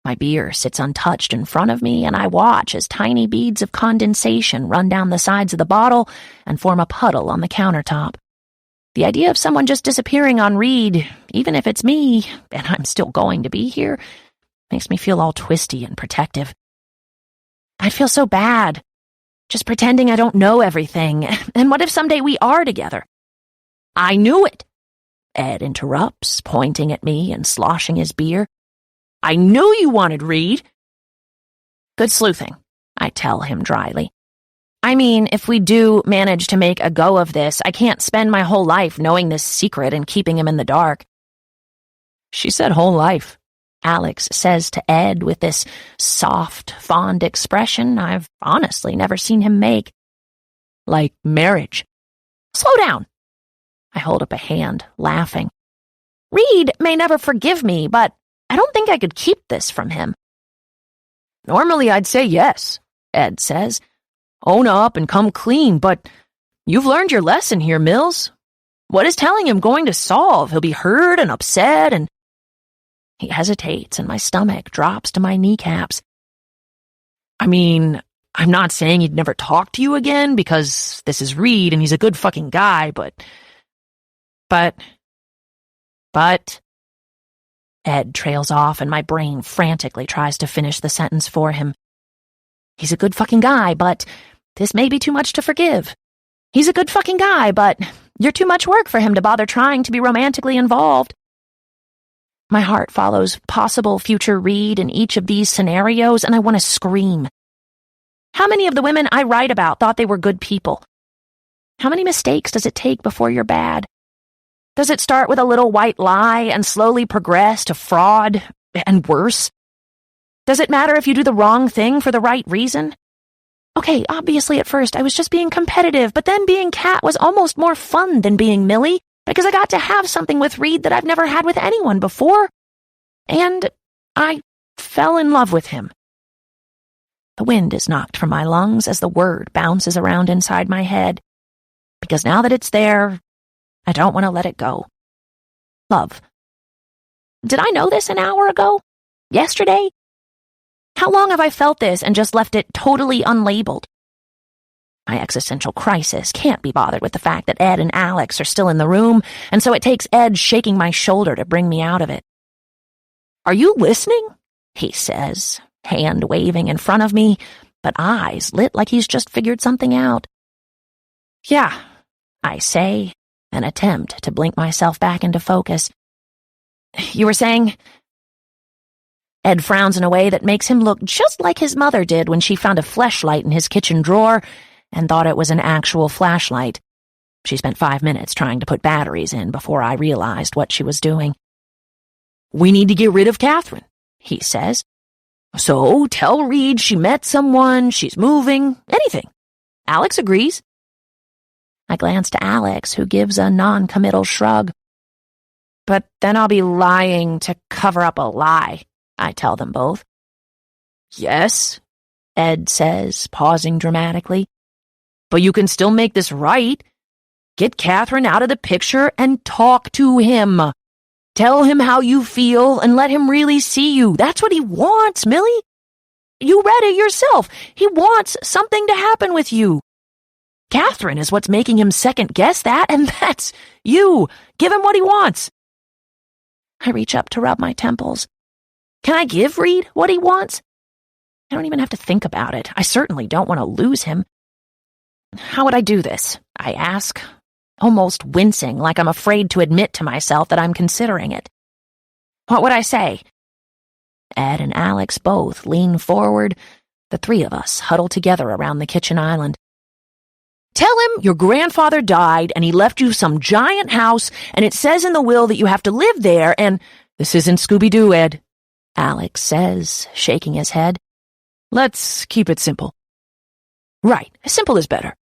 [SPEAKER 2] My beer sits untouched in front of me, and I watch as tiny beads of condensation run down the sides of the bottle and form a puddle on the countertop. The idea of someone just disappearing on Reid, even if it's me, and I'm still going to be here, makes me feel all twisty and protective. I'd feel so bad, just pretending I don't know everything. And what if someday we are together? I knew it, Ed interrupts, pointing at me and sloshing his beer. I knew you wanted Reid. Good sleuthing, I tell him dryly. I mean, if we do manage to make a go of this, I can't spend my whole life knowing this secret and keeping him in the dark.
[SPEAKER 3] She said whole life,
[SPEAKER 2] Alex says to Ed with this soft, fond expression I've honestly never seen him make.
[SPEAKER 3] Like marriage.
[SPEAKER 2] Slow down. I hold up a hand, laughing. Reid may never forgive me, but I don't think I could keep this from him.
[SPEAKER 3] Normally I'd say yes, Ed says. Own up and come clean, but you've learned your lesson here, Mills. What is telling him going to solve? He'll be hurt and upset and...
[SPEAKER 2] He hesitates and my stomach drops to my kneecaps.
[SPEAKER 3] I mean, I'm not saying he'd never talk to you again because this is Reid and he's a good fucking guy, but...
[SPEAKER 2] Ed trails off and my brain frantically tries to finish the sentence for him. He's a good fucking guy, but this may be too much to forgive. He's a good fucking guy, but you're too much work for him to bother trying to be romantically involved. My heart follows possible future Reid in each of these scenarios, and I want to scream. How many of the women I write about thought they were good people? How many mistakes does it take before you're bad? Does it start with a little white lie and slowly progress to fraud and worse? Does it matter if you do the wrong thing for the right reason? Okay, obviously at first I was just being competitive, but then being Kat was almost more fun than being Millie, because I got to have something with Reid that I've never had with anyone before. And I fell in love with him. The wind is knocked from my lungs as the word bounces around inside my head. Because now that it's there, I don't want to let it go. Love. Did I know this an hour ago? Yesterday? How long have I felt this and just left it totally unlabeled? My existential crisis can't be bothered with the fact that Ed and Alex are still in the room, and so it takes Ed shaking my shoulder to bring me out of it. "Are you listening?" he says, hand waving in front of me, but eyes lit like he's just figured something out. "Yeah," I say, an attempt to blink myself back into focus. "You were saying?" Ed frowns in a way that makes him look just like his mother did when she found a fleshlight in his kitchen drawer and thought it was an actual flashlight. She spent 5 minutes trying to put batteries in before I realized what she was doing. "We need to get rid of Catherine," he says. "So tell Reid she met someone, she's moving, anything. Alex agrees." I glance to Alex, who gives a non-committal shrug. "But then I'll be lying to cover up a lie," I tell them both. "Yes," Ed says, pausing dramatically. "But you can still make this right. Get Catherine out of the picture and talk to him. Tell him how you feel and let him really see you. That's what he wants, Millie. You read it yourself. He wants something to happen with you. Catherine is what's making him second-guess that, and that's you. Give him what he wants." I reach up to rub my temples. Can I give Reid what he wants? I don't even have to think about it. I certainly don't want to lose him. "How would I do this?" I ask, almost wincing like I'm afraid to admit to myself that I'm considering it. "What would I say?" Ed and Alex both lean forward, the three of us huddle together around the kitchen island. "Tell him your grandfather died and he left you some giant house and it says in the will that you have to live there and—" "This isn't Scooby-Doo, Ed," Alex says, shaking his head. "Let's keep it simple." "Right, simple is better."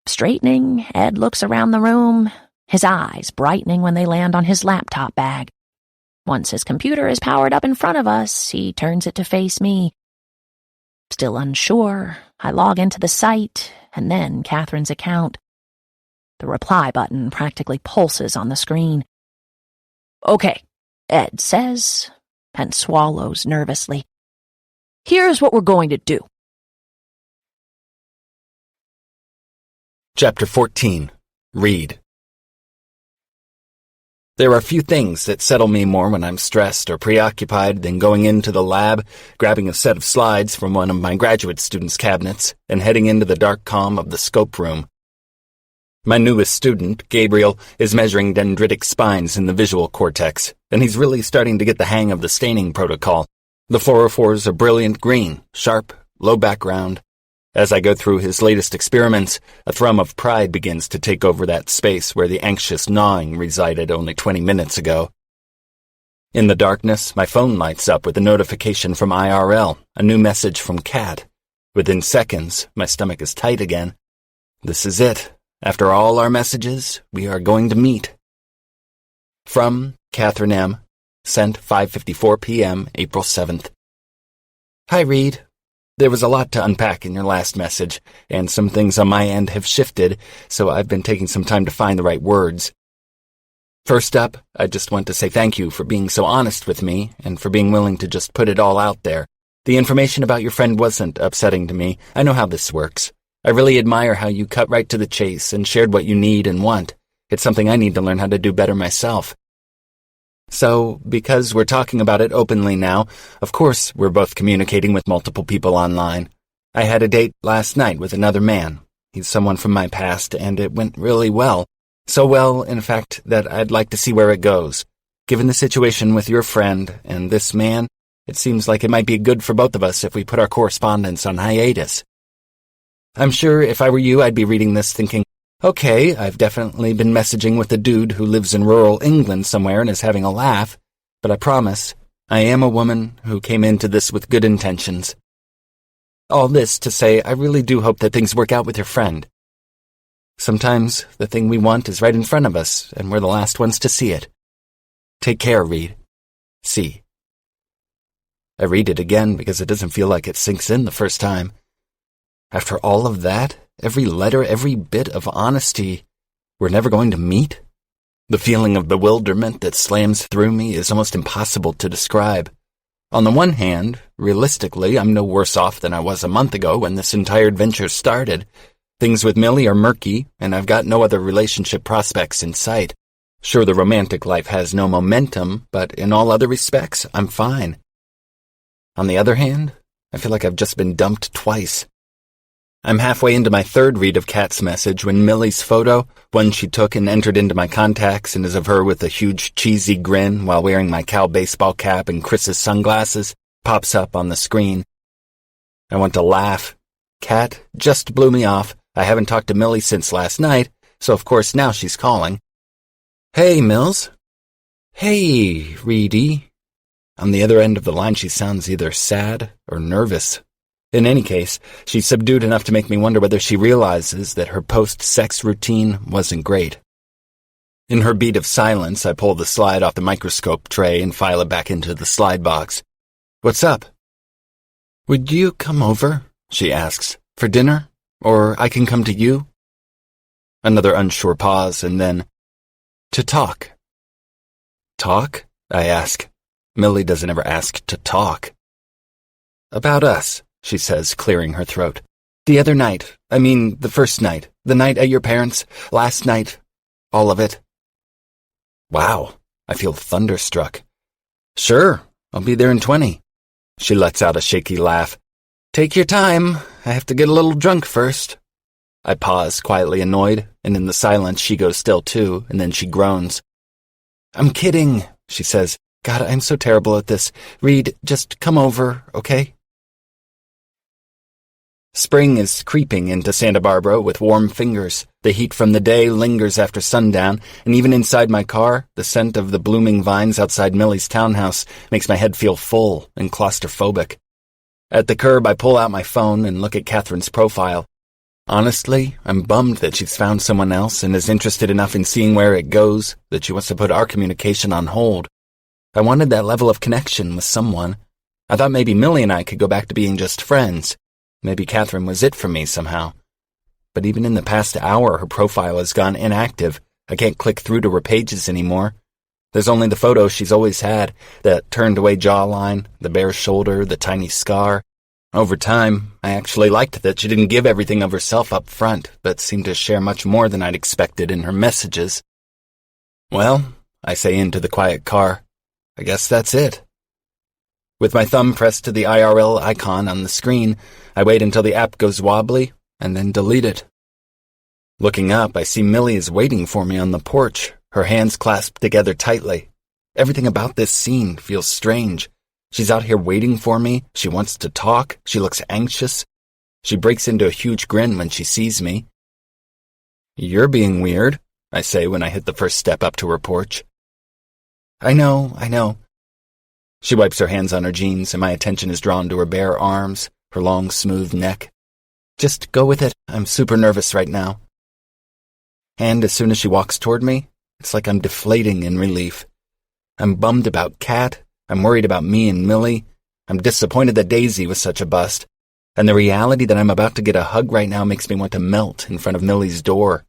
[SPEAKER 2] Straightening, Ed looks around the room, his eyes brightening when they land on his laptop bag. Once his computer is powered up in front of us, he turns it to face me. Still unsure, I log into the site, and then Catherine's account. The reply button practically pulses on the screen. "Okay," Ed says, and swallows nervously. "Here's what we're going to do."
[SPEAKER 1] Chapter 14. Reid. There are few things that settle me more when I'm stressed or preoccupied than going into the lab, grabbing a set of slides from one of my graduate students' cabinets, and heading into the dark calm of the scope room. My newest student, Gabriel, is measuring dendritic spines in the visual cortex, and he's really starting to get the hang of the staining protocol. The 404s are brilliant green, sharp, low background. As I go through his latest experiments, a thrum of pride begins to take over that space where the anxious gnawing resided only 20 minutes ago. In the darkness, my phone lights up with a notification from IRL, a new message from Kat. Within seconds, my stomach is tight again. This is it. After all our messages, we are going to meet. From Catherine M. Sent 5:54 p.m., April 7th. Hi, Reid. There was a lot to unpack in your last message, and some things on my end have shifted, so I've been taking some time to find the right words. First up, I just want to say thank you for being so honest with me and for being willing to just put it all out there. The information about your friend wasn't upsetting to me. I know how this works. I really admire how you cut right to the chase and shared what you need and want. It's something I need to learn how to do better myself. So, because we're talking about it openly now, of course we're both communicating with multiple people online. I had a date last night with another man. He's someone from my past, and it went really well. So well, in fact, that I'd like to see where it goes. Given the situation with your friend and this man, it seems like it might be good for both of us if we put our correspondence on hiatus. I'm sure if I were you, I'd be reading this thinking, okay, I've definitely been messaging with a dude who lives in rural England somewhere and is having a laugh, but I promise, I am a woman who came into this with good intentions. All this to say, I really do hope that things work out with your friend. Sometimes the thing we want is right in front of us, and we're the last ones to see it. Take care, Reid. C. I read it again because it doesn't feel like it sinks in the first time. After all of that, every letter, every bit of honesty, we're never going to meet? The feeling of bewilderment that slams through me is almost impossible to describe. On the one hand, realistically, I'm no worse off than I was a month ago when this entire adventure started. Things with Millie are murky, and I've got no other relationship prospects in sight. Sure, the romantic life has no momentum, but in all other respects, I'm fine. On the other hand, I feel like I've just been dumped twice. I'm halfway into my third read of Kat's message when Millie's photo, one she took and entered into my contacts and is of her with a huge cheesy grin while wearing my cow baseball cap and Chris's sunglasses, pops up on the screen. I want to laugh. Kat just blew me off. I haven't talked to Millie since last night, so of course now she's calling. Hey, Mills. Hey, Reedy. On the other end of the line she sounds either sad or nervous. In any case, she's subdued enough to make me wonder whether she realizes that her post-sex routine wasn't great. In her beat of silence, I pull the slide off the microscope tray and file it back into the slide box. What's up? Would you come over, she asks, for dinner? Or I can come to you? Another unsure pause, and then, to talk. Talk? I ask. Millie doesn't ever ask to talk. About us, she says, clearing her throat. The other night, the first night, the night at your parents', last night, all of it. Wow, I feel thunderstruck. Sure, I'll be there in 20. She lets out a shaky laugh. Take your time, I have to get a little drunk first. I pause, quietly annoyed, and in the silence she goes still too, and then she groans. I'm kidding, she says. God, I'm so terrible at this. Reid, just come over, okay? Spring is creeping into Santa Barbara with warm fingers. The heat from the day lingers after sundown, and even inside my car, the scent of the blooming vines outside Millie's townhouse makes my head feel full and claustrophobic. At the curb, I pull out my phone and look at Catherine's profile. Honestly, I'm bummed that she's found someone else and is interested enough in seeing where it goes that she wants to put our communication on hold. I wanted that level of connection with someone. I thought maybe Millie and I could go back to being just friends. Maybe Catherine was it for me somehow. But even in the past hour, her profile has gone inactive. I can't click through to her pages anymore. There's only the photo she's always had, that turned-away jawline, the bare shoulder, the tiny scar. Over time, I actually liked that she didn't give everything of herself up front, but seemed to share much more than I'd expected in her messages. Well, I say into the quiet car, I guess that's it. With my thumb pressed to the IRL icon on the screen, I wait until the app goes wobbly, and then delete it. Looking up, I see Millie is waiting for me on the porch, her hands clasped together tightly. Everything about this scene feels strange. She's out here waiting for me, she wants to talk, she looks anxious. She breaks into a huge grin when she sees me. You're being weird, I say when I hit the first step up to her porch. I know. She wipes her hands on her jeans, and my attention is drawn to her bare arms, her long, smooth neck. Just go with it. I'm super nervous right now. And as soon as she walks toward me, it's like I'm deflating in relief. I'm bummed about Kat. I'm worried about me and Millie. I'm disappointed that Daisy was such a bust. And the reality that I'm about to get a hug right now makes me want to melt in front of Millie's door.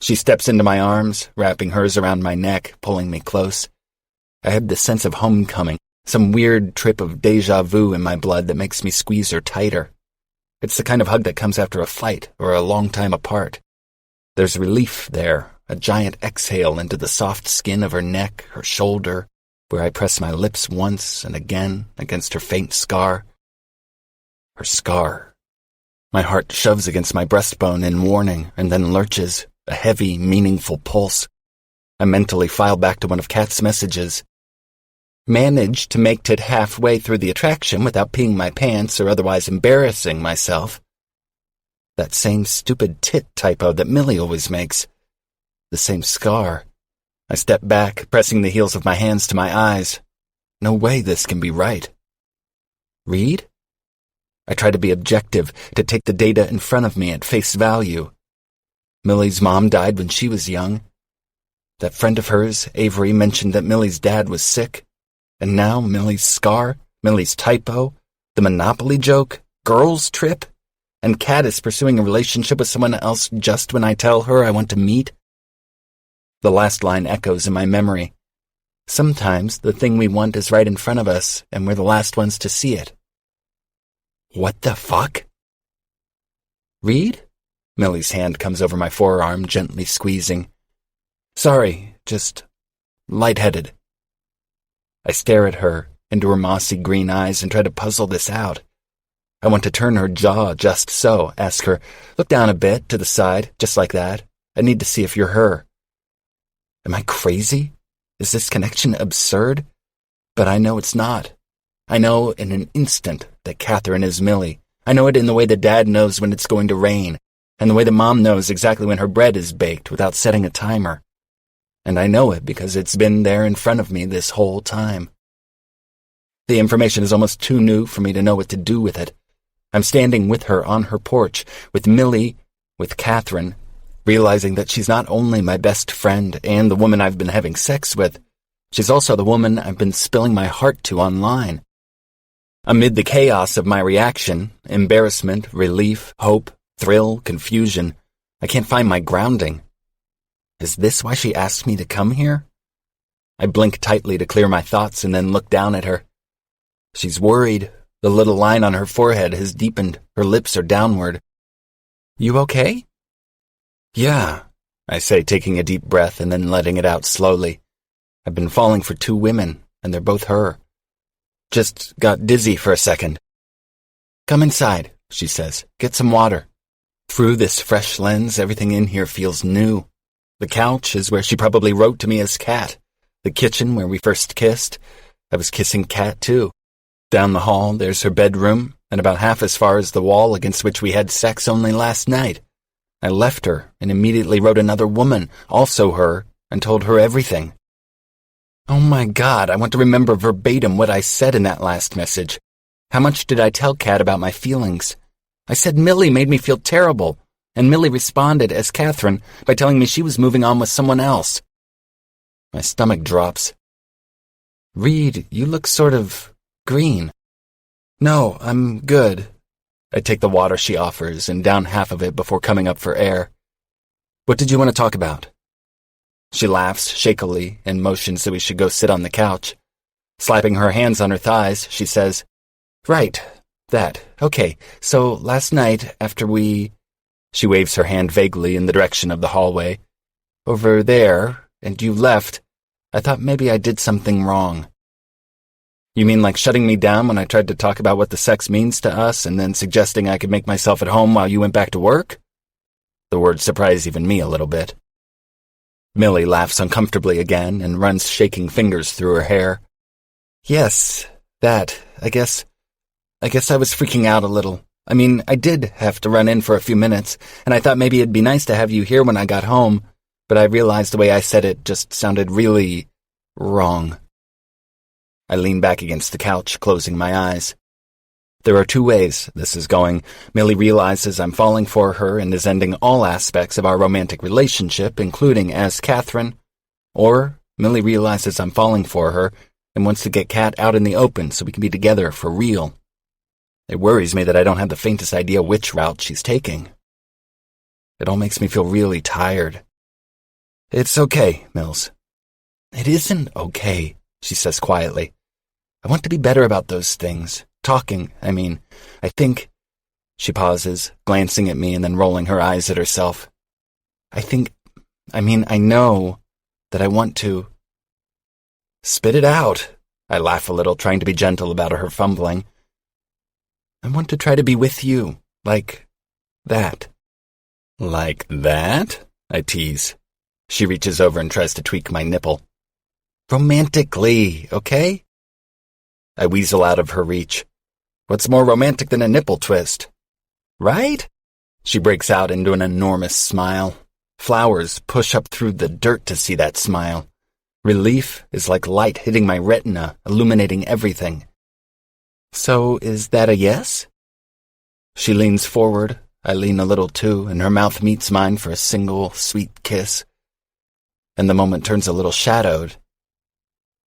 [SPEAKER 1] She steps into my arms, wrapping hers around my neck, pulling me close. I have this sense of homecoming, some weird trip of déjà vu in my blood that makes me squeeze her tighter. It's the kind of hug that comes after a fight or a long time apart. There's relief there, a giant exhale into the soft skin of her neck, her shoulder, where I press my lips once and again against her faint scar. Her scar. My heart shoves against my breastbone in warning and then lurches, a heavy, meaningful pulse. I mentally file back to one of Kat's messages. Managed to make it halfway through the attraction without peeing my pants or otherwise embarrassing myself. That same stupid tit typo that Millie always makes. The same scar. I step back, pressing the heels of my hands to my eyes. No way this can be right. Reid? I try to be objective, to take the data in front of me at face value. Millie's mom died when she was young. That friend of hers, Avery, mentioned that Millie's dad was sick. And now Millie's scar, Millie's typo, the Monopoly joke, girls' trip, and Kat is pursuing a relationship with someone else just when I tell her I want to meet. The last line echoes in my memory. Sometimes the thing we want is right in front of us, and we're the last ones to see it. What the fuck? Reid? Millie's hand comes over my forearm, gently squeezing. Sorry, just lightheaded. I stare at her, into her mossy green eyes, and try to puzzle this out. I want to turn her jaw just so, ask her, look down a bit, to the side, just like that. I need to see if you're her. Am I crazy? Is this connection absurd? But I know it's not. I know in an instant that Catherine is Millie. I know it in the way that Dad knows when it's going to rain, and the way that Mom knows exactly when her bread is baked without setting a timer. And I know it because it's been there in front of me this whole time. The information is almost too new for me to know what to do with it. I'm standing with her on her porch, with Millie, with Catherine, realizing that she's not only my best friend and the woman I've been having sex with, she's also the woman I've been spilling my heart to online. Amid the chaos of my reaction, embarrassment, relief, hope, thrill, confusion, I can't find my grounding. Is this why she asked me to come here? I blink tightly to clear my thoughts and then look down at her. She's worried. The little line on her forehead has deepened. Her lips are downward. You okay? Yeah, I say, taking a deep breath and then letting it out slowly. I've been falling for two women, and they're both her. Just got dizzy for a second. Come inside, she says. Get some water. Through this fresh lens, everything in here feels new. The couch is where she probably wrote to me as Cat. The kitchen where we first kissed. I was kissing Cat, too. Down the hall, there's her bedroom, and about half as far as the wall against which we had sex only last night. I left her and immediately wrote another woman, also her, and told her everything. Oh my God, I want to remember verbatim what I said in that last message. How much did I tell Kat about my feelings? I said Millie made me feel terrible, and Millie responded as Catherine by telling me she was moving on with someone else. My stomach drops. Reid, you look sort of green. No, I'm good. I take the water she offers and down half of it before coming up for air. What did you want to talk about? She laughs shakily and motions that we should go sit on the couch. Slapping her hands on her thighs, she says, Right, that. Okay, so last night after we... She waves her hand vaguely in the direction of the hallway. Over there, and you left. I thought maybe I did something wrong. You mean like shutting me down when I tried to talk about what the sex means to us and then suggesting I could make myself at home while you went back to work? The words surprise even me a little bit. Millie laughs uncomfortably again and runs shaking fingers through her hair. Yes, that. I guess I was freaking out a little. I mean, I did have to run in for a few minutes, and I thought maybe it'd be nice to have you here when I got home, but I realized the way I said it just sounded really wrong. I lean back against the couch, closing my eyes. There are two ways this is going. Millie realizes I'm falling for her and is ending all aspects of our romantic relationship, including as Catherine. Or Millie realizes I'm falling for her and wants to get Kat out in the open so we can be together for real. It worries me that I don't have the faintest idea which route she's taking. It all makes me feel really tired. It's okay, Mills. It isn't okay, she says quietly. I want to be better about those things. Talking, I mean. I think... She pauses, glancing at me and then rolling her eyes at herself. I know that I want to... Spit it out. I laugh a little, trying to be gentle about her fumbling. I want to try to be with you, like that. Like that? I tease. She reaches over and tries to tweak my nipple. Romantically, okay? I weasel out of her reach. What's more romantic than a nipple twist? Right? She breaks out into an enormous smile. Flowers push up through the dirt to see that smile. Relief is like light hitting my retina, illuminating everything. So is that a yes? She leans forward. I lean a little too, and her mouth meets mine for a single, sweet kiss. And the moment turns a little shadowed.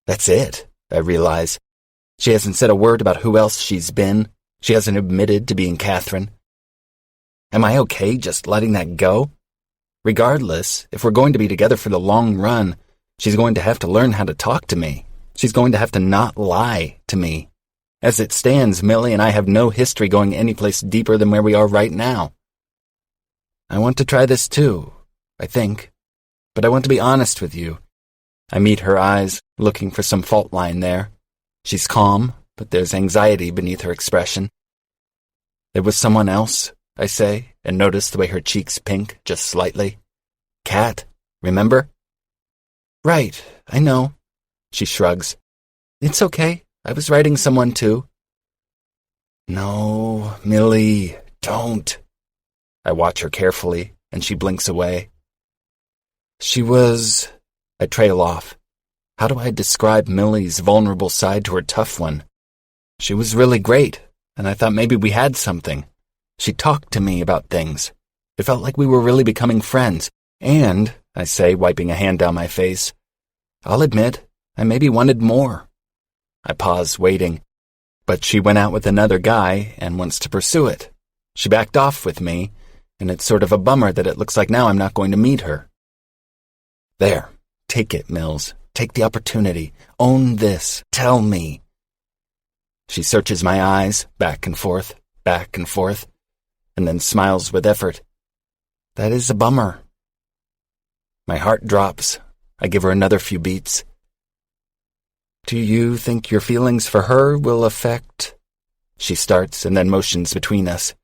[SPEAKER 1] That's it, I realize. She hasn't said a word about who else she's been. She hasn't admitted to being Catherine. Am I okay just letting that go? Regardless, if we're going to be together for the long run, she's going to have to learn how to talk to me. She's going to have to not lie to me. As it stands, Millie and I have no history going any place deeper than where we are right now. I want to try this too, I think. But I want to be honest with you. I meet her eyes, looking for some fault line there. She's calm, but there's anxiety beneath her expression. There was someone else, I say, and notice the way her cheeks pink just slightly. Kat, remember? Right, I know. She shrugs. It's okay. I was writing someone too. No, Millie, don't. I watch her carefully, and she blinks away. I trail off. How do I describe Millie's vulnerable side to her tough one? She was really great, and I thought maybe we had something. She talked to me about things. It felt like we were really becoming friends. And, I say, wiping a hand down my face, I'll admit, I maybe wanted more. I pause, waiting. But she went out with another guy and wants to pursue it. She backed off with me, and it's sort of a bummer that it looks like now I'm not going to meet her. There, take it, Mills. Take the opportunity. Own this. Tell me. She searches my eyes, back and forth, and then smiles with effort. That is a bummer. My heart drops. I give her another few beats. Do you think your feelings for her will affect... She starts and then motions between us.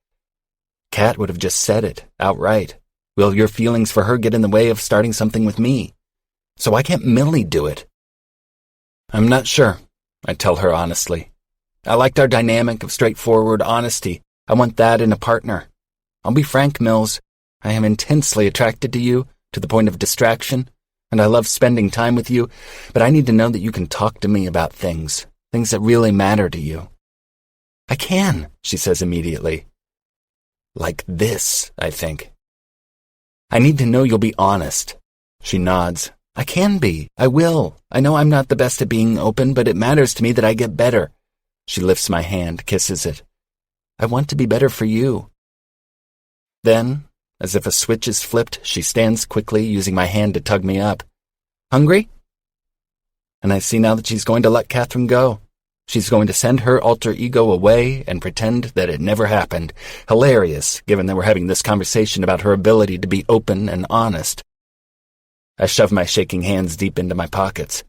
[SPEAKER 1] Kat would have just said it, outright. Will your feelings for her get in the way of starting something with me? So why can't Millie do it? I'm not sure, I tell her honestly. I liked our dynamic of straightforward honesty. I want that in a partner. I'll be frank, Mills. I am intensely attracted to you, to the point of distraction, and I love spending time with you, but I need to know that you can talk to me about things that really matter to you. I can, she says immediately. Like this, I think. I need to know you'll be honest. She nods. I can be. I will. I know I'm not the best at being open, but it matters to me that I get better. She lifts my hand, kisses it. I want to be better for you. Then, as if a switch is flipped, she stands quickly, using my hand to tug me up. Hungry? And I see now that she's going to let Catherine go. She's going to send her alter ego away and pretend that it never happened. Hilarious, given that we're having this conversation about her ability to be open and honest. I shove my shaking hands deep into my pockets.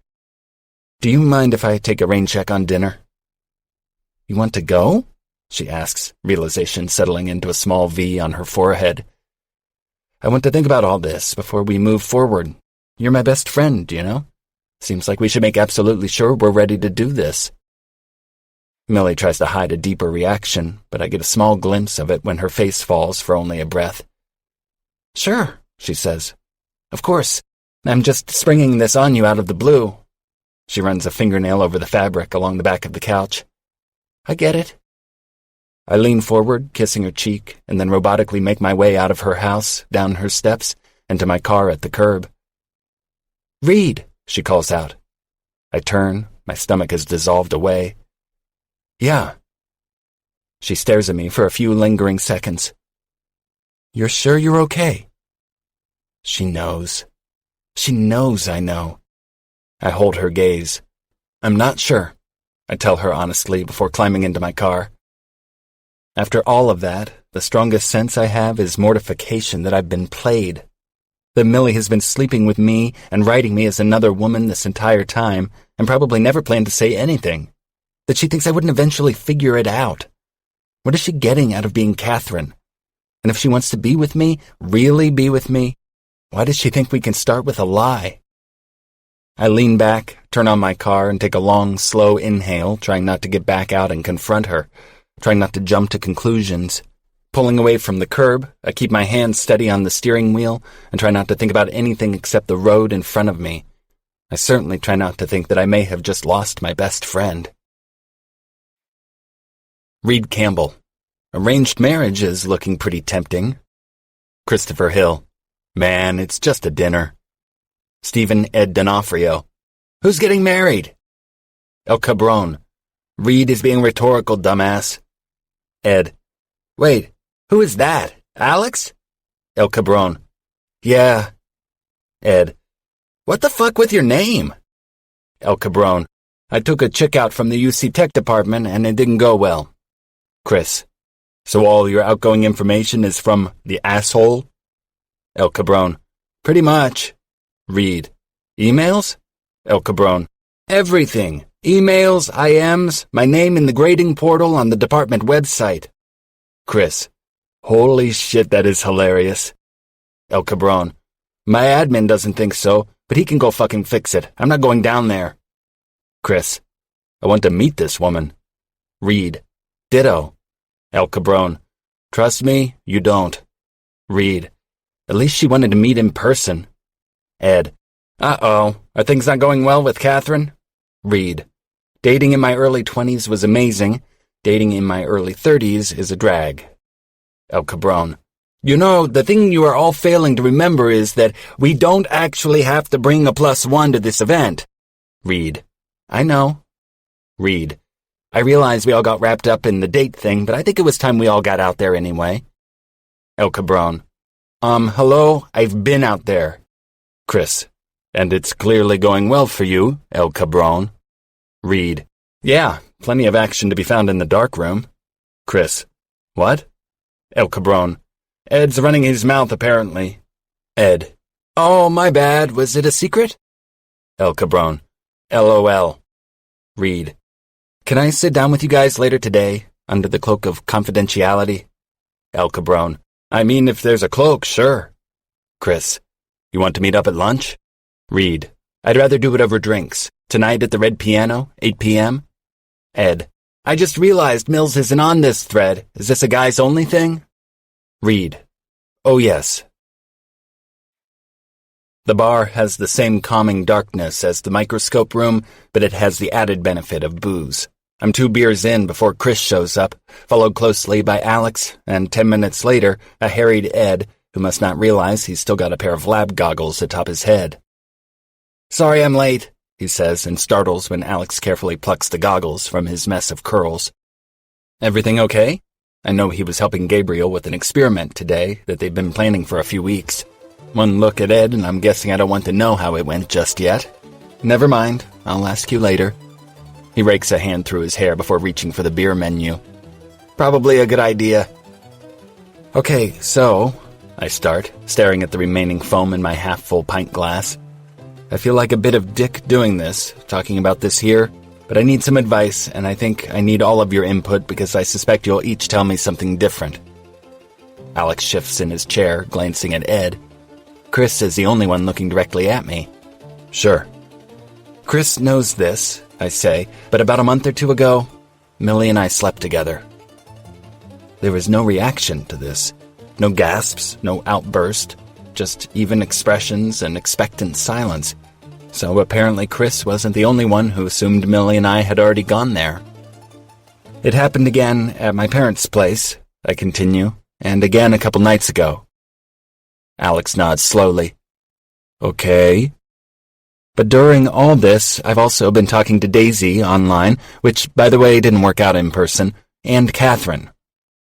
[SPEAKER 1] Do you mind if I take a rain check on dinner? You want to go? She asks, realization settling into a small V on her forehead. I want to think about all this before we move forward. You're my best friend, you know? Seems like we should make absolutely sure we're ready to do this. Millie tries to hide a deeper reaction, but I get a small glimpse of it when her face falls for only a breath. Sure, she says. Of course. I'm just springing this on you out of the blue. She runs a fingernail over the fabric along the back of the couch. I get it. I lean forward, kissing her cheek, and then robotically make my way out of her house, down her steps, and to my car at the curb. Reid, she calls out. I turn, my stomach has dissolved away. Yeah. She stares at me for a few lingering seconds. You're sure you're okay? She knows. She knows I know. I hold her gaze. I'm not sure, I tell her honestly before climbing into my car. After all of that, the strongest sense I have is mortification that I've been played. That Millie has been sleeping with me and writing me as another woman this entire time and probably never planned to say anything. That she thinks I wouldn't eventually figure it out. What is she getting out of being Catherine? And if she wants to be with me, really be with me, why does she think we can start with a lie? I lean back, turn on my car, and take a long, slow inhale, trying not to get back out and confront her, trying not to jump to conclusions. Pulling away from the curb, I keep my hands steady on the steering wheel and try not to think about anything except the road in front of me. I certainly try not to think that I may have just lost my best friend. Reid Campbell. Arranged marriage is looking pretty tempting. Christopher Hill. Man, it's just a dinner. Stephen Ed D'Onofrio. Who's getting married? El Cabron. Reid is being rhetorical, dumbass. Ed. Wait, who is that? Alex? El Cabron. Yeah. Ed. What the fuck with your name? El Cabron. I took a chick out from the UC Tech department and it didn't go well. Chris. So all your outgoing information is from the asshole? El Cabron. Pretty much. Reid. Emails? El Cabron. Everything. Emails, IMs, my name in the grading portal on the department website. Chris. Holy shit, that is hilarious. El Cabron. My admin doesn't think so, but he can go fucking fix it. I'm not going down there. Chris. I want to meet this woman. Reid. Ditto. El Cabron. Trust me, you don't. Reid. At least she wanted to meet in person. Ed. Uh-oh. Are things not going well with Catherine? Reid. Dating in my early 20s was amazing. Dating in my early 30s is a drag. El Cabron. You know, the thing you are all failing to remember is that we don't actually have to bring a +1 to this event. Reid. I know. Reid. I realize we all got wrapped up in the date thing, but I think it was time we all got out there anyway. El Cabron. Hello? I've been out there. Chris. And it's clearly going well for you, El Cabron. Reid. Yeah, plenty of action to be found in the darkroom. Chris. What? El Cabron. Ed's running his mouth, apparently. Ed. Oh, my bad. Was it a secret? El Cabron. LOL. Reid. Can I sit down with you guys later today, under the cloak of confidentiality? El Cabron. I mean, if there's a cloak, sure. Chris. You want to meet up at lunch? Reid. I'd rather do it over drinks. Tonight at the Red Piano, 8 p.m.? Ed. I just realized Mills isn't on this thread. Is this a guys-only thing? Reid. Oh, yes. The bar has the same calming darkness as the microscope room, but it has the added benefit of booze. I'm 2 beers in before Chris shows up, followed closely by Alex, and 10 minutes later, a harried Ed, who must not realize he's still got a pair of lab goggles atop his head. Sorry I'm late, he says, and startles when Alex carefully plucks the goggles from his mess of curls. Everything okay? I know he was helping Gabriel with an experiment today that they've been planning for a few weeks. One look at Ed, and I'm guessing I don't want to know how it went just yet. Never mind, I'll ask you later. He rakes a hand through his hair before reaching for the beer menu. Probably a good idea. Okay, so, I start, staring at the remaining foam in my half-full pint glass. I feel like a bit of dick doing this, talking about this here, but I need some advice, and I think I need all of your input because I suspect you'll each tell me something different. Alex shifts in his chair, glancing at Ed. Chris is the only one looking directly at me. Sure. Chris knows this, I say, but about a month or two ago, Millie and I slept together. There was no reaction to this. No gasps, no outburst, just even expressions and expectant silence. So apparently Chris wasn't the only one who assumed Millie and I had already gone there. It happened again at my parents' place, I continue, and again a couple nights ago. Alex nods slowly. Okay. But during all this, I've also been talking to Daisy online, which, by the way, didn't work out in person, and Catherine.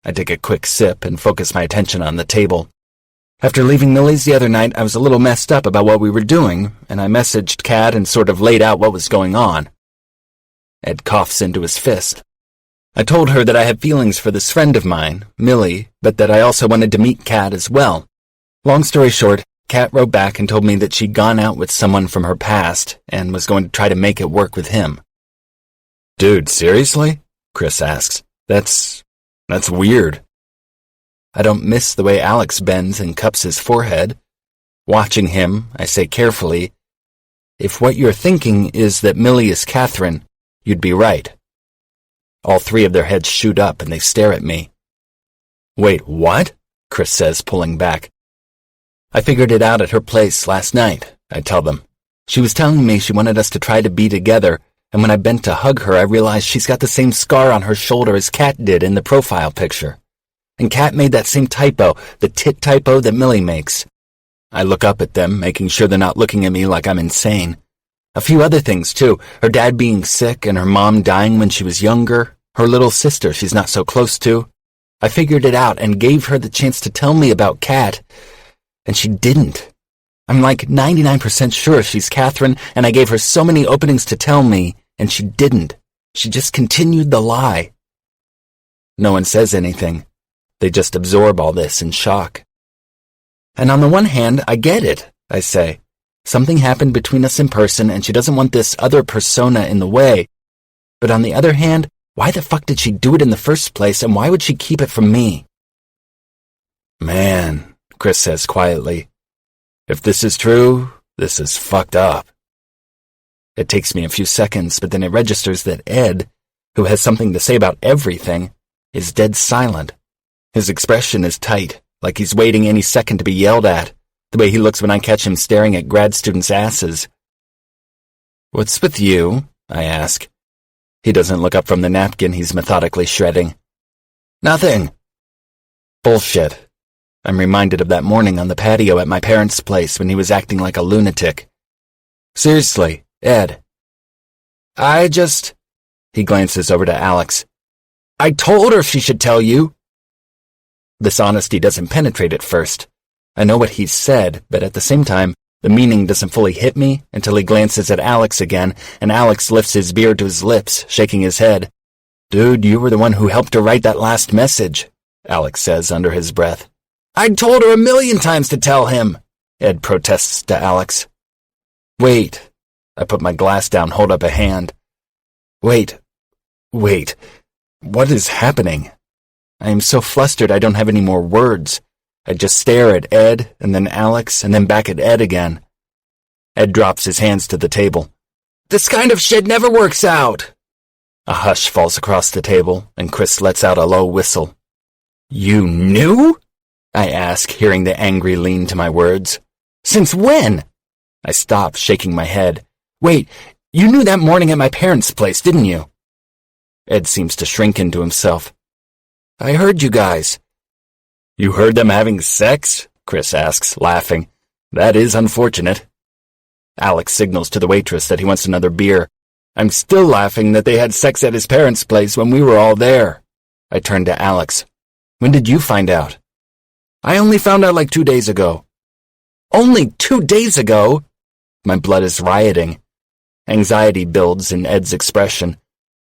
[SPEAKER 1] I take a quick sip and focus my attention on the table. After leaving Millie's the other night, I was a little messed up about what we were doing, and I messaged Kat and sort of laid out what was going on. Ed coughs into his fist. I told her that I had feelings for this friend of mine, Millie, but that I also wanted to meet Kat as well. Long story short, Kat wrote back and told me that she'd gone out with someone from her past and was going to try to make it work with him. Dude, seriously? Chris asks. That's weird. I don't miss the way Alex bends and cups his forehead. Watching him, I say carefully, if what you're thinking is that Millie is Catherine, you'd be right. All 3 of their heads shoot up and they stare at me. Wait, what? Chris says, pulling back. I figured it out at her place last night, I tell them. She was telling me she wanted us to try to be together, and when I bent to hug her, I realized she's got the same scar on her shoulder as Kat did in the profile picture. And Kat made that same typo, the tit typo that Millie makes. I look up at them, making sure they're not looking at me like I'm insane. A few other things, too. Her dad being sick and her mom dying when she was younger. Her little sister she's not so close to. I figured it out and gave her the chance to tell me about Kat, and she didn't. I'm like 99% sure she's Catherine, and I gave her so many openings to tell me, and she didn't. She just continued the lie. No one says anything. They just absorb all this in shock. And on the one hand, I get it, I say. Something happened between us in person, and she doesn't want this other persona in the way. But on the other hand, why the fuck did she do it in the first place, and why would she keep it from me? Man, Chris says quietly, if this is true, this is fucked up. It takes me a few seconds, but then it registers that Ed, who has something to say about everything, is dead silent. His expression is tight, like he's waiting any second to be yelled at, the way he looks when I catch him staring at grad students' asses. What's with you? I ask. He doesn't look up from the napkin he's methodically shredding. Nothing. Bullshit. I'm reminded of that morning on the patio at my parents' place when he was acting like a lunatic. Seriously, Ed. He glances over to Alex. I told her she should tell you. This honesty doesn't penetrate at first. I know what he's said, but at the same time, the meaning doesn't fully hit me until he glances at Alex again, and Alex lifts his beard to his lips, shaking his head. Dude, you were the one who helped her write that last message, Alex says under his breath. I'd told her 1,000,000 times to tell him, Ed protests to Alex. Wait. I put my glass down, hold up a hand. Wait. What is happening? I am so flustered I don't have any more words. I just stare at Ed, and then Alex, and then back at Ed again. Ed drops his hands to the table. This kind of shit never works out. A hush falls across the table, and Chris lets out a low whistle. You knew? I ask, hearing the angry lean to my words. Since when? I stop, shaking my head. Wait, you knew that morning at my parents' place, didn't you? Ed seems to shrink into himself. I heard you guys. You heard them having sex? Chris asks, laughing. That is unfortunate. Alex signals to the waitress that he wants another beer. I'm still laughing that they had sex at his parents' place when we were all there. I turn to Alex. When did you find out? I only found out like 2 days ago. Only 2 days ago? My blood is rioting. Anxiety builds in Ed's expression.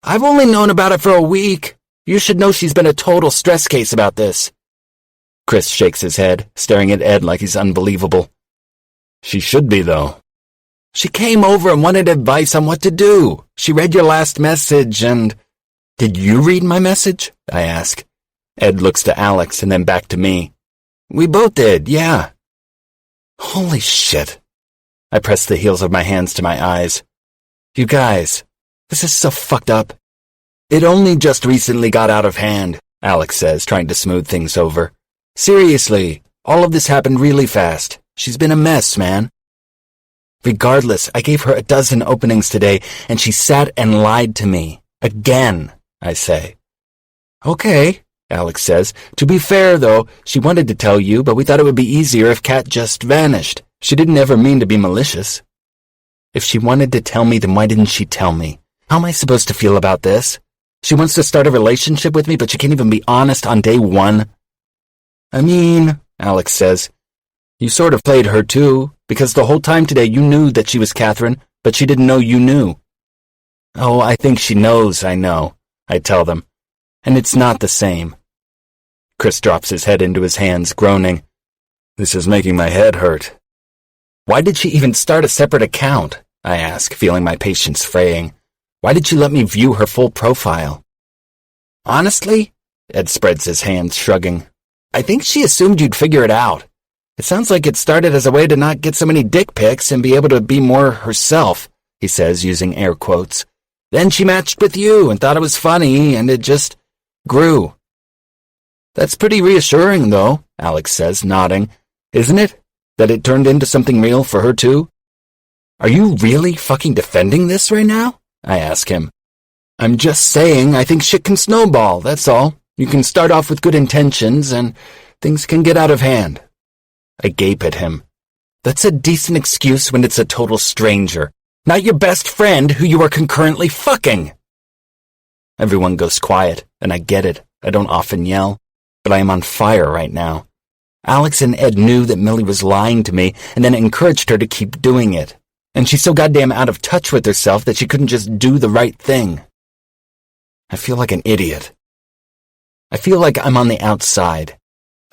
[SPEAKER 1] I've only known about it for a week. You should know she's been a total stress case about this. Chris shakes his head, staring at Ed like he's unbelievable. She should be, though. She came over and wanted advice on what to do. She read your last message and... Did you read my message? I ask. Ed looks to Alex and then back to me. We both did, yeah. Holy shit. I press the heels of my hands to my eyes. You guys, this is so fucked up. It only just recently got out of hand, Alex says, trying to smooth things over. Seriously, all of this happened really fast. She's been a mess, man. Regardless, I gave her a dozen openings today, and she sat and lied to me. Again, I say. Okay, Alex says. To be fair, though, she wanted to tell you, but we thought it would be easier if Kat just vanished. She didn't ever mean to be malicious. If she wanted to tell me, then why didn't she tell me? How am I supposed to feel about this? She wants to start a relationship with me, but she can't even be honest on day one. I mean, Alex says, you sort of played her too, because the whole time today you knew that she was Catherine, but she didn't know you knew. Oh, I think she knows I know, I tell them, and it's not the same. Chris drops his head into his hands, groaning. This is making my head hurt. Why did she even start a separate account? I ask, feeling my patience fraying. Why did she let me view her full profile? Honestly, Ed spreads his hands, shrugging. I think she assumed you'd figure it out. It sounds like it started as a way to not get so many dick pics and be able to be more herself, he says, using air quotes. Then she matched with you and thought it was funny, and it just grew. That's pretty reassuring, though, Alex says, nodding. Isn't it? That it turned into something real for her, too? Are you really fucking defending this right now? I ask him. I'm just saying I think shit can snowball, that's all. You can start off with good intentions, and things can get out of hand. I gape at him. That's a decent excuse when it's a total stranger, not your best friend who you are concurrently fucking. Everyone goes quiet, and I get it. I don't often yell, but I am on fire right now. Alex and Ed knew that Millie was lying to me and then encouraged her to keep doing it. And she's so goddamn out of touch with herself that she couldn't just do the right thing. I feel like an idiot. I feel like I'm on the outside.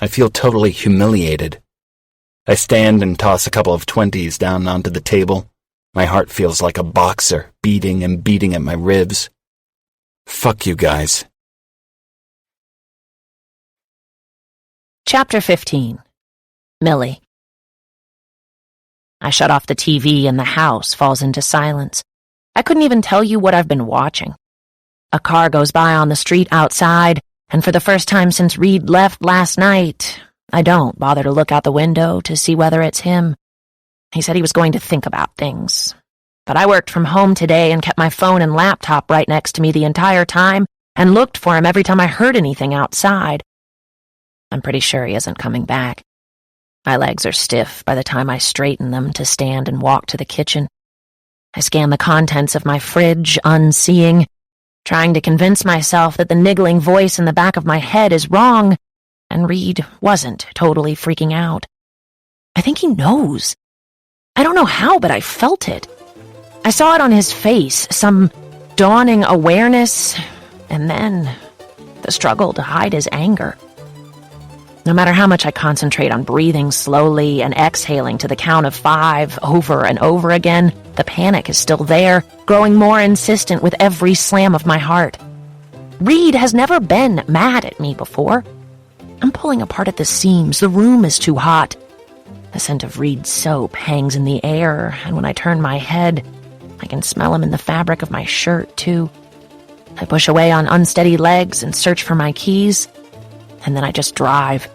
[SPEAKER 1] I feel totally humiliated. I stand and toss a couple of 20s down onto the table. My heart feels like a boxer, beating and beating at my ribs. Fuck you guys.
[SPEAKER 2] Chapter 15. Millie. I shut off the TV and the house falls into silence. I couldn't even tell you what I've been watching. A car goes by on the street outside, and for the first time since Reid left last night, I don't bother to look out the window to see whether it's him. He said he was going to think about things. But I worked from home today and kept my phone and laptop right next to me the entire time and looked for him every time I heard anything outside. I'm pretty sure he isn't coming back. My legs are stiff by the time I straighten them to stand and walk to the kitchen. I scan the contents of my fridge, unseeing, trying to convince myself that the niggling voice in the back of my head is wrong, and Reid wasn't totally freaking out. I think he knows. I don't know how, but I felt it. I saw it on his face, some dawning awareness, and then the struggle to hide his anger. No matter how much I concentrate on breathing slowly and exhaling to the count of 5 over and over again, the panic is still there, growing more insistent with every slam of my heart. Reid has never been mad at me before. I'm pulling apart at the seams. The room is too hot. The scent of Reid's soap hangs in the air, and when I turn my head, I can smell him in the fabric of my shirt, too. I push away on unsteady legs and search for my keys, and then I just drive.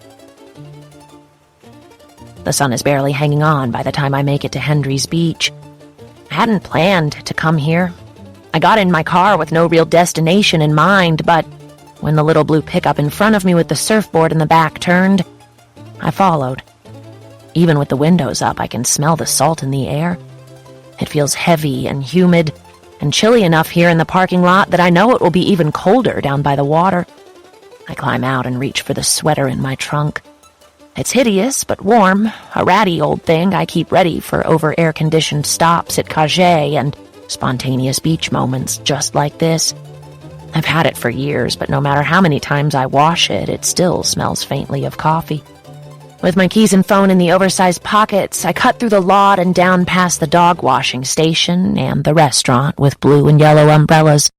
[SPEAKER 2] The sun is barely hanging on by the time I make it to Hendry's Beach. I hadn't planned to come here. I got in my car with no real destination in mind, but when the little blue pickup in front of me with the surfboard in the back turned, I followed. Even with the windows up, I can smell the salt in the air. It feels heavy and humid and chilly enough here in the parking lot that I know it will be even colder down by the water. I climb out and reach for the sweater in my trunk. It's hideous but warm, a ratty old thing I keep ready for over-air-conditioned stops at Cajay and spontaneous beach moments just like this. I've had it for years, but no matter how many times I wash it, it still smells faintly of coffee. With my keys and phone in the oversized pockets, I cut through the lot and down past the dog washing station and the restaurant with blue and yellow umbrellas.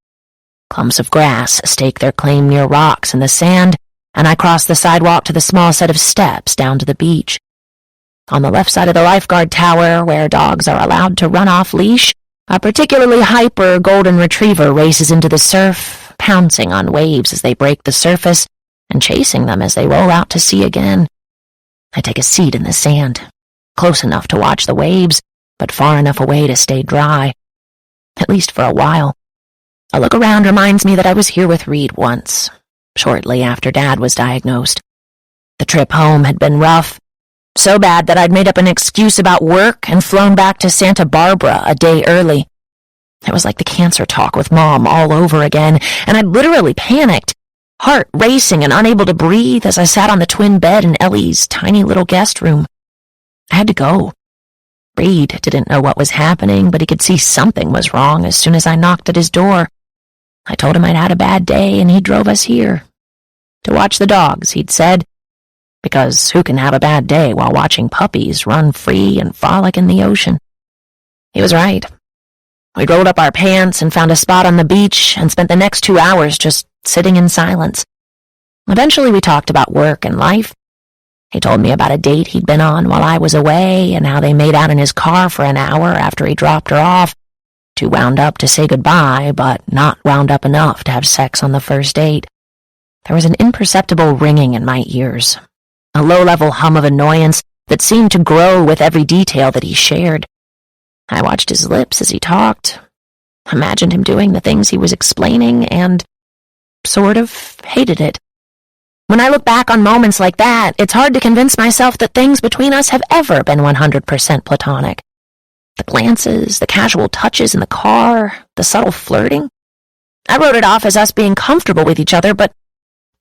[SPEAKER 2] Clumps of grass stake their claim near rocks in the sand, and I cross the sidewalk to the small set of steps down to the beach. On the left side of the lifeguard tower, where dogs are allowed to run off leash, a particularly hyper golden retriever races into the surf, pouncing on waves as they break the surface and chasing them as they roll out to sea again. I take a seat in the sand, close enough to watch the waves, but far enough away to stay dry, at least for a while. A look around reminds me that I was here with Reid once, shortly after Dad was diagnosed. The trip home had been rough, so bad that I'd made up an excuse about work and flown back to Santa Barbara a day early. It was like the cancer talk with Mom all over again, and I'd literally panicked, heart racing and unable to breathe as I sat on the twin bed in Ellie's tiny little guest room. I had to go. Reid didn't know what was happening, but he could see something was wrong as soon as I knocked at his door. I told him I'd had a bad day, and he drove us here. To watch the dogs, he'd said, because who can have a bad day while watching puppies run free and frolic in the ocean? He was right. We rolled up our pants and found a spot on the beach and spent the next 2 hours just sitting in silence. Eventually we talked about work and life. He told me about a date he'd been on while I was away and how they made out in his car for an hour after he dropped her off, too wound up to say goodbye, but not wound up enough to have sex on the first date. There was an imperceptible ringing in my ears, a low-level hum of annoyance that seemed to grow with every detail that he shared. I watched his lips as he talked, imagined him doing the things he was explaining, and sort of hated it. When I look back on moments like that, it's hard to convince myself that things between us have ever been 100% platonic. The glances, the casual touches in the car, the subtle flirting. I wrote it off as us being comfortable with each other, but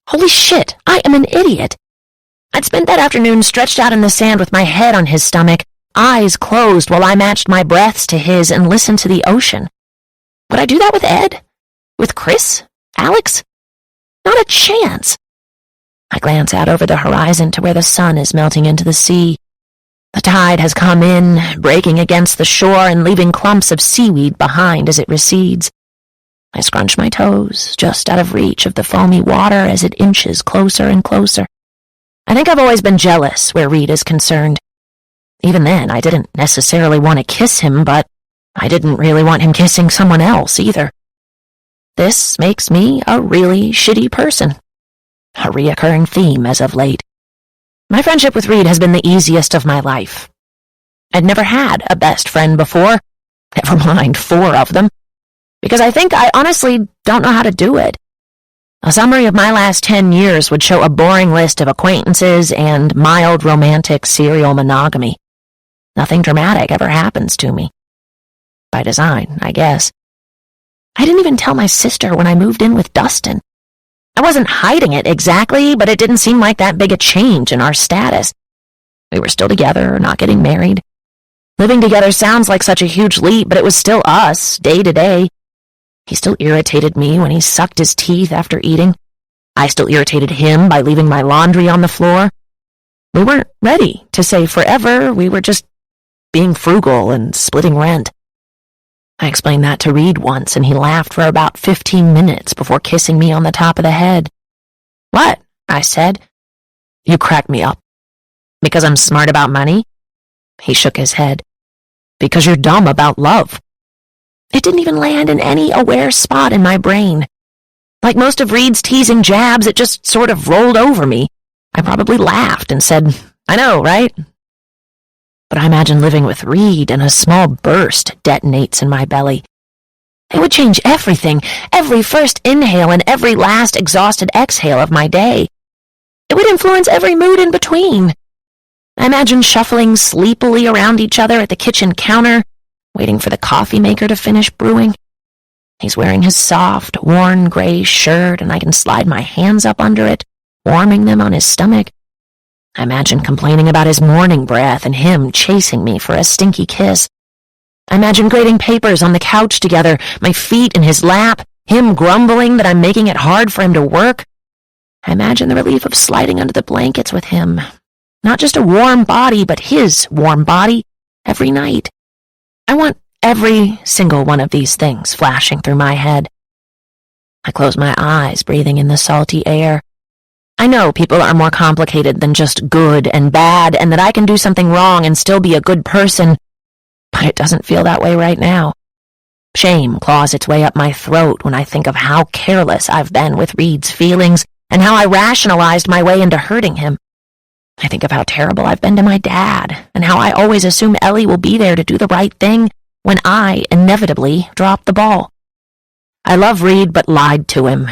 [SPEAKER 2] holy shit, I am an idiot. I'd spent that afternoon stretched out in the sand with my head on his stomach, eyes closed while I matched my breaths to his and listened to the ocean. Would I do that with Ed? With Chris? Alex? Not a chance. I glance out over the horizon to where the sun is melting into the sea. The tide has come in, breaking against the shore and leaving clumps of seaweed behind as it recedes. I scrunch my toes, just out of reach of the foamy water as it inches closer and closer. I think I've always been jealous where Reid is concerned. Even then, I didn't necessarily want to kiss him, but I didn't really want him kissing someone else either. This makes me a really shitty person. A reoccurring theme as of late. My friendship with Reid has been the easiest of my life. I'd never had a best friend before, never mind 4 of them, because I think I honestly don't know how to do it. A summary of my last 10 years would show a boring list of acquaintances and mild romantic serial monogamy. Nothing dramatic ever happens to me. By design, I guess. I didn't even tell my sister when I moved in with Dustin. I wasn't hiding it exactly, but it didn't seem like that big a change in our status. We were still together, not getting married. Living together sounds like such a huge leap, but it was still us, day to day. He still irritated me when he sucked his teeth after eating. I still irritated him by leaving my laundry on the floor. We weren't ready to say forever, we were just being frugal and splitting rent. I explained that to Reid once, and he laughed for about 15 minutes before kissing me on the top of the head. "What?" I said. "You crack me up." "Because I'm smart about money?" He shook his head. "Because you're dumb about love." It didn't even land in any aware spot in my brain. Like most of Reid's teasing jabs, it just sort of rolled over me. I probably laughed and said, "I know, right?" But I imagine living with Reid and a small burst detonates in my belly. It would change everything, every first inhale and every last exhausted exhale of my day. It would influence every mood in between. I imagine shuffling sleepily around each other at the kitchen counter, waiting for the coffee maker to finish brewing. He's wearing his soft, worn gray shirt, and I can slide my hands up under it, warming them on his stomach. I imagine complaining about his morning breath and him chasing me for a stinky kiss. I imagine grading papers on the couch together, my feet in his lap, him grumbling that I'm making it hard for him to work. I imagine the relief of sliding under the blankets with him. Not just a warm body, but his warm body every night. I want every single one of these things flashing through my head. I close my eyes, breathing in the salty air. I know people are more complicated than just good and bad, and that I can do something wrong and still be a good person, but it doesn't feel that way right now. Shame claws its way up my throat when I think of how careless I've been with Reid's feelings and how I rationalized my way into hurting him. I think of how terrible I've been to my dad and how I always assume Ellie will be there to do the right thing when I inevitably drop the ball. I love Reid but lied to him,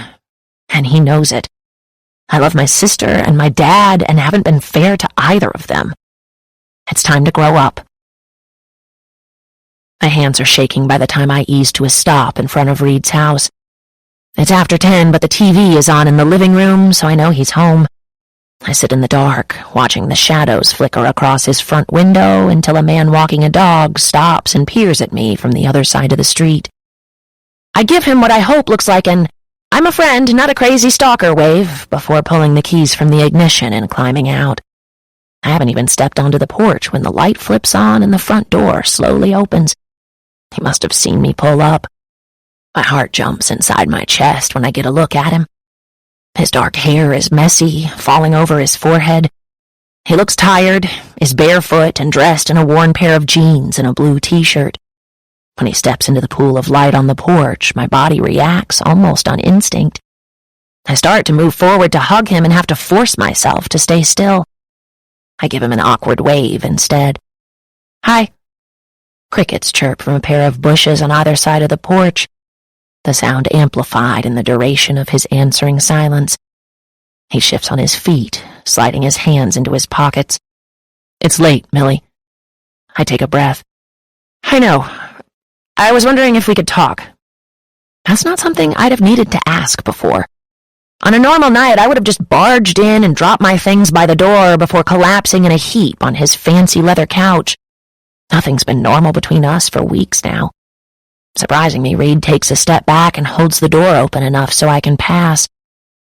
[SPEAKER 2] and he knows it. I love my sister and my dad and haven't been fair to either of them. It's time to grow up. My hands are shaking by the time I ease to a stop in front of Reid's house. It's after 10, but the TV is on in the living room, so I know he's home. I sit in the dark, watching the shadows flicker across his front window until a man walking a dog stops and peers at me from the other side of the street. I give him what I hope looks like an "I'm a friend, not a crazy stalker" wave before pulling the keys from the ignition and climbing out. I haven't even stepped onto the porch when the light flips on and the front door slowly opens. He must have seen me pull up. My heart jumps inside my chest when I get a look at him. His dark hair is messy, falling over his forehead. He looks tired, is barefoot and dressed in a worn pair of jeans and a blue t-shirt. When he steps into the pool of light on the porch, my body reacts almost on instinct. I start to move forward to hug him and have to force myself to stay still. I give him an awkward wave instead. "Hi." Crickets chirp from a pair of bushes on either side of the porch, the sound amplified in the duration of his answering silence. He shifts on his feet, sliding his hands into his pockets. "It's late, Millie." I take a breath. "I know. I was wondering if we could talk." That's not something I'd have needed to ask before. On a normal night, I would have just barged in and dropped my things by the door before collapsing in a heap on his fancy leather couch. Nothing's been normal between us for weeks now. Surprising me, Reid takes a step back and holds the door open enough so I can pass.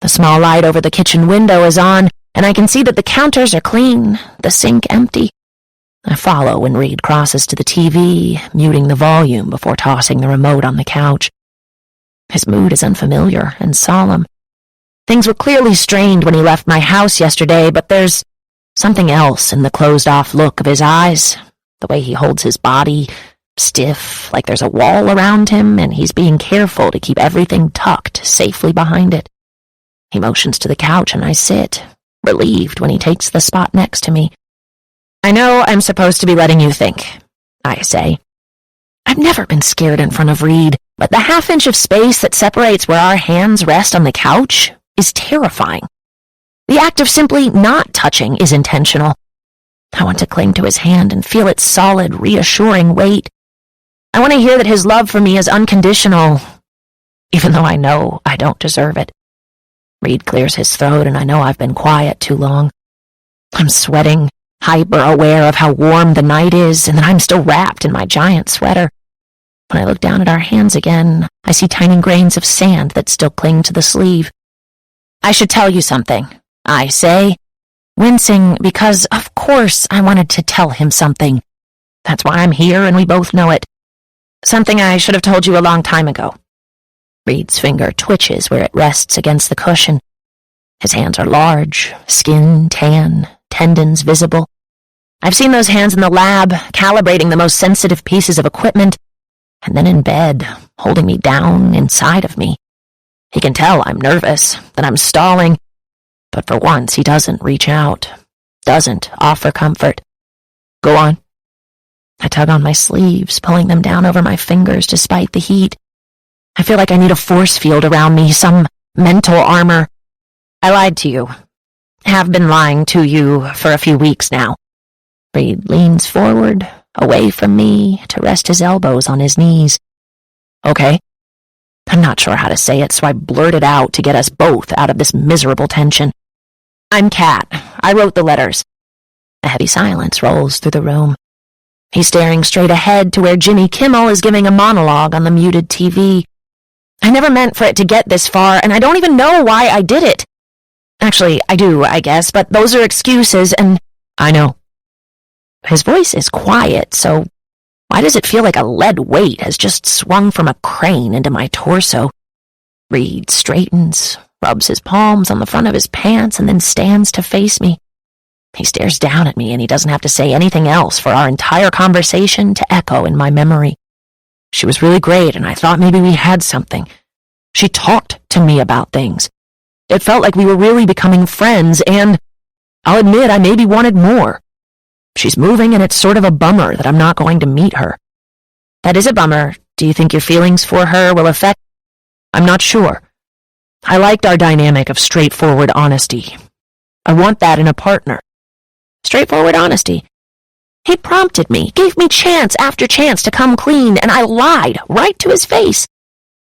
[SPEAKER 2] The small light over the kitchen window is on, and I can see that the counters are clean, the sink empty. I follow when Reid crosses to the TV, muting the volume before tossing the remote on the couch. His mood is unfamiliar and solemn. Things were clearly strained when he left my house yesterday, but there's something else in the closed-off look of his eyes, the way he holds his body, stiff, like there's a wall around him, and he's being careful to keep everything tucked safely behind it. He motions to the couch, and I sit, relieved when he takes the spot next to me. I know I'm supposed to be letting you think, I say. I've never been scared in front of Reid, but the half-inch of space that separates where our hands rest on the couch is terrifying. The act of simply not touching is intentional. I want to cling to his hand and feel its solid, reassuring weight. I want to hear that his love for me is unconditional, even though I know I don't deserve it. Reid clears his throat, and I know I've been quiet too long. I'm sweating, hyper-aware of how warm the night is, and that I'm still wrapped in my giant sweater. When I look down at our hands again, I see tiny grains of sand that still cling to the sleeve. I should tell you something, I say, wincing because, of course, I wanted to tell him something. That's why I'm here, and we both know it. Something I should have told you a long time ago. Reid's finger twitches where it rests against the cushion. His hands are large, skin tan, tendons visible. I've seen those hands in the lab, calibrating the most sensitive pieces of equipment, and then in bed, holding me down inside of me. He can tell I'm nervous, that I'm stalling, but for once he doesn't reach out, doesn't offer comfort. Go on. I tug on my sleeves, pulling them down over my fingers despite the heat. I feel like I need a force field around me, some mental armor. I lied to you. Have been lying to you for a few weeks now. Reid leans forward, away from me, to rest his elbows on his knees. Okay. I'm not sure how to say it, so I blurt it out to get us both out of this miserable tension. I'm Kat. I wrote the letters. A heavy silence rolls through the room. He's staring straight ahead to where Jimmy Kimmel is giving a monologue on the muted TV. I never meant for it to get this far, and I don't even know why I did it. Actually, I do, I guess, but those are excuses, and I know. His voice is quiet, so why does it feel like a lead weight has just swung from a crane into my torso? Reid straightens, rubs his palms on the front of his pants, and then stands to face me. He stares down at me, and he doesn't have to say anything else for our entire conversation to echo in my memory. She was really great, and I thought maybe we had something. She talked to me about things. It felt like we were really becoming friends, and I'll admit I maybe wanted more. She's moving, and it's sort of a bummer that I'm not going to meet her. That is a bummer. Do you think your feelings for her will affect? I'm not sure. I liked our dynamic of straightforward honesty. I want that in a partner. Straightforward honesty. He prompted me, gave me chance after chance to come clean, and I lied right to his face.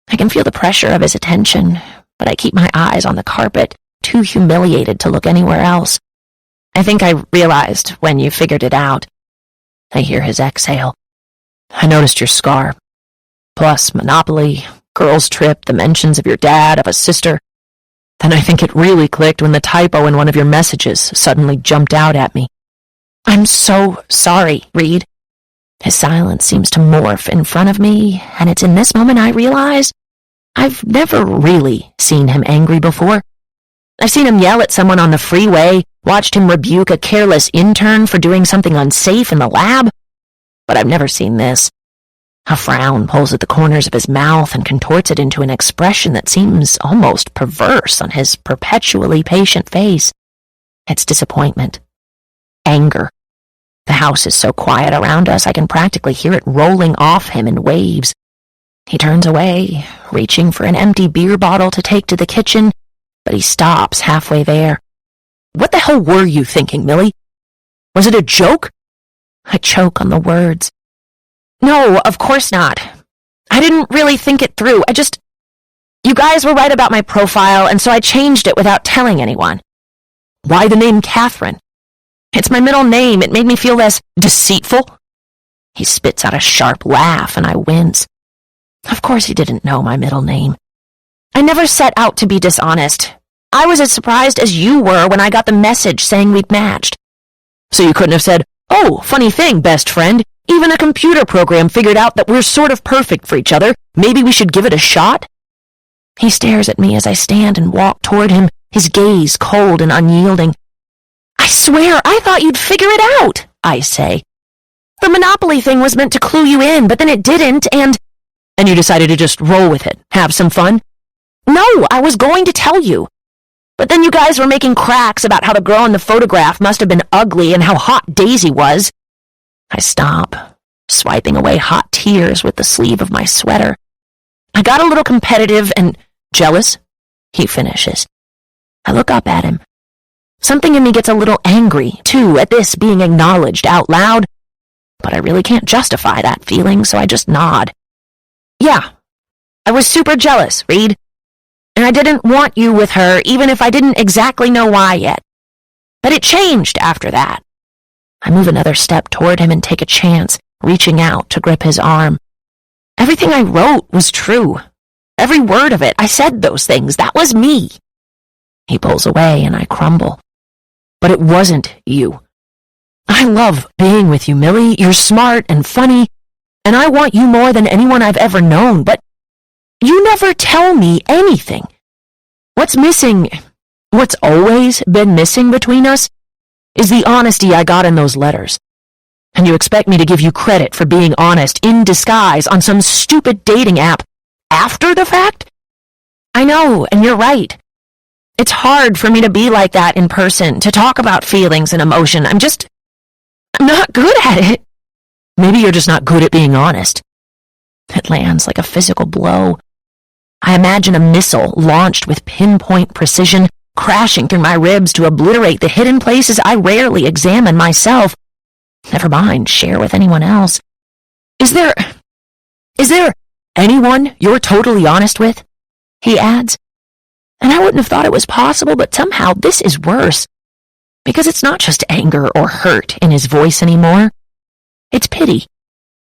[SPEAKER 2] I can feel the pressure of his attention, but I keep my eyes on the carpet, too humiliated to look anywhere else. I think I realized when you figured it out. I hear his exhale. I noticed your scar. Plus Monopoly, girls' trip, the mentions of your dad, of a sister. Then I think it really clicked when the typo in one of your messages suddenly jumped out at me. I'm so sorry, Reid. His silence seems to morph in front of me, and it's in this moment I realize I've never really seen him angry before. I've seen him yell at someone on the freeway, watched him rebuke a careless intern for doing something unsafe in the lab, but I've never seen this. A frown pulls at the corners of his mouth and contorts it into an expression that seems almost perverse on his perpetually patient face. It's disappointment. Anger. The house is so quiet around us I can practically hear it rolling off him in waves. He turns away, reaching for an empty beer bottle to take to the kitchen, but he stops halfway there. What the hell were you thinking, Millie? Was it a joke? I choke on the words. No, of course not. I didn't really think it through. You You guys were right about my profile, and so I changed it without telling anyone.
[SPEAKER 3] Why the name Catherine?
[SPEAKER 2] It's my middle name. It made me feel less deceitful. He spits out a sharp laugh, and I wince. Of course he didn't know my middle name. I never set out to be dishonest. I was as surprised as you were when I got the message saying we'd matched.
[SPEAKER 3] So you couldn't have said, "Oh, funny thing, best friend. Even a computer program figured out that we're sort of perfect for each other. Maybe we should give it a shot?"
[SPEAKER 2] He stares at me as I stand and walk toward him, his gaze cold and unyielding. I swear, I thought you'd figure it out, I say. The Monopoly thing was meant to clue you in, but then it didn't, and
[SPEAKER 3] you decided to just roll with it, have some fun?
[SPEAKER 2] No, I was going to tell you. But then you guys were making cracks about how the girl in the photograph must have been ugly and how hot Daisy was. I stop, swiping away hot tears with the sleeve of my sweater. I got a little competitive and
[SPEAKER 3] jealous,
[SPEAKER 2] he finishes. I look up at him. Something in me gets a little angry, too, at this being acknowledged out loud, but I really can't justify that feeling, so I just nod. Yeah, I was super jealous, Reid. And I didn't want you with her, even if I didn't exactly know why yet. But it changed after that. I move another step toward him and take a chance, reaching out to grip his arm. Everything I wrote was true. Every word of it, I said those things. That was me. He pulls away and I crumble.
[SPEAKER 3] But it wasn't you. I love being with you, Millie. You're smart and funny, and I want you more than anyone I've ever known, but you never tell me anything. What's missing, what's always been missing between us, is the honesty I got in those letters. And you expect me to give you credit for being honest in disguise on some stupid dating app after the fact?
[SPEAKER 2] I know, and you're right. It's hard for me to be like that in person, to talk about feelings and emotion. I'm not good at it.
[SPEAKER 3] Maybe you're just not good at being honest.
[SPEAKER 2] It lands like a physical blow. I imagine a missile launched with pinpoint precision, crashing through my ribs to obliterate the hidden places I rarely examine myself. Never mind, share with anyone else.
[SPEAKER 3] Is there anyone you're totally honest with?
[SPEAKER 2] He adds. And I wouldn't have thought it was possible, but somehow this is worse. Because it's not just anger or hurt in his voice anymore. It's pity.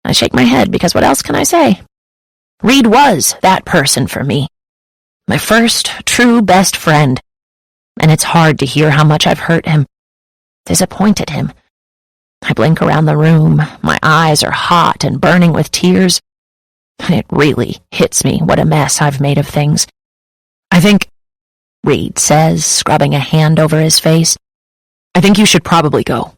[SPEAKER 2] I shake my head because what else can I say? Reid was that person for me. My first true best friend. And it's hard to hear how much I've hurt him. Disappointed him. I blink around the room. My eyes are hot and burning with tears. And it really hits me what a mess I've made of things.
[SPEAKER 3] I think,
[SPEAKER 2] Reid says, scrubbing a hand over his face,
[SPEAKER 3] I think you should probably go.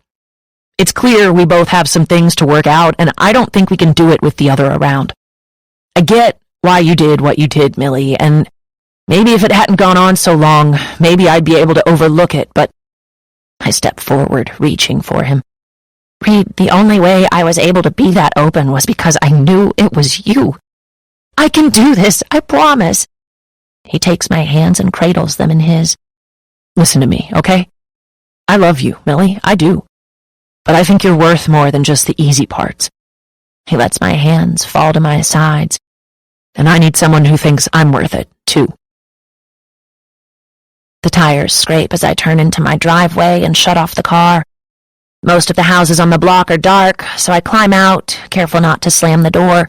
[SPEAKER 3] It's clear we both have some things to work out, and I don't think we can do it with the other around. I get why you did what you did, Millie, and maybe if it hadn't gone on so long, maybe I'd be able to overlook it, but
[SPEAKER 2] I step forward, reaching for him. Reid, the only way I was able to be that open was because I knew it was you. I can do this, I promise. He takes my hands and cradles them in his.
[SPEAKER 3] Listen to me, okay? I love you, Millie, I do. But I think you're worth more than just the easy parts.
[SPEAKER 2] He lets my hands fall to my sides.
[SPEAKER 3] And I need someone who thinks I'm worth it, too.
[SPEAKER 2] The tires scrape as I turn into my driveway and shut off the car. Most of the houses on the block are dark, so I climb out, careful not to slam the door.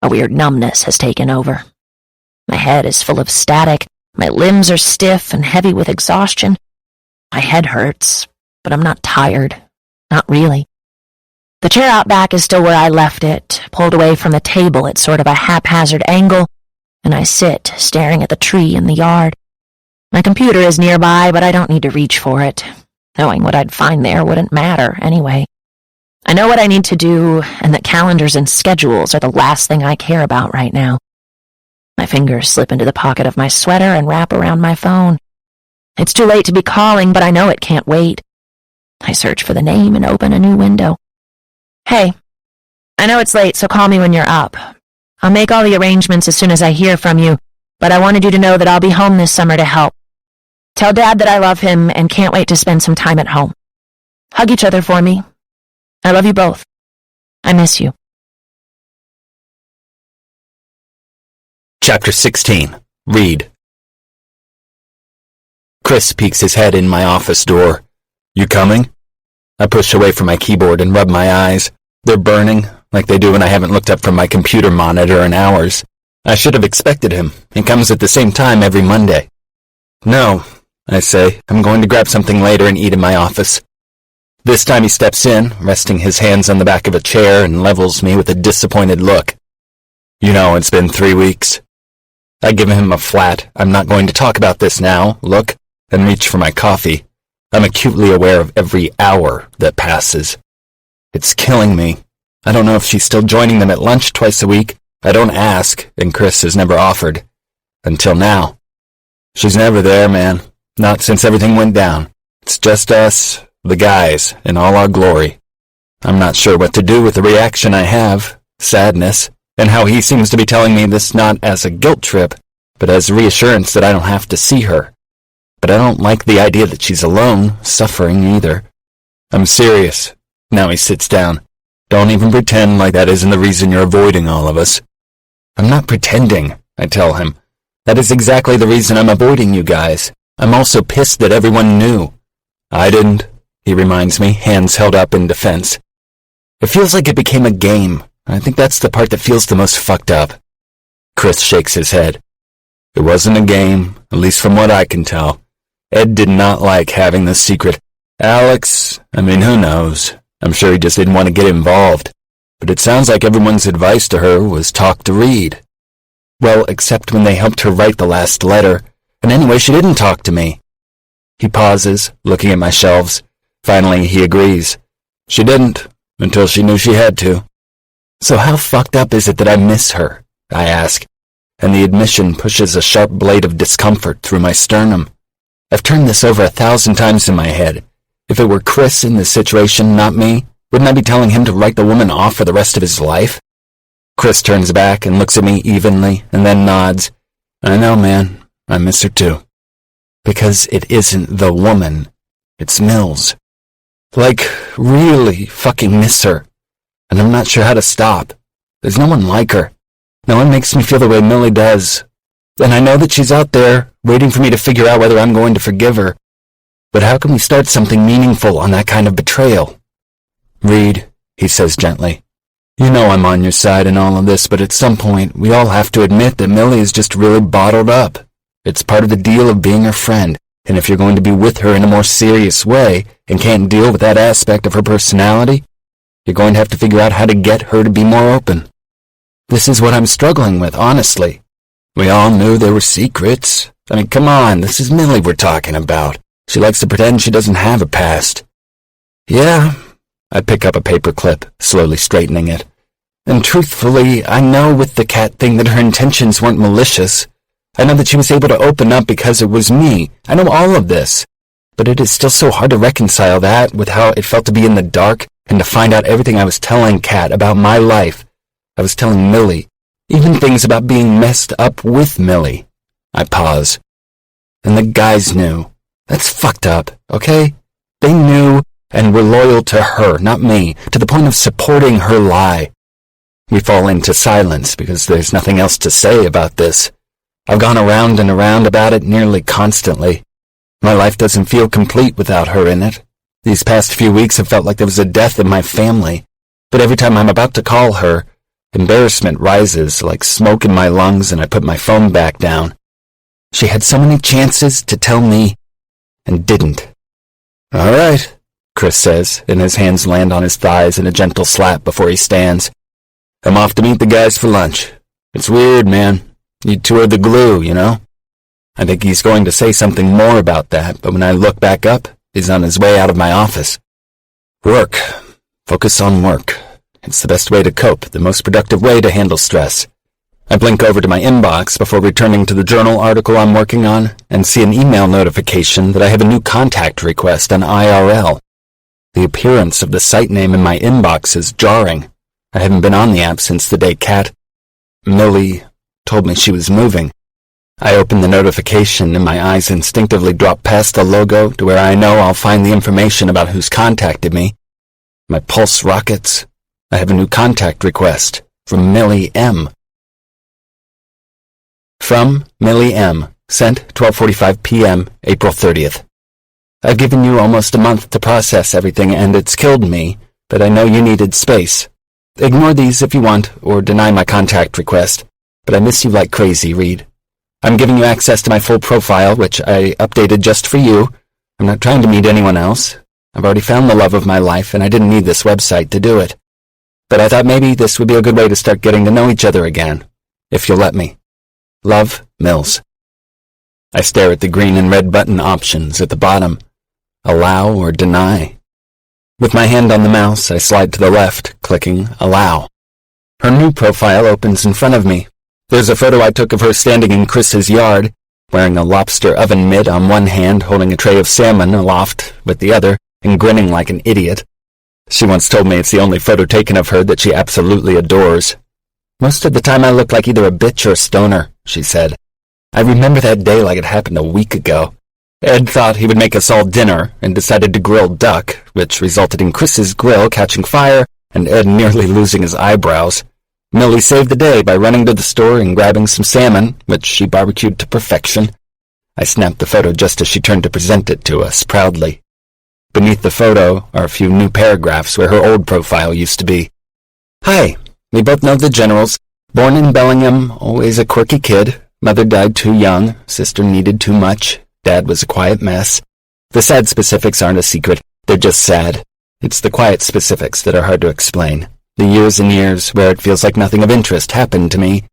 [SPEAKER 2] A weird numbness has taken over. My head is full of static, my limbs are stiff and heavy with exhaustion. My head hurts, but I'm not tired. Not really. The chair out back is still where I left it, pulled away from the table at sort of a haphazard angle, and I sit, staring at the tree in the yard. My computer is nearby, but I don't need to reach for it. Knowing what I'd find there wouldn't matter anyway. I know what I need to do, and that calendars and schedules are the last thing I care about right now. My fingers slip into the pocket of my sweater and wrap around my phone. It's too late to be calling, but I know it can't wait. I search for the name and open a new window. Hey, I know it's late, so call me when you're up. I'll make all the arrangements as soon as I hear from you, but I wanted you to know that I'll be home this summer to help. Tell Dad that I love him and can't wait to spend some time at home. Hug each other for me. I love you both. I miss you.
[SPEAKER 1] Chapter 16. Reid. Chris peeks his head in my office door. You coming? I push away from my keyboard and rub my eyes. They're burning, like they do when I haven't looked up from my computer monitor in hours. I should have expected him. He comes at the same time every Monday. No, I say. I'm going to grab something later and eat in my office. This time he steps in, resting his hands on the back of a chair, and levels me with a disappointed look. You know, it's been 3 weeks. I give him a flat, I'm not going to talk about this now, look, and reach for my coffee. I'm acutely aware of every hour that passes. It's killing me. I don't know if she's still joining them at lunch twice a week. I don't ask, and Chris has never offered. Until now. She's never there, man. Not since everything went down. It's just us, the guys, in all our glory. I'm not sure what to do with the reaction I have, sadness, and how he seems to be telling me this not as a guilt trip, but as reassurance that I don't have to see her. But I don't like the idea that she's alone, suffering either. I'm serious. Now he sits down. Don't even pretend like that isn't the reason you're avoiding all of us. I'm not pretending, I tell him. That is exactly the reason I'm avoiding you guys. I'm also pissed that everyone knew. I didn't, he reminds me, hands held up in defense. It feels like it became a game. I think that's the part that feels the most fucked up. Chris shakes his head. It wasn't a game, at least from what I can tell. Ed did not like having this secret. Alex, I mean, who knows? I'm sure he just didn't want to get involved. But it sounds like everyone's advice to her was talk to Reid. Well, except when they helped her write the last letter. And anyway, she didn't talk to me. He pauses, looking at my shelves. Finally, he agrees. She didn't, until she knew she had to. So how fucked up is it that I miss her? I ask, and the admission pushes a sharp blade of discomfort through my sternum. I've turned this over 1,000 times in my head. If it were Chris in this situation, not me, wouldn't I be telling him to write the woman off for the rest of his life? Chris turns back and looks at me evenly, and then nods. I know, man. I miss her too. Because it isn't the woman. It's Mills. Like, really fucking miss her. And I'm not sure how to stop. There's no one like her. No one makes me feel the way Millie does. And I know that she's out there, waiting for me to figure out whether I'm going to forgive her. But how can we start something meaningful on that kind of betrayal? Reid, he says gently, you know I'm on your side in all of this, but at some point we all have to admit that Millie is just really bottled up. It's part of the deal of being her friend, and if you're going to be with her in a more serious way and can't deal with that aspect of her personality, you're going to have to figure out how to get her to be more open. This is what I'm struggling with, honestly. We all knew there were secrets. I mean, come on, this is Millie we're talking about. She likes to pretend she doesn't have a past. Yeah, I pick up a paperclip, slowly straightening it. And truthfully, I know with the cat thing that her intentions weren't malicious. I know that she was able to open up because it was me. I know all of this. But it is still so hard to reconcile that with how it felt to be in the dark and to find out everything I was telling Kat about my life. I was telling Millie, even things about being messed up with Millie. I pause. And the guys knew. That's fucked up, okay? They knew and were loyal to her, not me, to the point of supporting her lie. We fall into silence because there's nothing else to say about this. I've gone around and around about it nearly constantly. My life doesn't feel complete without her in it. These past few weeks have felt like there was a death in my family, but every time I'm about to call her, embarrassment rises like smoke in my lungs and I put my phone back down. She had so many chances to tell me, and didn't. All right, Chris says, and his hands land on his thighs in a gentle slap before he stands. I'm off to meet the guys for lunch. It's weird, man. You two are the glue, you know? I think he's going to say something more about that, but when I look back up, he's on his way out of my office. Work. Focus on work. It's the best way to cope, the most productive way to handle stress. I blink over to my inbox before returning to the journal article I'm working on and see an email notification that I have a new contact request on IRL. The appearance of the site name in my inbox is jarring. I haven't been on the app since the day Millie told me she was moving. I open the notification and my eyes instinctively drop past the logo to where I know I'll find the information about who's contacted me. My pulse rockets. I have a new contact request from Millie M. From Millie M. Sent 12:45 p.m., April 30th. I've given you almost a month to process everything, and it's killed me, but I know you needed space. Ignore these if you want, or deny my contact request, but I miss you like crazy, Reid. I'm giving you access to my full profile, which I updated just for you. I'm not trying to meet anyone else. I've already found the love of my life, and I didn't need this website to do it. But I thought maybe this would be a good way to start getting to know each other again, if you'll let me. Love, Mills. I stare at the green and red button options at the bottom. Allow or deny. With my hand on the mouse, I slide to the left, clicking Allow. Her new profile opens in front of me. There's a photo I took of her standing in Chris's yard, wearing a lobster oven mitt on one hand, holding a tray of salmon aloft with the other, and grinning like an idiot. She once told me it's the only photo taken of her that she absolutely adores. Most of the time I look like either a bitch or a stoner, she said. I remember that day like it happened a week ago. Ed thought he would make us all dinner and decided to grill duck, which resulted in Chris's grill catching fire and Ed nearly losing his eyebrows. Millie saved the day by running to the store and grabbing some salmon, which she barbecued to perfection. I snapped the photo just as she turned to present it to us, proudly. Beneath the photo are a few new paragraphs where her old profile used to be. Hi, we both know the generals. Born in Bellingham, always a quirky kid. Mother died too young, sister needed too much. Dad was a quiet mess. The sad specifics aren't a secret, they're just sad. It's the quiet specifics that are hard to explain. The years and years where it feels like nothing of interest happened to me.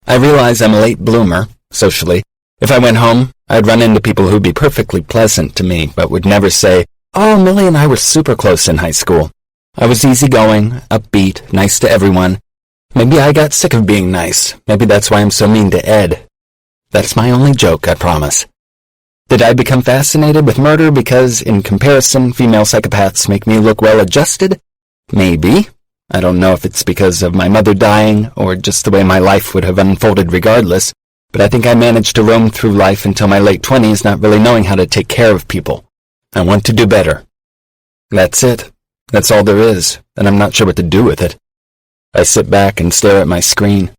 [SPEAKER 1] I realize I'm a late bloomer, socially. If I went home, I'd run into people who'd be perfectly pleasant to me, but would never say, "Oh, Millie and I were super close in high school." I was easygoing, upbeat, nice to everyone. Maybe I got sick of being nice. Maybe that's why I'm so mean to Ed. That's my only joke, I promise. Did I become fascinated with murder because, in comparison, female psychopaths make me look well-adjusted? Maybe. I don't know if it's because of my mother dying or just the way my life would have unfolded regardless, but I think I managed to roam through life until my late 20s not really knowing how to take care of people. I want to do better. That's it. That's all there is, and I'm not sure what to do with it. I sit back and stare at my screen.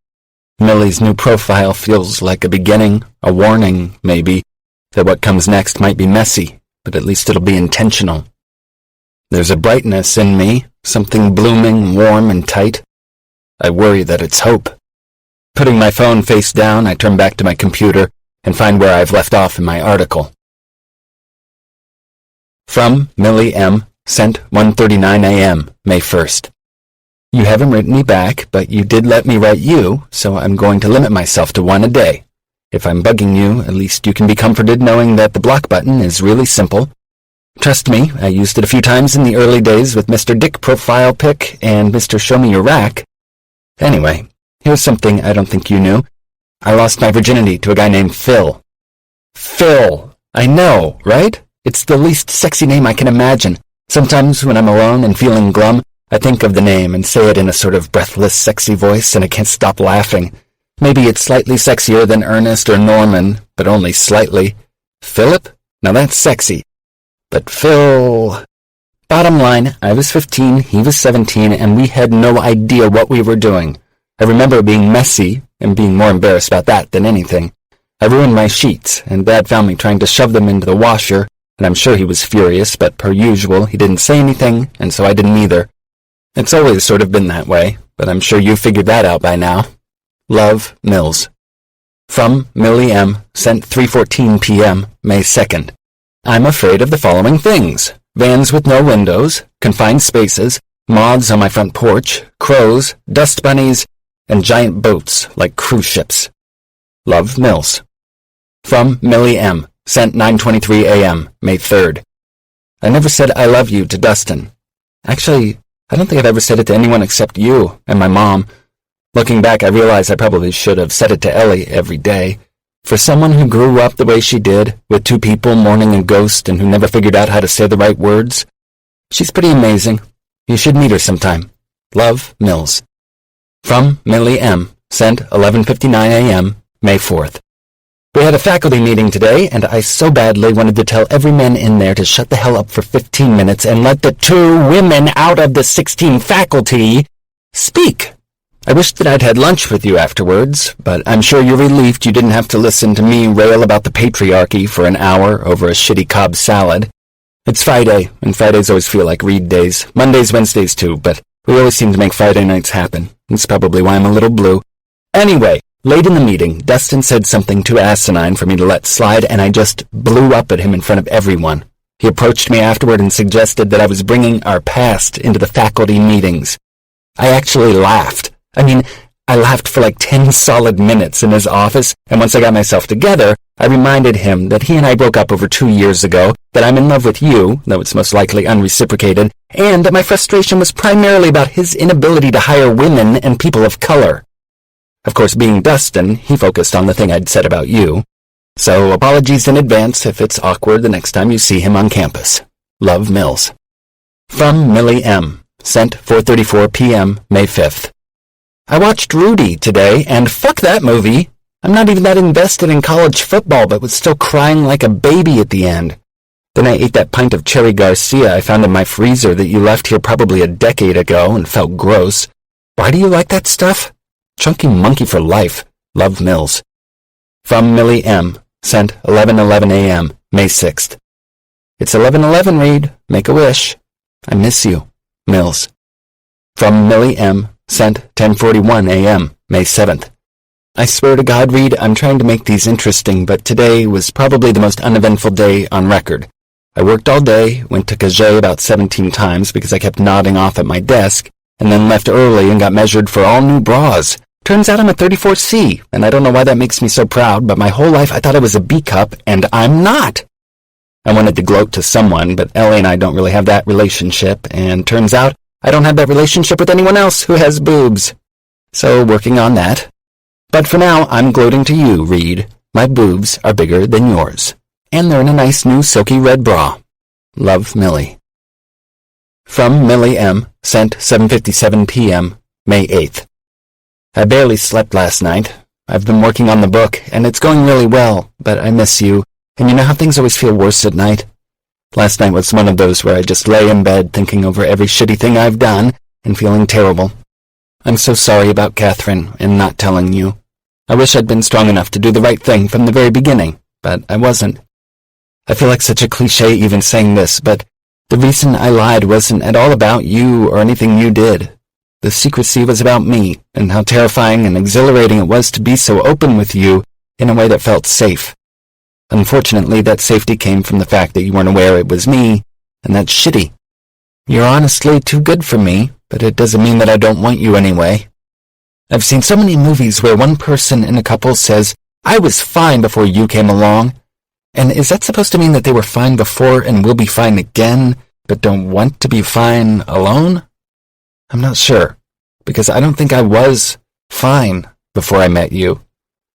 [SPEAKER 1] Millie's new profile feels like a beginning, a warning, maybe, that what comes next might be messy, but at least it'll be intentional. There's a brightness in me, something blooming, warm, and tight. I worry that it's hope. Putting my phone face down, I turn back to my computer and find where I've left off in my article. From Millie M. Sent 1:39 a.m., May 1st. You haven't written me back, but you did let me write you, so I'm going to limit myself to one a day. If I'm bugging you, at least you can be comforted knowing that the block button is really simple. Trust me, I used it a few times in the early days with Mr. Dick Profile Pic and Mr. Show Me Your Rack. Anyway, here's something I don't think you knew. I lost my virginity to a guy named Phil. Phil! I know, right? It's the least sexy name I can imagine. Sometimes when I'm alone and feeling glum, I think of the name and say it in a sort of breathless, sexy voice, and I can't stop laughing. Maybe it's slightly sexier than Ernest or Norman, but only slightly. Philip? Now that's sexy. But Phil... Bottom line, I was 15, he was 17, and we had no idea what we were doing. I remember being messy, and being more embarrassed about that than anything. I ruined my sheets, and Dad found me trying to shove them into the washer, and I'm sure he was furious, but per usual, he didn't say anything, and so I didn't either. It's always sort of been that way, but I'm sure you figured that out by now. Love, Mills. From Millie M. Sent 3:14 p.m., May 2nd. I'm afraid of the following things. Vans with no windows, confined spaces, moths on my front porch, crows, dust bunnies, and giant boats like cruise ships. Love, Mills. From Millie M. Sent 9:23 a.m., May 3rd. I never said I love you to Dustin. Actually, I don't think I've ever said it to anyone except you and my mom. Looking back, I realize I probably should have said it to Ellie every day. For someone who grew up the way she did, with two people mourning a ghost and who never figured out how to say the right words, she's pretty amazing. You should meet her sometime. Love, Mills. From Millie M. Sent 11:59 a.m., May 4th. We had a faculty meeting today, and I so badly wanted to tell every man in there to shut the hell up for 15 minutes and let the 2 women out of the 16 faculty speak. I wish that I'd had lunch with you afterwards, but I'm sure you're relieved you didn't have to listen to me rail about the patriarchy for an hour over a shitty Cobb salad. It's Friday, and Fridays always feel like Reid days. Mondays, Wednesdays too, but we always seem to make Friday nights happen. It's probably why I'm a little blue. Anyway, late in the meeting, Dustin said something too asinine for me to let slide, and I just blew up at him in front of everyone. He approached me afterward and suggested that I was bringing our past into the faculty meetings. I actually laughed. I laughed for like 10 solid minutes in his office, and once I got myself together, I reminded him that he and I broke up over 2 years ago, that I'm in love with you, though it's most likely unreciprocated, and that my frustration was primarily about his inability to hire women and people of color. Of course, being Dustin, he focused on the thing I'd said about you. So apologies in advance if it's awkward the next time you see him on campus. Love, Mills. From Millie M. Sent 4:34 p.m., May 5th. I watched Rudy today, and fuck that movie. I'm not even that invested in college football, but was still crying like a baby at the end. Then I ate that pint of Cherry Garcia I found in my freezer that you left here probably a decade ago and felt gross. Why do you like that stuff? Chunky monkey for life. Love, Mills. From Millie M. Sent 11:11 a.m., May 6th. It's 11:11, Reid. Make a wish. I miss you. Mills. From Millie M. Sent 10:41 a.m., May 7th. I swear to God, Reid, I'm trying to make these interesting, but today was probably the most uneventful day on record. I worked all day, went to Cagé about 17 times because I kept nodding off at my desk, and then left early and got measured for all new bras. Turns out I'm a 34C, and I don't know why that makes me so proud, but my whole life I thought I was a B-cup, and I'm not. I wanted to gloat to someone, but Ellie and I don't really have that relationship, and turns out I don't have that relationship with anyone else who has boobs. So working on that. But for now, I'm gloating to you, Reid. My boobs are bigger than yours. And they're in a nice new silky red bra. Love, Millie. From Millie M. Sent 7:57 p.m., May 8th. I barely slept last night. I've been working on the book, and it's going really well, but I miss you. And you know how things always feel worse at night? Last night was one of those where I just lay in bed thinking over every shitty thing I've done and feeling terrible. I'm so sorry about Catherine and not telling you. I wish I'd been strong enough to do the right thing from the very beginning, but I wasn't. I feel like such a cliché even saying this, but the reason I lied wasn't at all about you or anything you did. The secrecy was about me and how terrifying and exhilarating it was to be so open with you in a way that felt safe. Unfortunately, that safety came from the fact that you weren't aware it was me, and that's shitty. You're honestly too good for me, but it doesn't mean that I don't want you anyway. I've seen so many movies where one person in a couple says, I was fine before you came along. And is that supposed to mean that they were fine before and will be fine again, but don't want to be fine alone? I'm not sure, because I don't think I was fine before I met you.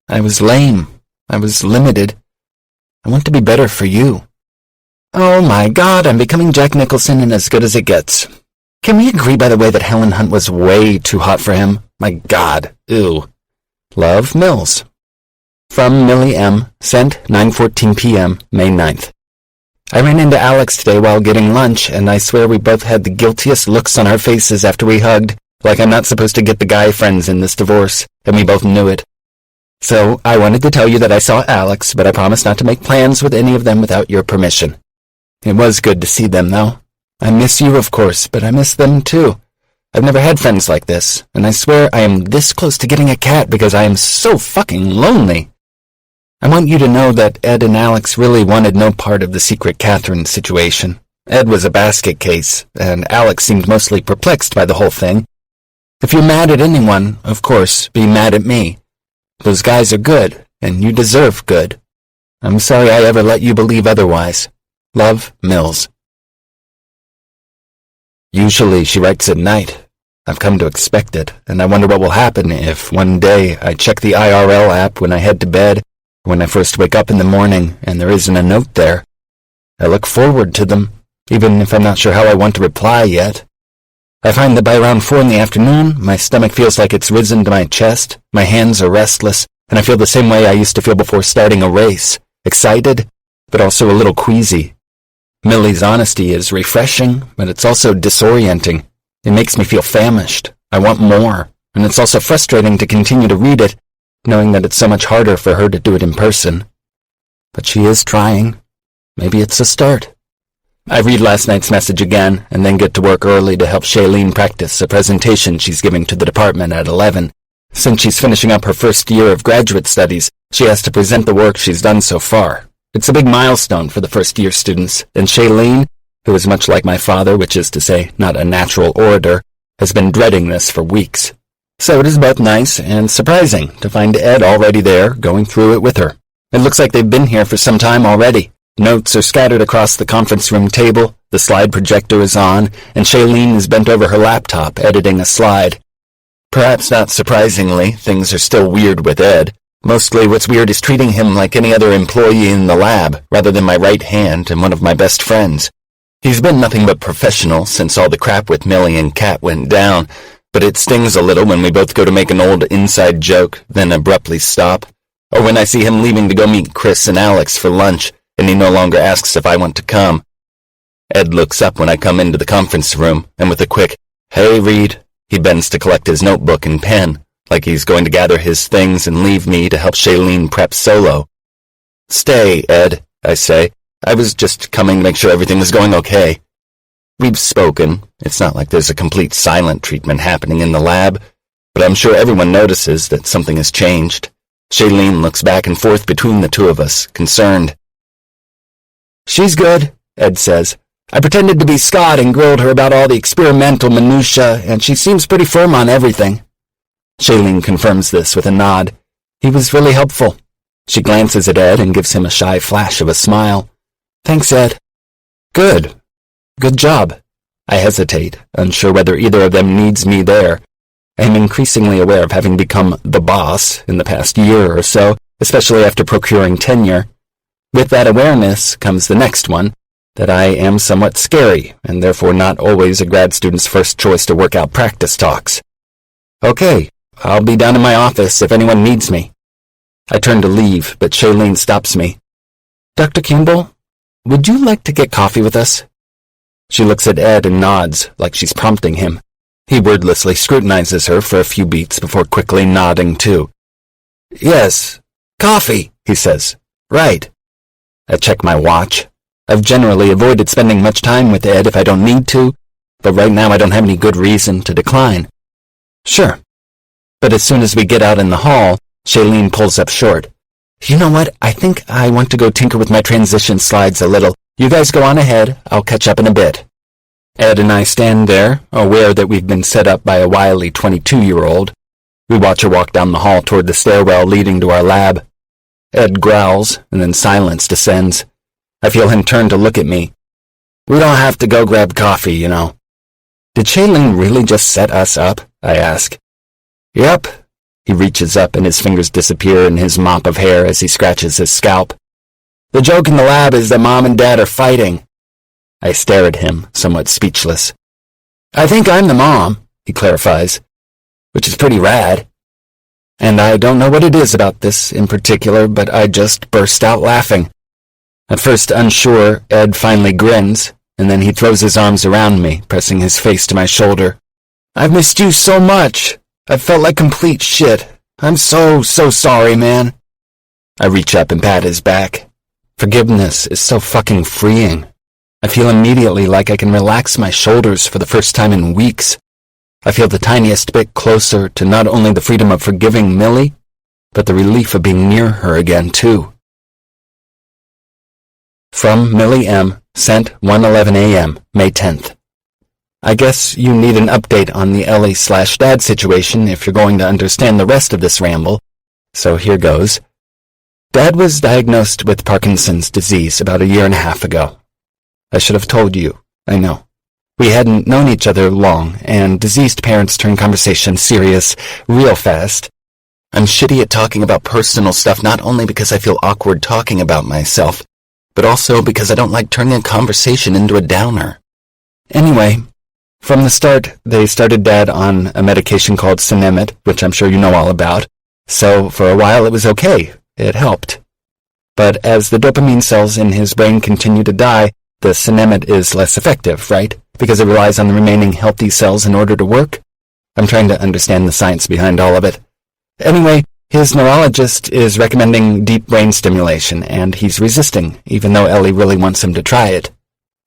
[SPEAKER 1] I was lame. I was limited. I want to be better for you. Oh my God, I'm becoming Jack Nicholson and as good as it gets. Can we agree, by the way, that Helen Hunt was way too hot for him? My God, ew. Love, Mills. From Millie M. Sent 9:14 p.m., May 9th. I ran into Alex today while getting lunch, and I swear we both had the guiltiest looks on our faces after we hugged, like I'm not supposed to get the guy friends in this divorce, and we both knew it. So I wanted to tell you that I saw Alex, but I promised not to make plans with any of them without your permission. It was good to see them, though. I miss you, of course, but I miss them, too. I've never had friends like this, and I swear I am this close to getting a cat because I am so fucking lonely. I want you to know that Ed and Alex really wanted no part of the secret Catherine situation. Ed was a basket case, and Alex seemed mostly perplexed by the whole thing. If you're mad at anyone, of course, be mad at me. Those guys are good, and you deserve good. I'm sorry I ever let you believe otherwise. Love, Mills. Usually she writes at night. I've come to expect it, and I wonder what will happen if one day I check the IRL app when I head to bed, or when I first wake up in the morning and there isn't a note there. I look forward to them, even if I'm not sure how I want to reply yet. I find that by around 4 in the afternoon, my stomach feels like it's risen to my chest, my hands are restless, and I feel the same way I used to feel before starting a race, excited, but also a little queasy. Millie's honesty is refreshing, but it's also disorienting. It makes me feel famished. I want more. and it's also frustrating to continue to read it, knowing that it's so much harder for her to do it in person. But she is trying. Maybe it's a start. I read last night's message again, and then get to work early to help Shailene practice a presentation she's giving to the department at 11. Since she's finishing up her first year of graduate studies, she has to present the work she's done so far. It's a big milestone for the first-year students, and Shailene, who is much like my father, which is to say, not a natural orator, has been dreading this for weeks. So it is both nice and surprising to find Ed already there, going through it with her. It looks like they've been here for some time already. Notes are scattered across the conference room table, the slide projector is on, and Shailene is bent over her laptop, editing a slide. Perhaps not surprisingly, things are still weird with Ed. Mostly what's weird is treating him like any other employee in the lab, rather than my right hand and one of my best friends. He's been nothing but professional since all the crap with Millie and Kat went down, but it stings a little when we both go to make an old inside joke, then abruptly stop. Or when I see him leaving to go meet Chris and Alex for lunch, and he no longer asks if I want to come. Ed looks up when I come into the conference room, and with a quick, "Hey, Reid," he bends to collect his notebook and pen, like he's going to gather his things and leave me to help Shailene prep solo. "Stay, Ed," I say. "I was just coming to make sure everything was going okay." We've spoken. It's not like there's a complete silent treatment happening in the lab, but I'm sure everyone notices that something has changed. Shailene looks back and forth between the two of us, concerned. "She's good," Ed says. "I pretended to be Scott and grilled her about all the experimental minutiae, and she seems pretty firm on everything." Shailene confirms this with a nod. "He was really helpful." She glances at Ed and gives him a shy flash of a smile. "Thanks, Ed." "Good. Good job." I hesitate, unsure whether either of them needs me there. I am increasingly aware of having become the boss in the past year or so, especially after procuring tenure. With that awareness comes the next one, that I am somewhat scary, and therefore not always a grad student's first choice to work out practice talks. "Okay, I'll be down in my office if anyone needs me." I turn to leave, but Shailene stops me. "Dr. Campbell, would you like to get coffee with us?" She looks at Ed and nods, like she's prompting him. He wordlessly scrutinizes her for a few beats before quickly nodding too. "Yes, coffee," he says. "Right." I check my watch. I've generally avoided spending much time with Ed if I don't need to, but right now I don't have any good reason to decline. "Sure." But as soon as we get out in the hall, Shailene pulls up short. "You know what? I think I want to go tinker with my transition slides a little. You guys go on ahead. I'll catch up in a bit." Ed and I stand there, aware that we've been set up by a wily 22-year-old. We watch her walk down the hall toward the stairwell leading to our lab. Ed growls, and then silence descends. I feel him turn to look at me. "We don't have to go grab coffee, you know." "Did Shailene really just set us up?" I ask. "Yep." He reaches up and his fingers disappear in his mop of hair as he scratches his scalp. "The joke in the lab is that Mom and Dad are fighting." I stare at him, somewhat speechless. "I think I'm the mom," he clarifies, "which is pretty rad." And I don't know what it is about this in particular, but I just burst out laughing. At first unsure, Ed finally grins, and then he throws his arms around me, pressing his face to my shoulder. "I've missed you so much. I've felt like complete shit. I'm so sorry, man." I reach up and pat his back. Forgiveness is so fucking freeing. I feel immediately like I can relax my shoulders for the first time in weeks. I feel the tiniest bit closer to not only the freedom of forgiving Millie, but the relief of being near her again, too. From Millie M., sent 1:11 a.m., May 10th. I guess you need an update on the Ellie/Dad situation if you're going to understand the rest of this ramble, so here goes. Dad was diagnosed with Parkinson's disease about a year and a half ago. I should have told you, I know. We hadn't known each other long, and diseased parents turn conversation serious real fast. I'm shitty at talking about personal stuff not only because I feel awkward talking about myself, but also because I don't like turning a conversation into a downer. Anyway, from the start, they started Dad on a medication called Sinemet, which I'm sure you know all about, so for a while it was okay. It helped. But as the dopamine cells in his brain continue to die, the Sinemet is less effective, right? Because it relies on the remaining healthy cells in order to work? I'm trying to understand the science behind all of it. Anyway, his neurologist is recommending deep brain stimulation, and he's resisting, even though Ellie really wants him to try it.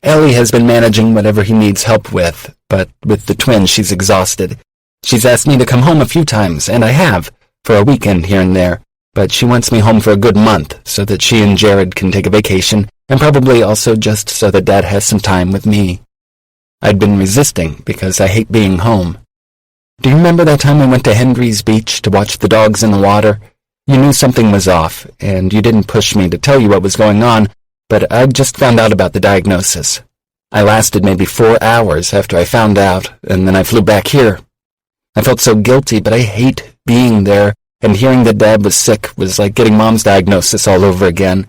[SPEAKER 1] Ellie has been managing whatever he needs help with, but with the twins she's exhausted. She's asked me to come home a few times, and I have, for a weekend here and there, but she wants me home for a good month so that she and Jared can take a vacation, and probably also just so that Dad has some time with me. I'd been resisting because I hate being home. Do you remember that time we went to Hendry's Beach to watch the dogs in the water? You knew something was off, and you didn't push me to tell you what was going on, but I just found out about the diagnosis. I lasted maybe 4 hours after I found out, and then I flew back here. I felt so guilty, but I hate being there, and hearing that Dad was sick was like getting Mom's diagnosis all over again.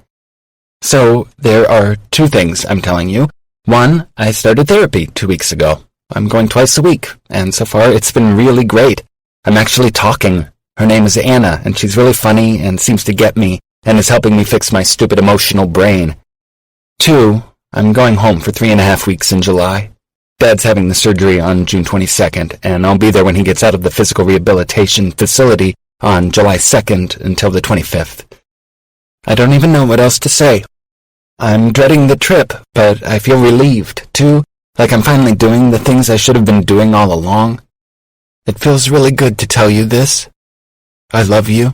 [SPEAKER 1] So, there are 2 things I'm telling you. 1, I started therapy 2 weeks ago. I'm going twice a week, and so far it's been really great. I'm actually talking. Her name is Anna, and she's really funny and seems to get me, and is helping me fix my stupid emotional brain. 2, I'm going home for 3.5 weeks in July. Dad's having the surgery on June 22nd, and I'll be there when he gets out of the physical rehabilitation facility on July 2nd until the 25th. I don't even know what else to say. I'm dreading the trip, but I feel relieved, too, like I'm finally doing the things I should have been doing all along. It feels really good to tell you this. I love you,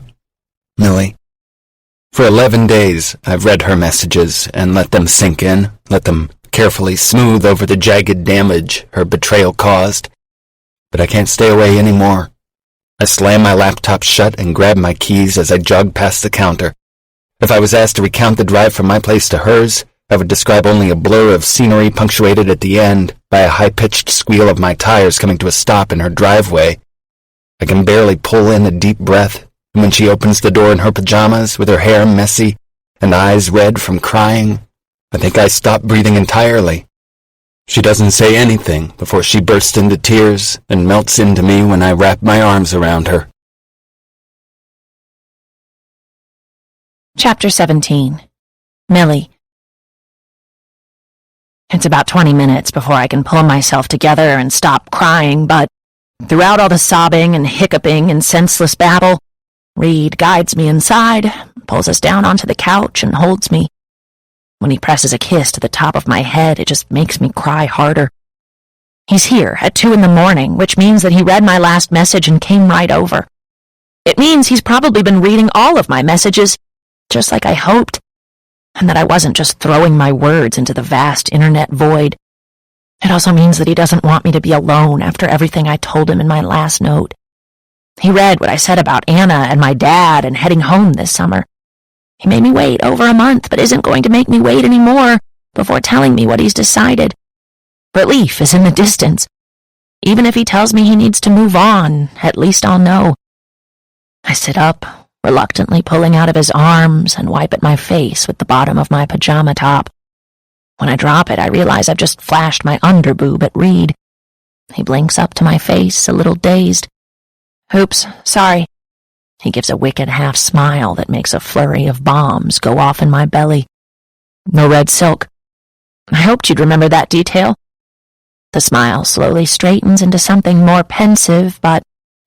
[SPEAKER 1] Millie. For 11 days, I've read her messages and let them sink in, let them carefully smooth over the jagged damage her betrayal caused. But I can't stay away anymore. I slam my laptop shut and grab my keys as I jog past the counter. If I was asked to recount the drive from my place to hers, I would describe only a blur of scenery punctuated at the end by a high-pitched squeal of my tires coming to a stop in her driveway. I can barely pull in a deep breath, and when she opens the door in her pajamas with her hair messy and eyes red from crying, I think I stop breathing entirely. She doesn't say anything before she bursts into tears and melts into me when I wrap my arms around her.
[SPEAKER 2] Chapter 17. Millie. It's about 20 minutes before I can pull myself together and stop crying, but throughout all the sobbing and hiccuping and senseless babble, Reid guides me inside, pulls us down onto the couch, and holds me. When he presses a kiss to the top of my head, it just makes me cry harder. He's here at 2 a.m, which means that he read my last message and came right over. It means he's probably been reading all of my messages, just like I hoped, and that I wasn't just throwing my words into the vast internet void. It also means that he doesn't want me to be alone after everything I told him in my last note. He read what I said about Anna and my dad and heading home this summer. He made me wait over a month, but isn't going to make me wait anymore before telling me what he's decided. Relief is in the distance. Even if he tells me he needs to move on, at least I'll know. I sit up, reluctantly pulling out of his arms, and wipe at my face with the bottom of my pajama top. When I drop it, I realize I've just flashed my underboob at Reid. He blinks up to my face, a little dazed. Oops, sorry. He gives a wicked half smile that makes a flurry of bombs go off in my belly. No red silk. I hoped you'd remember that detail. The smile slowly straightens into something more pensive, but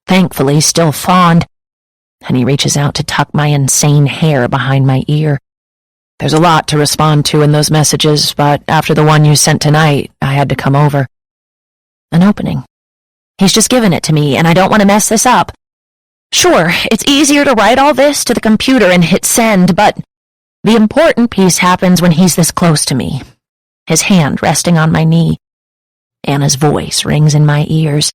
[SPEAKER 2] thankfully still fond, and he reaches out to tuck my insane hair behind my ear. There's a lot to respond to in those messages, but after the one you sent tonight, I had to come over. An opening. He's just given it to me, and I don't want to mess this up. Sure, it's easier to write all this to the computer and hit send, but the important piece happens when he's this close to me, his hand resting on my knee. Anna's voice rings in my ears.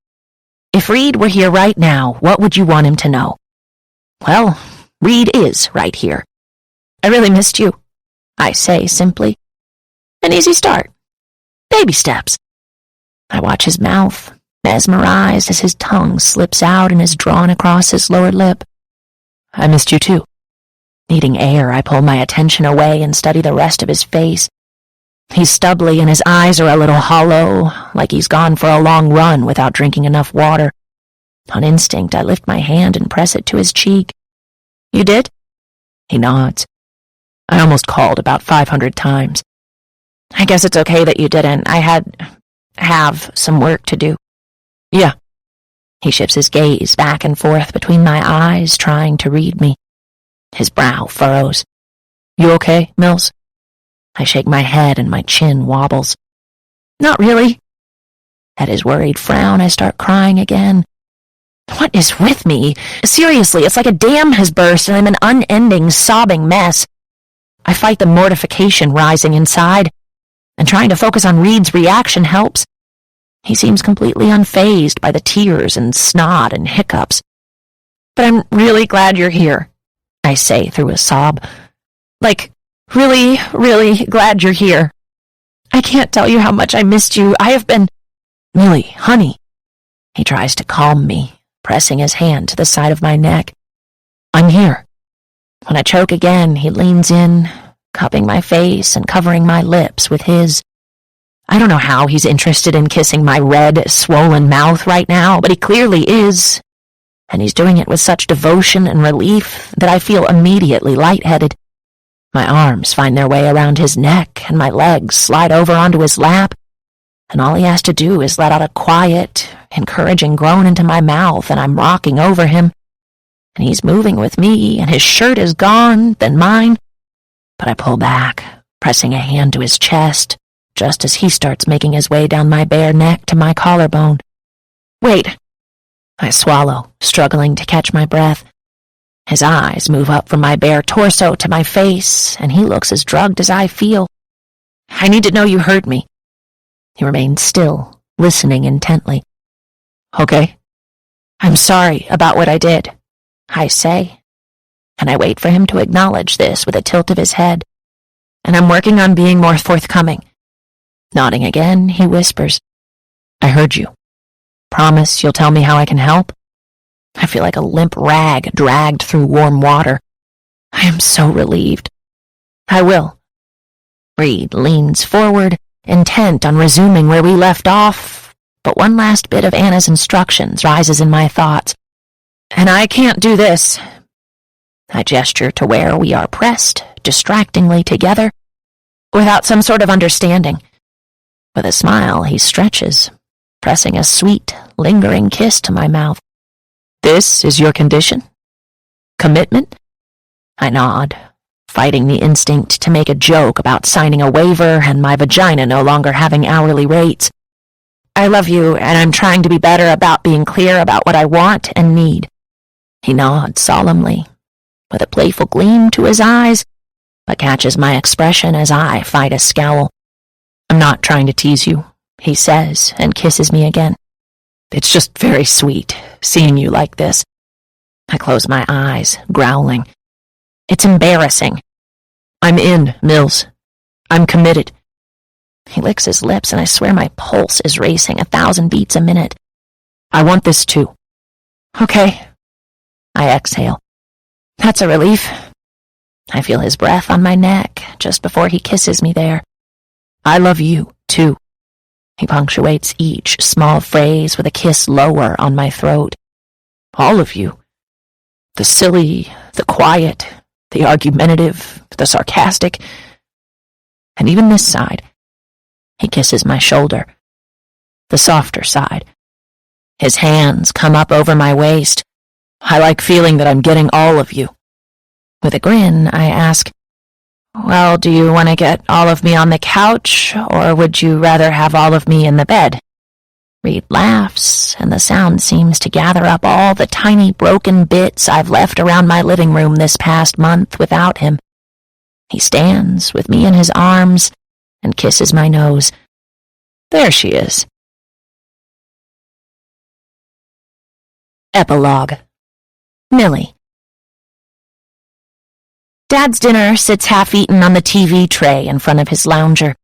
[SPEAKER 2] If Reid were here right now, what would you want him to know? Well, Reid is right here. I really missed you, I say simply. An easy start. Baby steps. I watch his mouth, mesmerized as his tongue slips out and is drawn across his lower lip. I missed you too. Needing air, I pull my attention away and study the rest of his face. He's stubbly and his eyes are a little hollow, like he's gone for a long run without drinking enough water. On instinct, I lift my hand and press it to his cheek. You did? He nods. I almost called about 500 times. I guess it's okay that you didn't. I have some work to do. Yeah. He shifts his gaze back and forth between my eyes, trying to read me. His brow furrows. "You okay, Mills?" I shake my head and my chin wobbles. "Not really." At his worried frown, I start crying again. What is with me? Seriously, it's like a dam has burst and I'm an unending, sobbing mess. I fight the mortification rising inside, and trying to focus on Reid's reaction helps. He seems completely unfazed by the tears and snot and hiccups. "But I'm really glad you're here," I say through a sob. "Like, really, really glad you're here. I can't tell you how much I missed you. I have been—" "Millie, honey." He tries to calm me, pressing his hand to the side of my neck. "I'm here." When I choke again, he leans in, cupping my face and covering my lips with his. I don't know how he's interested in kissing my red, swollen mouth right now, but he clearly is. And he's doing it with such devotion and relief that I feel immediately lightheaded. My arms find their way around his neck, and my legs slide over onto his lap, and all he has to do is let out a quiet, encouraging groan into my mouth, and I'm rocking over him. And he's moving with me, and his shirt is gone, then mine. But I pull back, pressing a hand to his chest, just as he starts making his way down my bare neck to my collarbone. "Wait." I swallow, struggling to catch my breath. His eyes move up from my bare torso to my face, and he looks as drugged as I feel. "I need to know you heard me." He remains still, listening intently. "Okay." "I'm sorry about what I did," I say, and I wait for him to acknowledge this with a tilt of his head. "And I'm working on being more forthcoming." Nodding again, he whispers, "I heard you. Promise you'll tell me how I can help?" I feel like a limp rag dragged through warm water. I am so relieved. "I will." Reid leans forward, intent on resuming where we left off, but one last bit of Anna's instructions rises in my thoughts. "And I can't do this." I gesture to where we are pressed, distractingly together, without some sort of understanding. With a smile, he stretches, pressing a sweet, lingering kiss to my mouth. "This is your condition? Commitment?" I nod, fighting the instinct to make a joke about signing a waiver and my vagina no longer having hourly rates. "I love you, and I'm trying to be better about being clear about what I want and need." He nods solemnly, with a playful gleam to his eyes, but catches my expression as I fight a scowl. "I'm not trying to tease you," he says, and kisses me again. "It's just very sweet, seeing you like this." I close my eyes, growling. "It's embarrassing." "I'm in, Mills. I'm committed." He licks his lips, and I swear my pulse is racing 1,000 beats a minute. "I want this too." "Okay." I exhale. "That's a relief." I feel his breath on my neck just before he kisses me there. "I love you, too." He punctuates each small phrase with a kiss lower on my throat. "All of you. The silly, the quiet, the argumentative, the sarcastic. And even this side." He kisses my shoulder. The softer side. His hands come up over my waist. "I like feeling that I'm getting all of you." With a grin, I ask, "Well, do you want to get all of me on the couch, or would you rather have all of me in the bed?" Reid laughs, and the sound seems to gather up all the tiny broken bits I've left around my living room this past month without him. He stands with me in his arms and kisses my nose. There she is. Epilogue. Millie. Dad's dinner sits half-eaten on the TV tray in front of his lounger.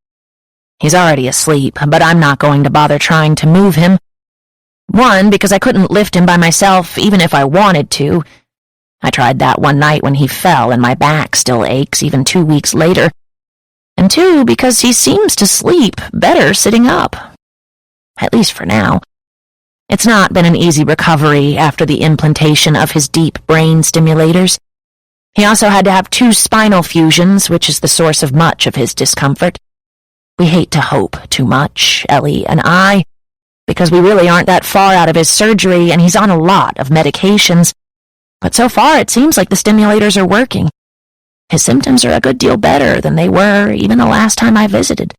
[SPEAKER 2] He's already asleep, but I'm not going to bother trying to move him. One, because I couldn't lift him by myself even if I wanted to. I tried that one night when he fell and my back still aches even 2 weeks later. And two, because he seems to sleep better sitting up. At least for now. It's not been an easy recovery after the implantation of his deep brain stimulators. He also had to have 2 spinal fusions, which is the source of much of his discomfort. We hate to hope too much, Ellie and I, because we really aren't that far out of his surgery and he's on a lot of medications. But so far it seems like the stimulators are working. His symptoms are a good deal better than they were even the last time I visited.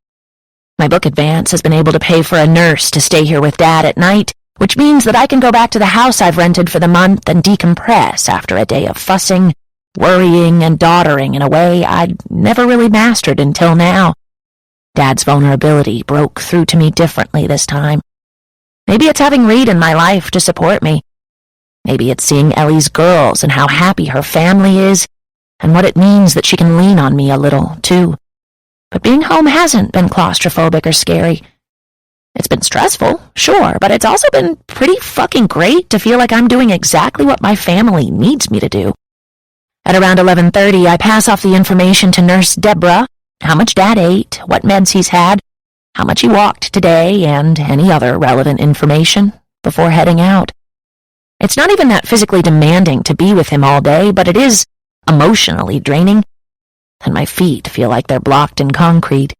[SPEAKER 2] My book advance has been able to pay for a nurse to stay here with Dad at night, which means that I can go back to the house I've rented for the month and decompress after a day of fussing, worrying, and doddering in a way I'd never really mastered until now. Dad's vulnerability broke through to me differently this time. Maybe it's having Reid in my life to support me. Maybe it's seeing Ellie's girls and how happy her family is, and what it means that she can lean on me a little, too. But being home hasn't been claustrophobic or scary. It's been stressful, sure, but it's also been pretty fucking great to feel like I'm doing exactly what my family needs me to do. At around 11:30, I pass off the information to Nurse Deborah, how much Dad ate, what meds he's had, how much he walked today, and any other relevant information before heading out. It's not even that physically demanding to be with him all day, but it is emotionally draining, and my feet feel like they're blocked in concrete.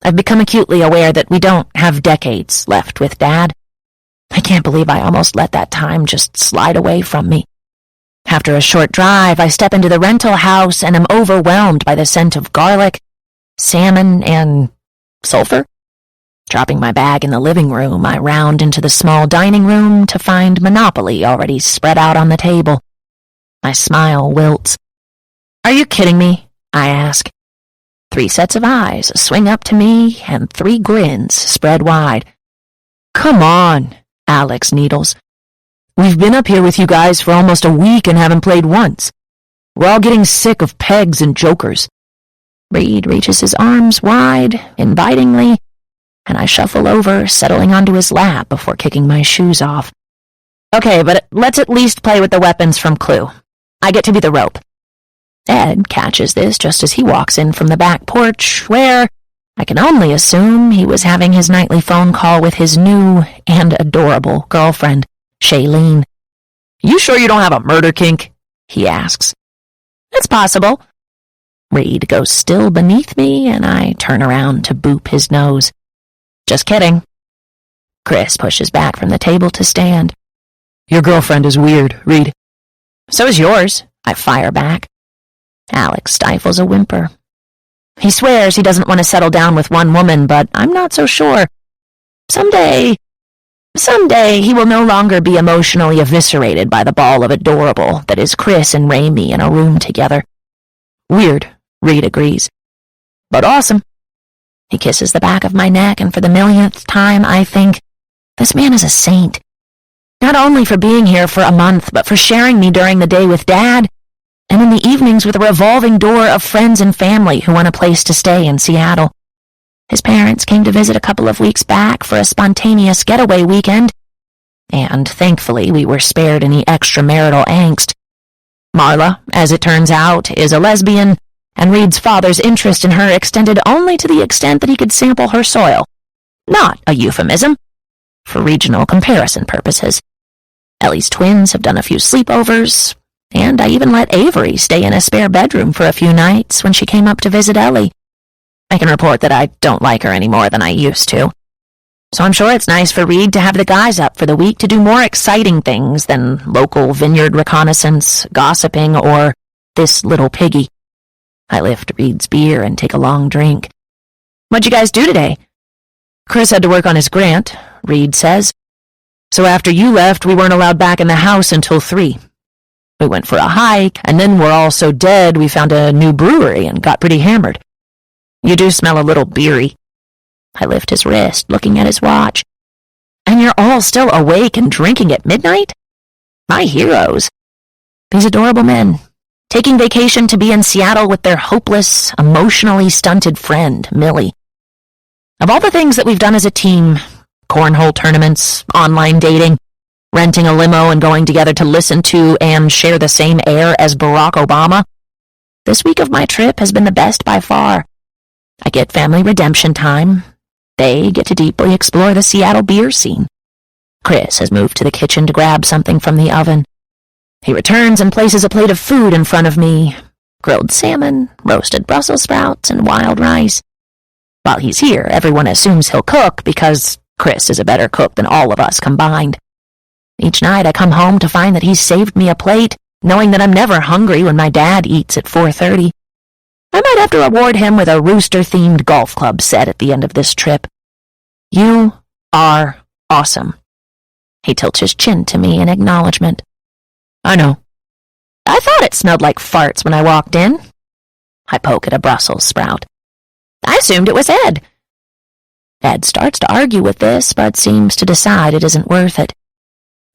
[SPEAKER 2] I've become acutely aware that we don't have decades left with Dad. I can't believe I almost let that time just slide away from me. After a short drive, I step into the rental house and am overwhelmed by the scent of garlic, salmon, and sulfur. Dropping my bag in the living room, I round into the small dining room to find Monopoly already spread out on the table. My smile wilts. "Are you kidding me?" I ask. 3 sets of eyes swing up to me, and 3 grins spread wide. "Come on," Alex needles. "We've been up here with you guys for almost a week and haven't played once. We're all getting sick of pegs and jokers." Reid reaches his arms wide, invitingly, and I shuffle over, settling onto his lap before kicking my shoes off. "Okay, but let's at least play with the weapons from Clue. I get to be the rope." Ed catches this just as he walks in from the back porch, where I can only assume he was having his nightly phone call with his new and adorable girlfriend, Shailene. "You sure you don't have a murder kink?" he asks. "It's possible." Reid goes still beneath me, and I turn around to boop his nose. "Just kidding." Chris pushes back from the table to stand. "Your girlfriend is weird, Reid." "So is yours," I fire back. Alex stifles a whimper. He swears he doesn't want to settle down with one woman, but I'm not so sure. Someday he will no longer be emotionally eviscerated by the ball of adorable that is Chris and Raimi in a room together. "Weird," Reid agrees. "But awesome." He kisses the back of my neck, and for the millionth time I think, this man is a saint. Not only for being here for a month, but for sharing me during the day with Dad, and in the evenings with a revolving door of friends and family who want a place to stay in Seattle. His parents came to visit a couple of weeks back for a spontaneous getaway weekend, and thankfully we were spared any extramarital angst. Marla, as it turns out, is a lesbian, and Reid's father's interest in her extended only to the extent that he could sample her soil. Not a euphemism, for regional comparison purposes. Ellie's twins have done a few sleepovers, and I even let Avery stay in a spare bedroom for a few nights when she came up to visit Ellie. I can report that I don't like her any more than I used to. So I'm sure it's nice for Reid to have the guys up for the week to do more exciting things than local vineyard reconnaissance, gossiping, or this little piggy. I lift Reid's beer and take a long drink. "What'd you guys do today?" "Chris had to work on his grant," Reid says. "So after you left, we weren't allowed back in the house until 3. We went for a hike, and then we're all so dead we found a new brewery and got pretty hammered. You do smell a little beery." I lift his wrist, looking at his watch. "And you're all still awake and drinking at midnight? My heroes. These adorable men, taking vacation to be in Seattle with their hopeless, emotionally stunted friend, Millie. Of all the things that we've done as a team, cornhole tournaments, online dating, renting a limo and going together to listen to and share the same air as Barack Obama, this week of my trip has been the best by far. I get family redemption time. They get to deeply explore the Seattle beer scene. Chris has moved to the kitchen to grab something from the oven. He returns and places a plate of food in front of me, grilled salmon, roasted Brussels sprouts, and wild rice. While he's here, everyone assumes he'll cook because, Chris is a better cook than all of us combined. Each night I come home to find that he's saved me a plate, knowing that I'm never hungry when my dad eats at 4:30. I might have to reward him with a rooster-themed golf club set at the end of this trip. You are awesome. He tilts his chin to me in acknowledgement. I know. I thought it smelled like farts when I walked in. I poke at a Brussels sprout. I assumed it was Ed. Ed starts to argue with this, but seems to decide it isn't worth it.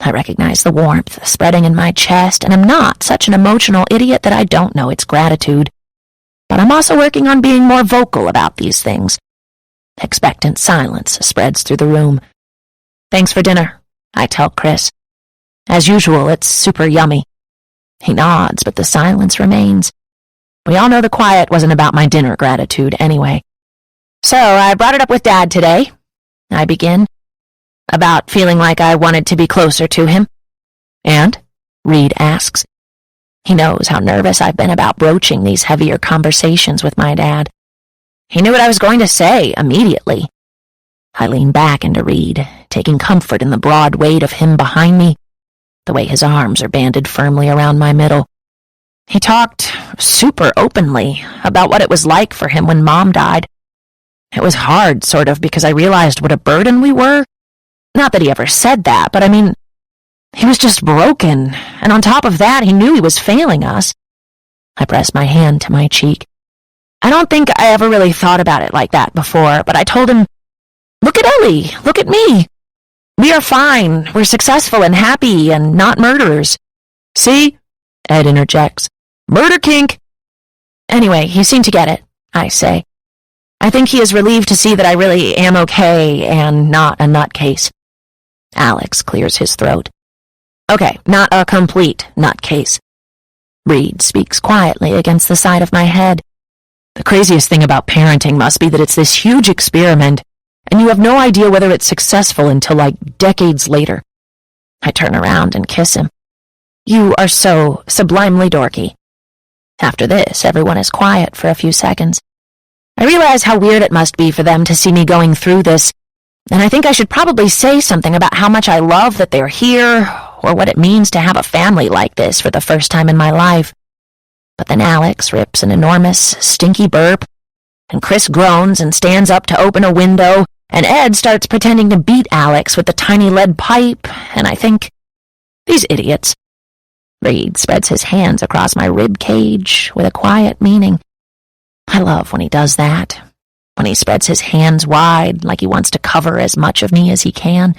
[SPEAKER 2] I recognize the warmth spreading in my chest, and I'm not such an emotional idiot that I don't know it's gratitude. But I'm also working on being more vocal about these things. Expectant silence spreads through the room. Thanks for dinner, I tell Chris. As usual, it's super yummy. He nods, but the silence remains. We all know the quiet wasn't about my dinner gratitude anyway. So I brought it up with Dad today, I begin, about feeling like I wanted to be closer to him. And? Reid asks. He knows how nervous I've been about broaching these heavier conversations with my dad. He knew what I was going to say immediately. I lean back into Reid, taking comfort in the broad weight of him behind me, the way his arms are banded firmly around my middle. He talked super openly about what it was like for him when Mom died. It was hard, sort of, because I realized what a burden we were. Not that he ever said that, but I mean, he was just broken, and on top of that, he knew he was failing us. I pressed my hand to my cheek. I don't think I ever really thought about it like that before, but I told him, look at Ellie, look at me. We are fine, we're successful and happy and not murderers. See? Ed interjects. Murder kink. Anyway, he seemed to get it, I say. I think he is relieved to see that I really am okay and not a nutcase. Alex clears his throat. Okay, not a complete nutcase. Reid speaks quietly against the side of my head. The craziest thing about parenting must be that it's this huge experiment, and you have no idea whether it's successful until, like, decades later. I turn around and kiss him. You are so sublimely dorky. After this, everyone is quiet for a few seconds. I realize how weird it must be for them to see me going through this, and I think I should probably say something about how much I love that they're here, or what it means to have a family like this for the first time in my life. But then Alex rips an enormous, stinky burp, and Chris groans and stands up to open a window, and Ed starts pretending to beat Alex with the tiny lead pipe, and I think, these idiots. Reid spreads his hands across my rib cage with a quiet meaning. I love when he does that, when he spreads his hands wide like he wants to cover as much of me as he can.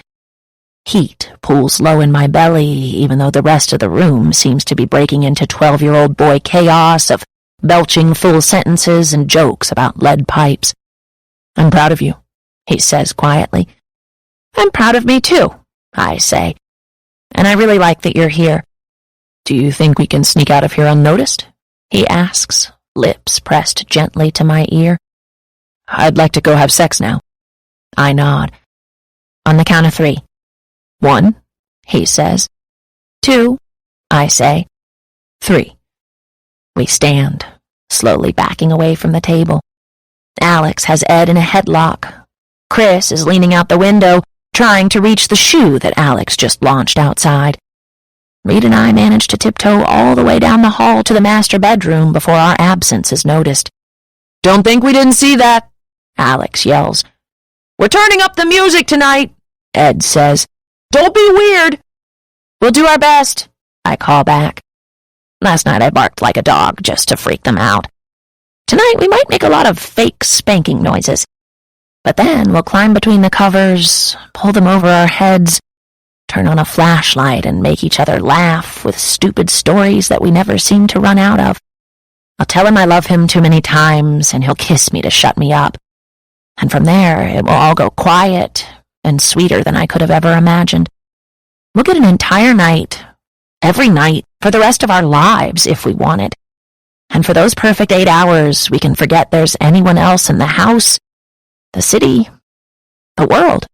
[SPEAKER 2] Heat pools low in my belly, even though the rest of the room seems to be breaking into 12-year-old boy chaos of belching full sentences and jokes about lead pipes. I'm proud of you, he says quietly. I'm proud of me too, I say. And I really like that you're here. Do you think we can sneak out of here unnoticed? He asks, lips pressed gently to my ear. I'd like to go have sex now. I nod. On the count of 3. 1, he says. 2, I say. 3. We stand, slowly backing away from the table. Alex has Ed in a headlock. Chris is leaning out the window, trying to reach the shoe that Alex just launched outside. Reid and I manage to tiptoe all the way down the hall to the master bedroom before our absence is noticed. Don't think we didn't see that, Alex yells. We're turning up the music tonight, Ed says. Don't be weird. We'll do our best, I call back. Last night I barked like a dog just to freak them out. Tonight we might make a lot of fake spanking noises. But then we'll climb between the covers, pull them over our heads, turn on a flashlight and make each other laugh with stupid stories that we never seem to run out of. I'll tell him I love him too many times and he'll kiss me to shut me up. And from there it will all go quiet and sweeter than I could have ever imagined. We'll get an entire night, every night, for the rest of our lives if we want it. And for those perfect 8 hours, we can forget there's anyone else in the house, the city, the world.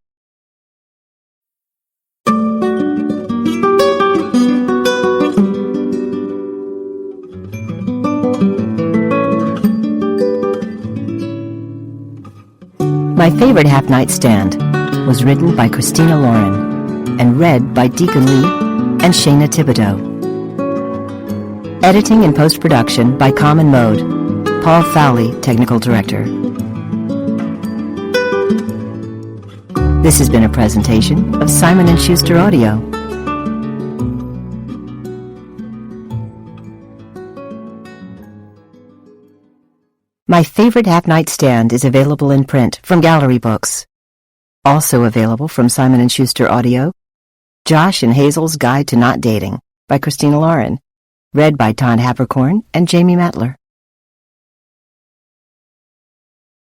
[SPEAKER 4] My favorite half-night stand. was written by Christina Lauren and read by Deacon Lee and Shayna Thibodeau. Editing and post-production by Common Mode. Paul Fowley, Technical Director. This has been a presentation of Simon & Schuster Audio. My Favorite Half-Night Stand is available in print from Gallery Books. Also available from Simon & Schuster Audio, Josh and Hazel's Guide to Not Dating by Christina Lauren, read by Todd Habercorn and Jamie Matler.